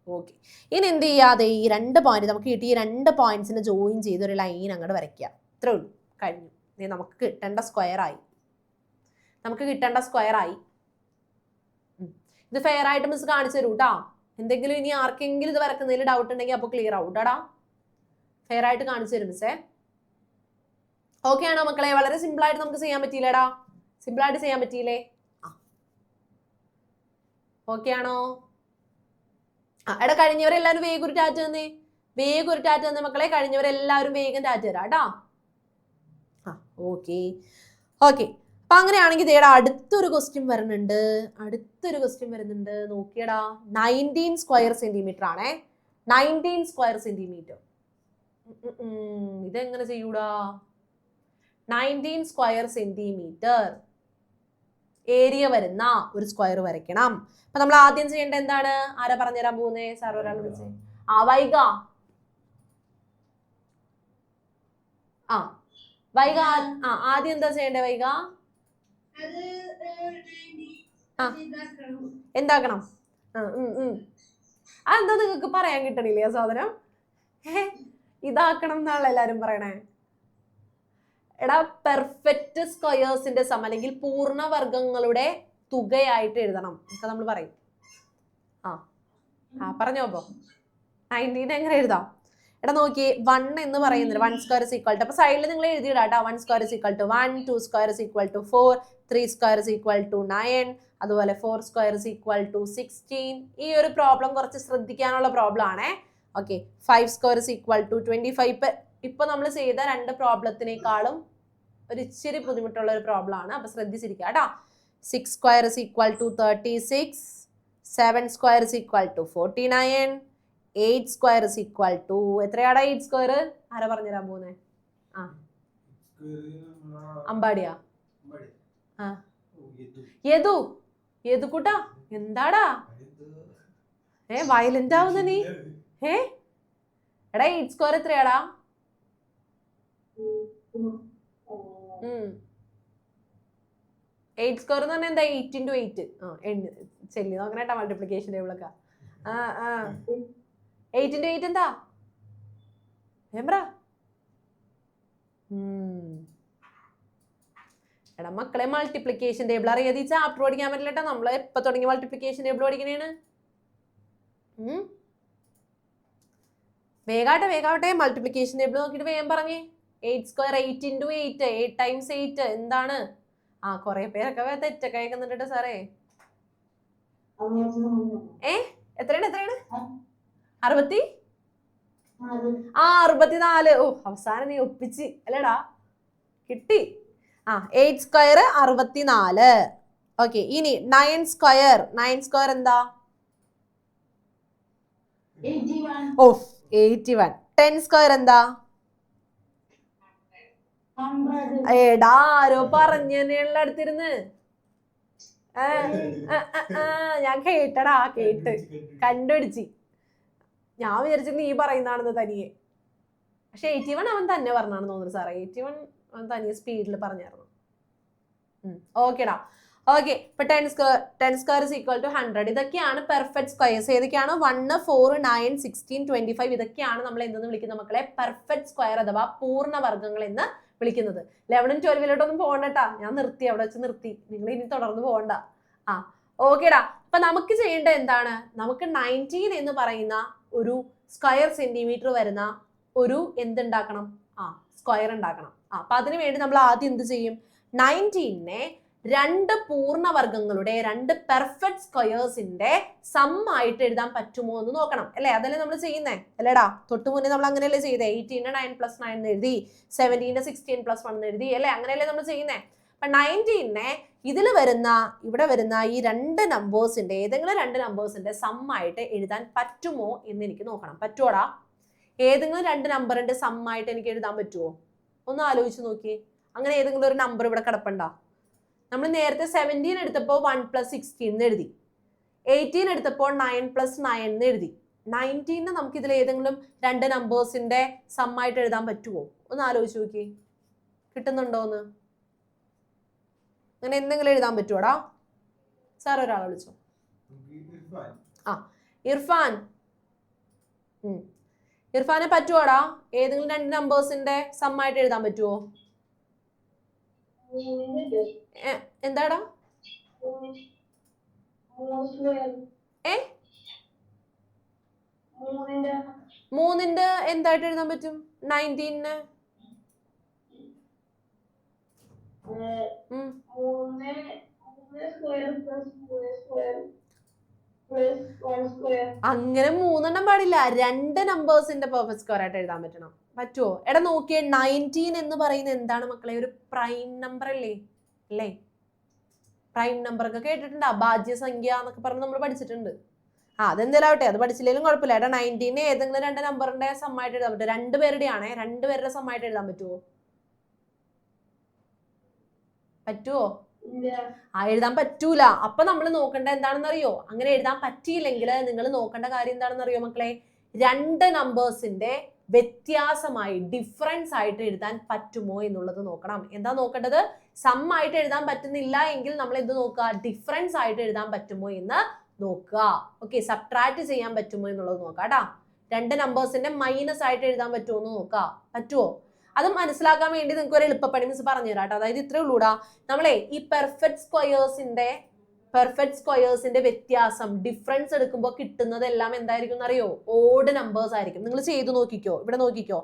ഓക്കെ. ഇനി എന്ത് ചെയ്യാതെ ഈ 2 പോയിന്റ് നമുക്ക് കിട്ടി. ഈ 2 പോയിന്റ്സിനെ ജോയിൻ ചെയ്ത് ഒരു ലൈൻ അങ്ങോട്ട് വരയ്ക്കുക. ഇത്രേ ഉള്ളൂ, കഴിഞ്ഞു. നമുക്ക് കിട്ടേണ്ട സ്ക്വയർ ആയി. ഇത് ഫെയർ ആയിട്ട് മിസ് കാണിച്ചു തരൂ കേട്ടോ. എന്തെങ്കിലും ഇനി ആർക്കെങ്കിലും ഇത് വരക്കുന്നതിൽ ഡൗട്ട് ഉണ്ടെങ്കിൽ അപ്പോൾ ക്ലിയർ ആവും കേട്ടാ. ഫെയർ ആയിട്ട് കാണിച്ചു തരും മിസ്സേ. ഓക്കെ ആണോ മക്കളെ? വളരെ സിമ്പിൾ ആയിട്ട് നമുക്ക് ചെയ്യാൻ പറ്റിയില്ലേടാ? സിമ്പിൾ ആയിട്ട് ചെയ്യാൻ പറ്റിയില്ലേ? ഓക്കെ ആണോ? എടാ കഴിഞ്ഞവരെല്ലാവരും വേഗം ഒരു ടാറ്റ തന്നേ. മക്കളെ. കഴിഞ്ഞവരെല്ലാവരും വേഗം ടാറ്റ തരാം കേട്ടാ. ഓക്കെ. അപ്പൊ അങ്ങനെയാണെങ്കിൽ ഇതേടാ അടുത്തൊരു ക്വസ്റ്റ്യൻ വരുന്നുണ്ട്. നോക്കിയടാ. 19 സ്ക്വയർ സെന്റിമീറ്റർ ആണേ. 19 സ്ക്വയർ സെന്റിമീറ്റർ. ഇതെങ്ങനെ ചെയ്യൂടാ? 19 സ്ക്വയർ സെന്റിമീറ്റർ ഏരിയ വരുന്ന ഒരു സ്ക്വയർ വരയ്ക്കണം. അപ്പൊ നമ്മൾ ആദ്യം ചെയ്യേണ്ട എന്താണ്? ആരാ പറഞ്ഞുതരാൻ പോകുന്നേ? സാർ ഒരാൾ വിളിച്ചേ. വൈഗ. ആദ്യം എന്താ ചെയ്യണ്ടേ വൈഗ? എന്താക്കണം? അതെന്താ നിങ്ങൾക്ക് പറയാൻ കിട്ടണില്ലേ ആ സാധനം? ഇതാക്കണം എന്നാണല്ലോ എല്ലാരും പറയണേ. എടാ പെർഫെക്റ്റ് സ്ക്വയേഴ്സിന്റെ സം അല്ലെങ്കിൽ പൂർണ്ണവർഗങ്ങളുടെ തുകയായിട്ട് എഴുതണം ഒക്കെ നമ്മൾ പറയും. പറഞ്ഞോ. അപ്പൊ 19 എങ്ങനെ എഴുതാം? എടാ നോക്കി 1 എന്ന് പറയുന്നത് 1 സ്ക്വയർ ഇസ് ഈക്വൽ ടു, അപ്പൊ സൈഡിൽ നിങ്ങൾ എഴുതിയിടാട്ടോ. 1 square is equal to 1, 2 square is equal to 4, 3 square is equal to 9, അതുപോലെ 4 സ്ക്വയർ ഇസ് ഈക്വൽ ടു 16. ഈ ഒരു പ്രോബ്ലം കുറച്ച് ശ്രദ്ധിക്കാനുള്ള പ്രോബ്ലം ആണേ. Okay. 5 square is equal to 25. ഇപ്പൊ നമ്മൾ ചെയ്ത 2 പ്രോബ്ലത്തിനേക്കാളും ഒരു ഇച്ചിരി ബുദ്ധിമുട്ടുള്ള ഒരു പ്രോബ്ലം ആണ്. അപ്പൊ ശ്രദ്ധിച്ചിരിക്കുക കേട്ടോ. 6 square is equal to 36, 7 square is equal to 49, 8 square is equal to എത്രയാടാ? 8 സ്ക്വയർ ആരാ പറഞ്ഞുതരാൻ പോകുന്നേ? അമ്പാടിയാ? യദുക്കുട്ടാ എന്താടാ വയലന്റ് ആവുന്ന നീ? എടാ 8 സ്ക്വയർ എത്രയാടാ? 8 സ്ക്വയർ എന്ന് പറഞ്ഞാൽ എന്താ? 8 into 8. ചെല്ലി നോക്കണേട്ടാ മൾട്ടിപ്ലിക്കേഷൻ ടേബിളൊക്കെ. 8 into 8 എന്താ? എടാ മക്കളെ മൾട്ടിപ്ലിക്കേഷൻ ടേബിൾ അറിയാതെ ഈ ചാപ്റ്റർ പഠിക്കാൻ പറ്റില്ലട്ടാ. നമ്മള് എപ്പോ തുടങ്ങി മൾട്ടിപ്ലിക്കേഷൻ ടേബിൾ പഠിക്കണേണ്? വേഗാവട്ടെ മൾട്ടിപ്ലിക്കേഷൻ ടേബിൾ നോക്കിട്ട് വേഗം പറഞ്ഞേ. 8 സ്ക്വയർ 8 into 8, 8 times 8 എന്താണ്? കൊറേ പേരൊക്കെ തെറ്റൊക്കെ അയക്കുന്നുണ്ട് സാറേ. എത്രയാണ്? 64. അവസാനം നീ ഒപ്പിച്ച് അല്ലേടാ, കിട്ടി. 8 സ്ക്വയർ 64. ഓക്കെ. ഇനി 9 സ്ക്വയർ എന്താ? 81. 10 സ്ക്വയർ എന്താ? എടാ ആരോ പറഞ്ഞുള്ള അടുത്തിരുന്ന് ഞാൻ കേട്ടടാ, കണ്ടുപിടിച്ച്. ഞാൻ വിചാരിച്ചു നീ പറയുന്നതാണെന്ന് തനിയെ. പക്ഷെ 81 അവൻ തന്നെ പറഞ്ഞാണെന്ന് തോന്നുന്നു സാറേ. 81 അവൻ തനിയെ സ്പീഡിൽ പറഞ്ഞായിരുന്നു. ഓക്കേടാ. ഓക്കെ, ഇപ്പൊ 10 സ്ക്വയർ ഇസ് ഈക്വൽ ടു 100. ഇതൊക്കെയാണ് പെർഫെക്റ്റ് സ്ക്വയേഴ്സ്. ഏതൊക്കെയാണ്? 1, 4, 9, 16, 25. ഇതൊക്കെയാണ് നമ്മൾ എന്തെന്ന് വിളിക്കുന്ന മക്കളെ? പെർഫെക്റ്റ് സ്ക്വയർ അഥവാ പൂർണ്ണവർഗ്ഗങ്ങൾ എന്ന് വിളിക്കുന്നത്. 11 12 പോകണ്ടട്ടാ, ഞാൻ നിർത്തി, അവിടെ വെച്ച് നിർത്തി. നിങ്ങൾ ഇനി തുടർന്ന് പോകണ്ട. ഓക്കേടാ. അപ്പൊ നമുക്ക് ചെയ്യേണ്ട എന്താണ്? നമുക്ക് 19 എന്ന് പറയുന്ന ഒരു സ്ക്വയർ സെന്റിമീറ്റർ വരുന്ന ഒരു എന്തുണ്ടാക്കണം? സ്ക്വയർ ഉണ്ടാക്കണം. അപ്പൊ അതിനു വേണ്ടി നമ്മൾ ആദ്യം എന്ത് ചെയ്യും? 19നെ രണ്ട് പൂർണ്ണവർഗ്ഗങ്ങളുടെ, രണ്ട് പെർഫെക്റ്റ് സ്ക്വയേഴ്സിന്റെ സം ആയിട്ട് എഴുതാൻ പറ്റുമോ എന്ന് നോക്കണം, അല്ലെ? അതല്ലേ നമ്മൾ ചെയ്യുന്നേ, അല്ലേടാ? തൊട്ട് മുന്നേ നമ്മൾ അങ്ങനെയല്ലേ ചെയ്തേ? 18ന്റെ 9 + 9 എന്ന് എഴുതി, 17ന്റെ 16 + 1 എന്ന് എഴുതി, അല്ലെ? അങ്ങനെയല്ലേ നമ്മൾ ചെയ്യുന്നേ? അപ്പൊ 19നെ ഇതിൽ വരുന്ന, ഇവിടെ വരുന്ന ഈ രണ്ട് നമ്പേഴ്സിന്റെ, ഏതെങ്കിലും രണ്ട് നമ്പേഴ്സിന്റെ സം ആയിട്ട് എഴുതാൻ പറ്റുമോ എന്ന് എനിക്ക് നോക്കണം. പറ്റുമോടാ? ഏതെങ്കിലും രണ്ട് നമ്പറിന്റെ സം ആയിട്ട് എനിക്ക് എഴുതാൻ പറ്റുമോ? ഒന്ന് ആലോചിച്ച് നോക്കിയേ. അങ്ങനെ ഏതെങ്കിലും ഒരു നമ്പർ ഇവിടെ കിടപ്പുണ്ടോ? നമ്മൾ നേരത്തെ 17 എടുത്തപ്പോൾ 1 + 16 എന്ന് എഴുതി, 18 എടുത്തപ്പോൾ 9 + 9 എന്ന് എഴുതി. 19ന് നമുക്ക് ഇതിൽ ഏതെങ്കിലും രണ്ട് നമ്പേഴ്സിന്റെ സം ആയിട്ട് എഴുതാൻ പറ്റുമോ? ഒന്ന് ആലോചിച്ച് നോക്കിയേ. കിട്ടുന്നുണ്ടോന്ന്? അങ്ങനെ എന്തെങ്കിലും എഴുതാൻ പറ്റുമോടാ? സാർ ഒരാളെ വിളിച്ചോ. ഇർഫാൻ. ഇർഫാനെ പറ്റുമോടാ? ഏതെങ്കിലും രണ്ട് നമ്പേഴ്സിന്റെ സം ആയിട്ട് എഴുതാൻ പറ്റുമോ? എന്താടാ? മൂന്നിന്റെ എന്തായിട്ട് എഴുതാൻ പറ്റും? 19ന് അങ്ങനെ മൂന്നെണ്ണം പാടില്ല, രണ്ട് നമ്പേഴ്സിന്റെ പെർഫെക്റ്റ് സ്ക്വയർ ആയിട്ട് എഴുതാൻ പറ്റണം. പറ്റുമോ? എടാ നോക്കിയേ, 19 എന്ന് പറയുന്നത് എന്താണ് മക്കളെ? ഒരു പ്രൈം നമ്പർ അല്ലേ? പ്രൈം നമ്പർ ഒക്കെ കേട്ടിട്ടുണ്ടോ? ഭാജ്യസംഖ്യ എന്നൊക്കെ പറഞ്ഞ് നമ്മൾ പഠിച്ചിട്ടുണ്ട്. അതെന്തെങ്കിലും ആവട്ടെ, അത് പഠിച്ചില്ലെങ്കിലും കുഴപ്പമില്ല. എടാ 19ന് ഏതെങ്കിലും രണ്ട് നമ്പറിന്റെ സം ആയിട്ട് എഴുതാൻ പറ്റുമോ? രണ്ടുപേരുടെ സം ആയിട്ട് എഴുതാൻ പറ്റുമോ? എഴുതാൻ പറ്റൂല. അപ്പൊ നമ്മൾ നോക്കേണ്ട എന്താണെന്ന് അറിയോ? അങ്ങനെ എഴുതാൻ പറ്റിയില്ലെങ്കിൽ നിങ്ങൾ നോക്കേണ്ട കാര്യം എന്താണെന്ന് അറിയോ മക്കളെ? രണ്ട് നമ്പേഴ്സിന്റെ വ്യത്യാസമായി, ഡിഫറൻസ് ആയിട്ട് എഴുതാൻ പറ്റുമോ എന്നുള്ളത് നോക്കണം. എന്താ നോക്കേണ്ടത്? സം ആയിട്ട് എഴുതാൻ പറ്റുന്നില്ല എങ്കിൽ നമ്മൾ എന്ത് നോക്കുക? ഡിഫറൻസ് ആയിട്ട് എഴുതാൻ പറ്റുമോ എന്ന് നോക്കുക. ഓക്കെ, സബ്ട്രാക്ട് ചെയ്യാൻ പറ്റുമോ എന്നുള്ളത് നോക്കാം കേട്ടാ. രണ്ട് നമ്പേഴ്സിന്റെ മൈനസ് ആയിട്ട് എഴുതാൻ പറ്റുമോ എന്ന് നോക്കാം. പറ്റുമോ? അത് മനസ്സിലാക്കാൻ വേണ്ടി നിങ്ങൾക്ക് ഒരു എളുപ്പപ്പണി മിസ് പറഞ്ഞു തരാം കേട്ടോ. അതായത് ഇത്രേ ഉള്ളൂടാ, നമ്മളെ ഈ പെർഫെക്റ്റ് സ്ക്വയേഴ്സിന്റെ വ്യത്യാസം, ഡിഫറൻസ് എടുക്കുമ്പോൾ കിട്ടുന്നത് എല്ലാം എന്തായിരിക്കും എന്നറിയോ? ഓഡ് നമ്പേഴ്സ് ആയിരിക്കും. നിങ്ങൾ ചെയ്തു നോക്കിക്കോ. ഇവിടെ നോക്കിക്കോ,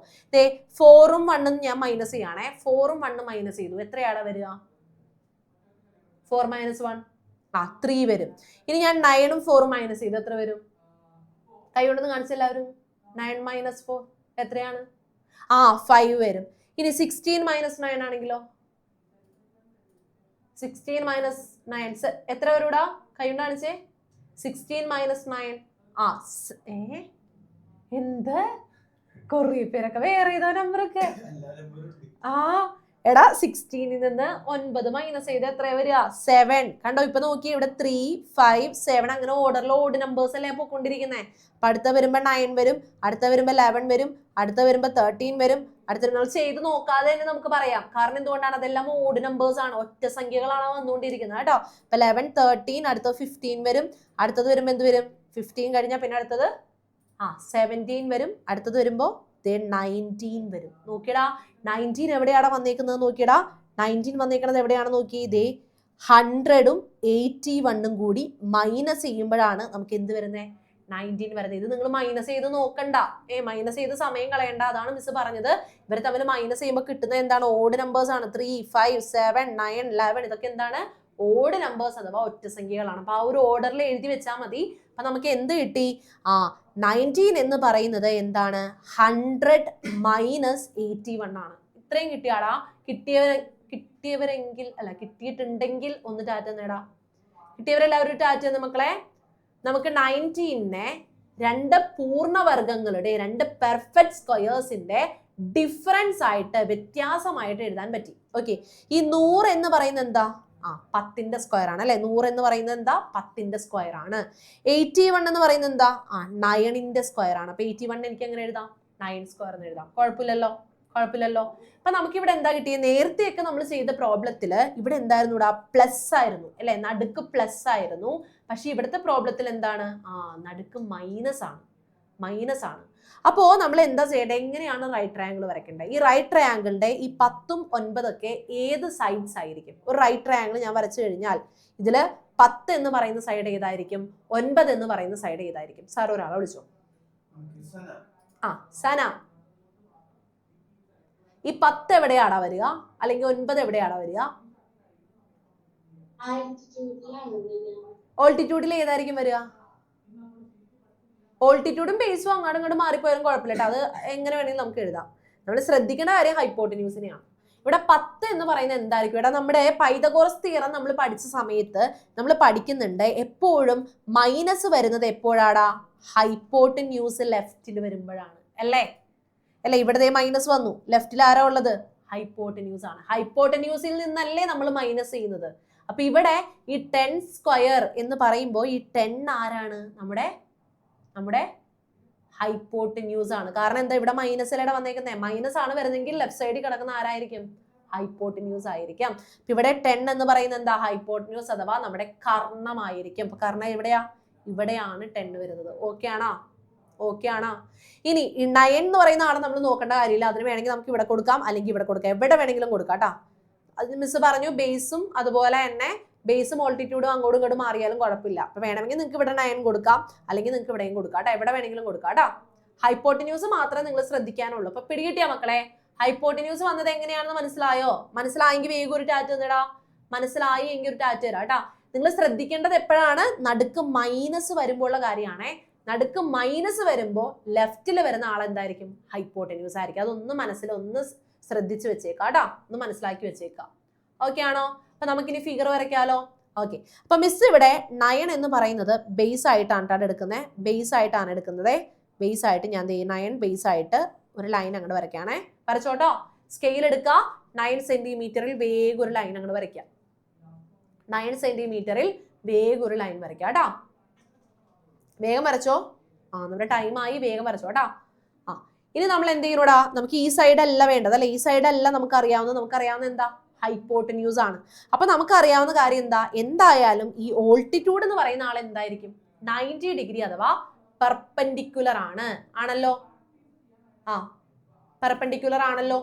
4ഉം 1ഉം ഞാൻ മൈനസ് ചെയ്യാണേ. 4ഉം 1ഉം മൈനസ് ചെയ്തു, എത്രയാടാ വരിക? 4 - 1 3 വരും. ഇനി ഞാൻ 9ഉം 4ഉം മൈനസ് ചെയ്തു, എത്ര വരും? കൈ കൊണ്ടൊന്ന് കാണിച്ചെല്ലാവരും. 9 - 4 എത്രയാണ്? 5 വരും. ഇനി 16 - 9 ആണെങ്കിലോ? 16 - 9 എത്ര വരൂടാ? കൈ കൊണ്ട് കാണിച്ചേ. 16 - 9 എന്ത് കൊറേ പേരൊക്കെ വേറെ ഏതോ നമ്പറൊക്കെ. എടാ 16ൽ നിന്ന് 9 മൈനസ് ചെയ്ത് എത്ര വരിക? 7. കണ്ടോ? ഇപ്പൊ നോക്കി, ഇവിടെ 3, 5, 7 അങ്ങനെ ഓർഡറിൽ ഓഡ് നമ്പേഴ്സ് അല്ലേ പോയിക്കൊണ്ടിരിക്കുന്നേ. അപ്പൊ അടുത്ത വരുമ്പോ 9 വരും, അടുത്ത വരുമ്പോ 11 വരും, അടുത്ത വരുമ്പോ 13 വരും. അടുത്ത നമ്മൾ ചെയ്ത് നോക്കാതെ തന്നെ നമുക്ക് പറയാം. കാരണം എന്തുകൊണ്ടാണ്? അതെല്ലാം ഓഡ് നമ്പേഴ്സ് ആണ്, ഒറ്റ സംഖ്യകളാണ് വന്നുകൊണ്ടിരിക്കുന്നത് കേട്ടോ. അപ്പൊ 11, 13, അടുത്ത 15 വരും. അടുത്തത് വരുമ്പോ എന്ത് വരും? 15 കഴിഞ്ഞാൽ പിന്നെ അടുത്തത് 17 വരും. അടുത്തത് വരുമ്പോ 19 വരും. നോക്കിയടാ, 19 എവിടെയാണ് വന്നേക്കുന്നത് നോക്കിയടാ. 19 വന്നേക്കുന്നത് എവിടെയാണ് നോക്കി? 100ഉം 81ഉം കൂടി മൈനസ് ചെയ്യുമ്പോഴാണ് നമുക്ക് എന്ത് വരുന്നത്? 19 വരുന്നത്. ഇത് നിങ്ങൾ മൈനസ് ചെയ്ത് നോക്കണ്ട, മൈനസ് ചെയ്ത് സമയം കളയണ്ട. അതാണ് മിസ് പറഞ്ഞത്. ഇവർ തമ്മിൽ മൈനസ് ചെയ്യുമ്പോൾ കിട്ടുന്നത് എന്താണ്? ഓഡ് നമ്പേഴ്സ് ആണ്. 3, 5, 7, 9, 11 ഇതൊക്കെ എന്താണ്? ഓഡ് നമ്പേഴ്സ് അഥവാ ഒറ്റ സംഖ്യകളാണ്. അപ്പൊ ആ ഒരു ഓർഡറിൽ എഴുതി വെച്ചാൽ മതി. അപ്പൊ നമുക്ക് എന്ത് കിട്ടി? 19 എന്ന് പറയുന്നത് എന്താണ്? 100 - 81 ആണ്. ഇത്രയും കിട്ടിയാടാ. കിട്ടിയിട്ടുണ്ടെങ്കിൽ ഒന്ന് ടാറ്റ നേടാ. കിട്ടിയവരെല്ലാവരും ടാറ്റ എന്ന് മക്കളെ. നമുക്ക് 19നെ രണ്ട് പൂർണ്ണവർഗ്ഗങ്ങളുടെ, രണ്ട് പെർഫെക്റ്റ് സ്ക്വയേഴ്സിന്റെ ഡിഫറൻസ് ആയിട്ട്, വ്യത്യാസമായിട്ട് എഴുതാൻ പറ്റി. ഓക്കെ, ഈ 100 എന്ന് പറയുന്നത് എന്താ? 10ന്റെ സ്ക്വയർ ആണ് അല്ലെ? 100 എന്ന് പറയുന്നത് എന്താ? 10ന്റെ സ്ക്വയർ ആണ്. 81 എന്ന് പറയുന്നത് എന്താ? 9ന്റെ സ്ക്വയർ ആണ്. അപ്പൊ 81 എനിക്ക് എങ്ങനെ എഴുതാം? 9 സ്ക്വയർ എന്ന് എഴുതാം. കുഴപ്പമില്ലല്ലോ. കുഴപ്പമില്ലല്ലോ. അപ്പൊ നമുക്ക് ഇവിടെ എന്താ കിട്ടിയത്? നേരത്തെയൊക്കെ നമ്മൾ ചെയ്ത പ്രോബ്ലത്തില് ഇവിടെ എന്തായിരുന്നു? ഇവിടെ പ്ലസ് ആയിരുന്നു അല്ലെ, നടുക്ക് പ്ലസ് ആയിരുന്നു. പക്ഷെ ഇവിടുത്തെ പ്രോബ്ലത്തിൽ എന്താണ്? നടുക്ക് മൈനസ് ആണ്, മൈനസ് ആണ്. അപ്പോ നമ്മൾ എന്താ ചെയ്യേണ്ടത്? എങ്ങനെയാണ് റൈറ്റ് ട്രയാങ്കിൾ വരയ്ക്കേണ്ടത്? ഈ റൈറ്റ് ട്രയാങ്കിളിന്റെ ഈ 10ഉം 9 ഒക്കെ ഏത് സൈഡ്സ് ആയിരിക്കും? ഒരു റൈറ്റ് ട്രയാങ്കിൾ ഞാൻ വരച്ചു കഴിഞ്ഞാൽ ഇതില് 10 എന്ന് പറയുന്ന സൈഡ് ഏതായിരിക്കും? 9 എന്ന് പറയുന്ന സൈഡ് ഏതായിരിക്കും? സാർ ഒരാളെ വിളിച്ചോ. സന, ഈ 10 എവിടെയാടാ വരിക? അല്ലെങ്കിൽ 9 എവിടെയാടാ വരിക? ഓൾട്ടിറ്റ്യൂഡിൽ ഏതായിരിക്കും വരിക? ഓൾട്ടിറ്റ്യൂഡും ബേസും അങ്ങോട്ടും ഇങ്ങോട്ടും മാറിപ്പോയാലും കുഴപ്പമില്ല. അത് എങ്ങനെ വേണമെങ്കിലും നമുക്ക് എഴുതാം. നമ്മൾ ശ്രദ്ധിക്കേണ്ട കാര്യം ഹൈപ്പോട്ടന്യൂസിനെയാണ്. ഇവിടെ 10 എന്ന് പറയുന്നത് എന്തായിരിക്കും? ഇവിടെ നമ്മുടെ പൈതഗോറസ് തിയറം നമ്മൾ പഠിച്ച സമയത്ത് നമ്മൾ പഠിക്കുന്നുണ്ട് എപ്പോഴും മൈനസ് വരുന്നത് എപ്പോഴാടാ? ഹൈപ്പോട്ടന്യൂസ് ലെഫ്റ്റിൽ വരുമ്പോഴാണ് അല്ലേ? അല്ലെ, ഇവിടെ മൈനസ് വന്നു, ലെഫ്റ്റിൽ ആരാ ഉള്ളത്? ഹൈപ്പോട്ടന്യൂസ് ആണ്. ഹൈപ്പോട്ടന്യൂസിൽ നിന്നല്ലേ നമ്മൾ മൈനസ് ചെയ്യുന്നത്. അപ്പൊ ഇവിടെ ഈ 10 സ്ക്വയർ എന്ന് പറയുമ്പോൾ ഈ 10 ആരാണ്? നമ്മുടെ ഹൈപ്പോട്ടന്യൂസ് ആണ്. കാരണം എന്താ? ഇവിടെ മൈനസിലൂടെ വന്നേക്കുന്നത്, മൈനസ് ആണ് വരുന്നെങ്കിൽ ലെഫ്റ്റ് സൈഡിൽ കിടക്കുന്ന ആരായിരിക്കും? ഹൈപ്പോട്ടന്യൂസ് ആയിരിക്കാം. ഇവിടെ 10 എന്ന് പറയുന്നത് എന്താ? ഹൈപ്പോട്ടന്യൂസ് അഥവാ നമ്മുടെ കർണമായിരിക്കും. അപ്പൊ കർണം എവിടെയാ? ഇവിടെയാണ് 10 വരുന്നത്. ഓക്കെ ആണോ? ഓക്കെ ആണോ? ഇനി ഈ 9 എന്ന് പറയുന്ന ആളെ നമ്മൾ നോക്കേണ്ട കാര്യമില്ല. അതിന് വേണമെങ്കിൽ നമുക്ക് ഇവിടെ കൊടുക്കാം, അല്ലെങ്കിൽ ഇവിടെ കൊടുക്കാം, എവിടെ വേണമെങ്കിലും കൊടുക്കാം കേട്ടോ. അത് മിസ് പറഞ്ഞു ബേസും അതുപോലെ തന്നെ ബേസും ഓൾട്ടിറ്റ്യൂഡും അങ്ങോട്ടും ഇങ്ങോട്ടും മാറിയാലും കുഴപ്പമില്ല. അപ്പൊ വേണമെങ്കിൽ നിങ്ങൾക്ക് ഇവിടെ 9 കൊടുക്കാം, അല്ലെങ്കിൽ നിങ്ങൾക്ക് ഇവിടെയും കൊടുക്കാം കേട്ടോ, എവിടെ വേണമെങ്കിലും കൊടുക്കാം കേട്ടോ. ഹൈപ്പോട്ടന്യൂസ് മാത്രമേ നിങ്ങൾ ശ്രദ്ധിക്കാനുള്ളൂ. അപ്പൊ പിടികിട്ടിയ മക്കളെ? ഹൈപ്പോട്ടന്യൂസ് വന്നത് എങ്ങനെയാണെന്ന് മനസ്സിലായോ? മനസ്സിലായെങ്കിൽ വേഗം ഒരു ടാറ്റ് തന്നിടാ. മനസ്സിലായി എങ്കിൽ ഒരു ടാറ്റ് തരാം കേട്ടാ. നിങ്ങൾ ശ്രദ്ധിക്കേണ്ടത് എപ്പോഴാണ്? നടുക്ക് മൈനസ് വരുമ്പോഴുള്ള കാര്യമാണേ. നടുക്ക് മൈനസ് വരുമ്പോൾ ലെഫ്റ്റിൽ വരുന്ന ആളെന്തായിരിക്കും? ഹൈപ്പോട്ടന്യൂസ് ആയിരിക്കും. അതൊന്ന് മനസ്സിലൊന്ന് ശ്രദ്ധിച്ചു വെച്ചേക്കാം കേട്ടോ, ഒന്ന് മനസ്സിലാക്കി വെച്ചേക്കാം. ഓക്കെ ആണോ? അപ്പൊ നമുക്കിനി ഫിഗർ വരയ്ക്കാലോ. ഓക്കെ, അപ്പൊ മിസ് ഇവിടെ 9 എന്ന് പറയുന്നത് ബേസ് ആയിട്ടാണ് എടുക്കുന്നത്. ബേസ് ആയിട്ടാണ് എടുക്കുന്നത്. ബേസ് ആയിട്ട് ഞാൻ 9 ബേസ് ആയിട്ട് ഒരു ലൈൻ അങ്ങോട്ട് വരയ്ക്കാണേ. വരച്ചോട്ടോ. സ്കെയിൽ എടുക്കുക. 9 സെന്റിമീറ്ററിൽ വേഗം ഒരു ലൈൻ അങ്ങോട്ട് വരയ്ക്കാം. 9 സെന്റിമീറ്ററിൽ വേഗം ഒരു ലൈൻ വരയ്ക്കാം കേട്ടോ. വേഗം വരച്ചോ. നമ്മുടെ ടൈം ആയി, വേഗം വരച്ചോ കേട്ടോ. ഇനി നമ്മൾ എന്ത് ചെയ്യണോടാ? നമുക്ക് ഈ സൈഡ് അല്ല വേണ്ടത് അല്ലെ, ഈ സൈഡ് അല്ല നമുക്കറിയാവുന്ന എന്താ? ഹൈപ്പോട്ടന്യൂസ് ആണ്. അപ്പൊ നമുക്കറിയാവുന്ന കാര്യം എന്താ? എന്തായാലും ഈ ഓൾട്ടിറ്റ്യൂഡ് എന്ന് പറയുന്ന ആൾ എന്തായിരിക്കും? 90 ഡിഗ്രി അഥവാ പെർപെൻഡിക്കുലർ ആണല്ലോ. പെർപെൻഡിക്കുലർ ആണല്ലോ.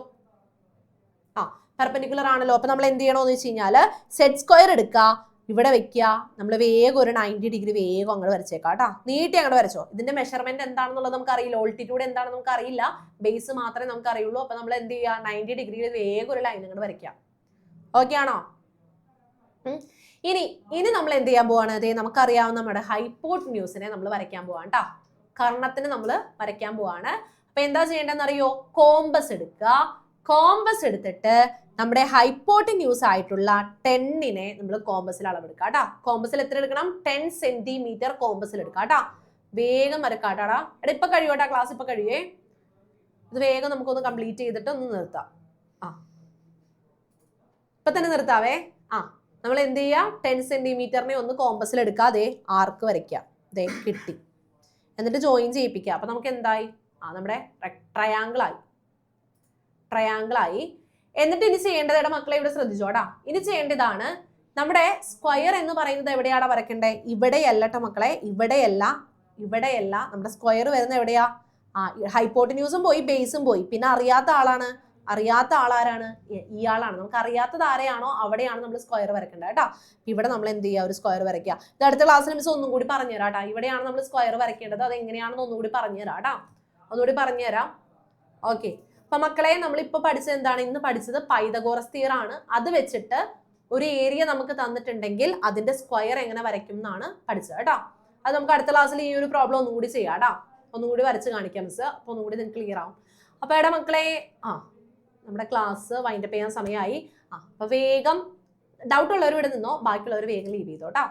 പെർപെൻഡിക്കുലർ ആണല്ലോ. അപ്പൊ നമ്മൾ എന്ത് ചെയ്യണമെന്ന് വെച്ച് കഴിഞ്ഞാല് സെറ്റ് സ്ക്വയർ എടുക്കുക, ഇവിടെ വെക്കുക, നമ്മൾ വേഗം ഒരു 90 ഡിഗ്രി വേഗം അങ്ങോട്ട് വരച്ചേക്കാം കേട്ടോ. നീട്ടി അങ്ങോട്ട് വരച്ചോ. ഇതിന്റെ മെഷർമെന്റ് എന്താണെന്നുള്ളത് നമുക്ക് അറിയില്ല, ഓൾട്ടിറ്റ്യൂഡ് എന്താണെന്ന് നമുക്ക് അറിയില്ല, ബേസ് മാത്രമേ നമുക്ക് അറിയുള്ളൂ. അപ്പൊ നമ്മൾ എന്ത് ചെയ്യുക? 90 ഡിഗ്രിയിൽ വേഗം ഒരു ലൈൻ അങ്ങോട്ട് വരയ്ക്കാം. ഓക്കെ ആണോ? ഇനി നമ്മൾ എന്ത് ചെയ്യാൻ പോവാണ്? അതേ നമുക്കറിയാവുന്ന നമ്മുടെ ഹൈപ്പോട്ടന്യൂസിനെ നമ്മൾ വരയ്ക്കാൻ പോവാണ് കേട്ടോ. കർണത്തിന് നമ്മൾ വരയ്ക്കാൻ പോവാണ്. അപ്പൊ എന്താ ചെയ്യേണ്ടതെന്ന് അറിയോ? കോമ്പസ് എടുക്കുക. കോമ്പസ് എടുത്തിട്ട് നമ്മുടെ ഹൈപ്പോട്ടന്യൂസ് ആയിട്ടുള്ള 10നെ നമ്മൾ കോമ്പസിൽ അളവെടുക്കുക കേട്ടോ. കോമ്പസിൽ എത്ര എടുക്കണം? 10 സെന്റിമീറ്റർ കോമ്പസിൽ എടുക്കുക കേട്ടോ. വേഗം വരക്കാട്ടാടാ. എടാ ഇപ്പൊ കഴിയോട്ടാ, ക്ലാസ് ഇപ്പൊ കഴിയേ. ഇത് വേഗം നമുക്കൊന്ന് കംപ്ലീറ്റ് ചെയ്തിട്ട് ഒന്ന് നിർത്താം. ഇപ്പൊ തന്നെ നിർത്താവേ. നമ്മൾ എന്ത് ചെയ്യുക? 10 സെന്റിമീറ്ററിനെ ഒന്ന് കോമ്പസിൽ എടുക്കാതെ ആർക്ക് വരയ്ക്കുക. ദേ കിട്ടി. എന്നിട്ട് ജോയിൻ ചെയ്യിപ്പിക്കുക. അപ്പൊ നമുക്ക് എന്തായി? നമ്മുടെ ട്രയാങ്കിൾ ആയി. എന്നിട്ട് ഇനി ചെയ്യേണ്ടത് മക്കളെ ഇവിടെ ശ്രദ്ധിച്ചോടാ. ഇനി ചെയ്യേണ്ടതാണ് നമ്മുടെ സ്ക്വയർ എന്ന് പറയുന്നത് എവിടെയാണ് വരയ്ക്കേണ്ടത്? ഇവിടെയല്ല കേട്ടോ മക്കളെ, ഇവിടെയല്ല. നമ്മുടെ സ്ക്വയർ വരുന്നത് എവിടെയാ? ഹൈപ്പോട്ടന്യൂസും പോയി, ബേസും പോയി. പിന്നെ അറിയാത്ത ആളാരാണ്? ഇയാളാണ്. നമുക്ക് അറിയാത്തത് ആരെയാണോ അവിടെയാണ് നമ്മൾ സ്ക്വയർ വരയ്ക്കേണ്ടത് കേട്ടോ. ഇവിടെ നമ്മൾ എന്ത് ചെയ്യുക? ഒരു സ്ക്വയർ വരയ്ക്കുക. ഇത് അടുത്ത ക്ലാസ്സിൽ മിസ് ഒന്നും കൂടി പറഞ്ഞുതരാം കേട്ടോ. ഇവിടെയാണ് നമ്മൾ സ്ക്വയർ വരയ്ക്കേണ്ടത്. അത് എങ്ങനെയാണെന്ന് ഒന്നുകൂടി പറഞ്ഞുതരാം കേട്ടോ. പറഞ്ഞുതരാം. ഓക്കെ, അപ്പൊ മക്കളെ നമ്മളിപ്പോ പഠിച്ചത് എന്താണ്? ഇന്ന് പഠിച്ചത് പൈതഗോറസ് തിയറം ആണ്. അത് വെച്ചിട്ട് ഒരു ഏരിയ നമുക്ക് തന്നിട്ടുണ്ടെങ്കിൽ അതിന്റെ സ്ക്വയർ എങ്ങനെ വരയ്ക്കും എന്നാണ് പഠിച്ചത് കേട്ടോ. അത് നമുക്ക് അടുത്ത ക്ലാസ്സിൽ ഈ ഒരു പ്രോബ്ലം ഒന്നും കൂടി ചെയ്യാം കേട്ടോ. ഒന്നും കൂടി വരച്ച് കാണിക്കാം മിസ്. അപ്പൊ ഒന്നും കൂടി നിങ്ങൾക്ക് ക്ലിയർ ആവും. അപ്പൊ എടാ മക്കളെ, നമ്മുടെ ക്ലാസ് വൈൻഡപ്പ് ചെയ്യാൻ സമയമായി. അപ്പൊ വേഗം ഡൗട്ട് ഉള്ളവർ ഇവിടെ നിന്നോ, ബാക്കിയുള്ളവർ വേഗം ലീവ് ചെയ്തോ കേട്ടോ.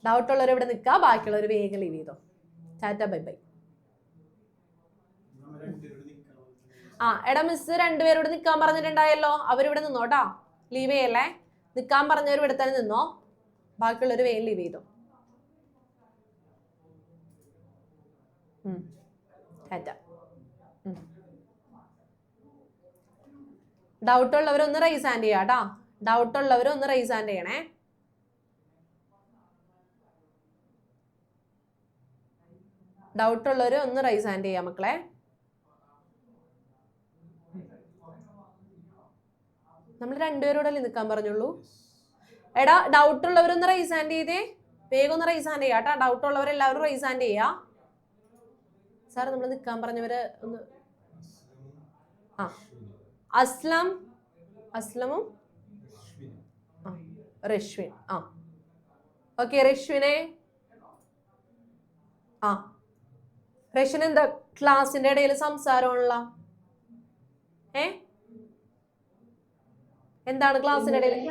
ഡൗട്ട് ഉള്ളവർ ഇവിടെ നിൽക്കുക, ബാക്കിയുള്ളവർ വേഗം ലീവ് ചെയ്തോ. Tata bye bye. എടാ മിസ് രണ്ടുപേരോട് നിൽക്കാൻ പറഞ്ഞിട്ടുണ്ടായല്ലോ, അവരിവിടെ നിന്നോട്ടാ. ലീവ് ചെയ്യല്ലേ. നിൽക്കാൻ പറഞ്ഞവർ ഇവിടെ തന്നെ നിന്നോ, ബാക്കിയുള്ളവർ വേഗം ലീവ് ചെയ്തോ. ടാറ്റ. ഡൗട്ട് ഉള്ളവരൊന്ന് റൈസ് ഹാൻഡ് ചെയ്യാം കേട്ടാ. ഡൗട്ട് ഉള്ളവരൊന്ന് റൈസ് ഹാൻഡ് ചെയ്യണേ. ഡൗട്ട് ഉള്ളവർ ഒന്ന് റൈസ് ഹാൻഡ് ചെയ്യാം മക്കളെ. നമ്മൾ രണ്ടുപേരോടല്ലേ നിൽക്കാൻ പറഞ്ഞുള്ളൂ. എടാ ഡൗട്ട് ഉള്ളവരൊന്ന് റൈസ് ഹാൻഡ് ചെയ്തേ. വേഗം ഒന്ന് റൈസ് ഹാൻഡ് ചെയ്യാം കേട്ടാ. ഡൗട്ട് ഉള്ളവരെല്ലാവരും റൈസ് ഹാൻഡ് ചെയ്യാ. സാർ നമ്മൾ നിൽക്കാൻ പറഞ്ഞവര് ഒന്ന്. ആ അസ്ലം, അസ്ലമും റഷ്വിൻ. ആ ഓക്കെ റഷ്വിനെ. ആ റഷ്യൻ എന്താ ക്ലാസിന്റെ ഇടയിൽ സംസാരമുള്ള? എന്താണ് ക്ലാസ്സിന്റെ ഇടയിൽ?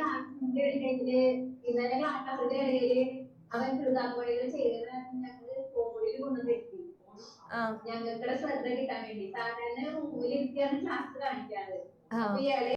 ഞങ്ങളുടെ ശ്രദ്ധ കിട്ടാൻ വേണ്ടി സാധാരണ റൂമിൽ ഇരുത്തിയാണ് ക്ലാസ് കാണിക്കാറ്.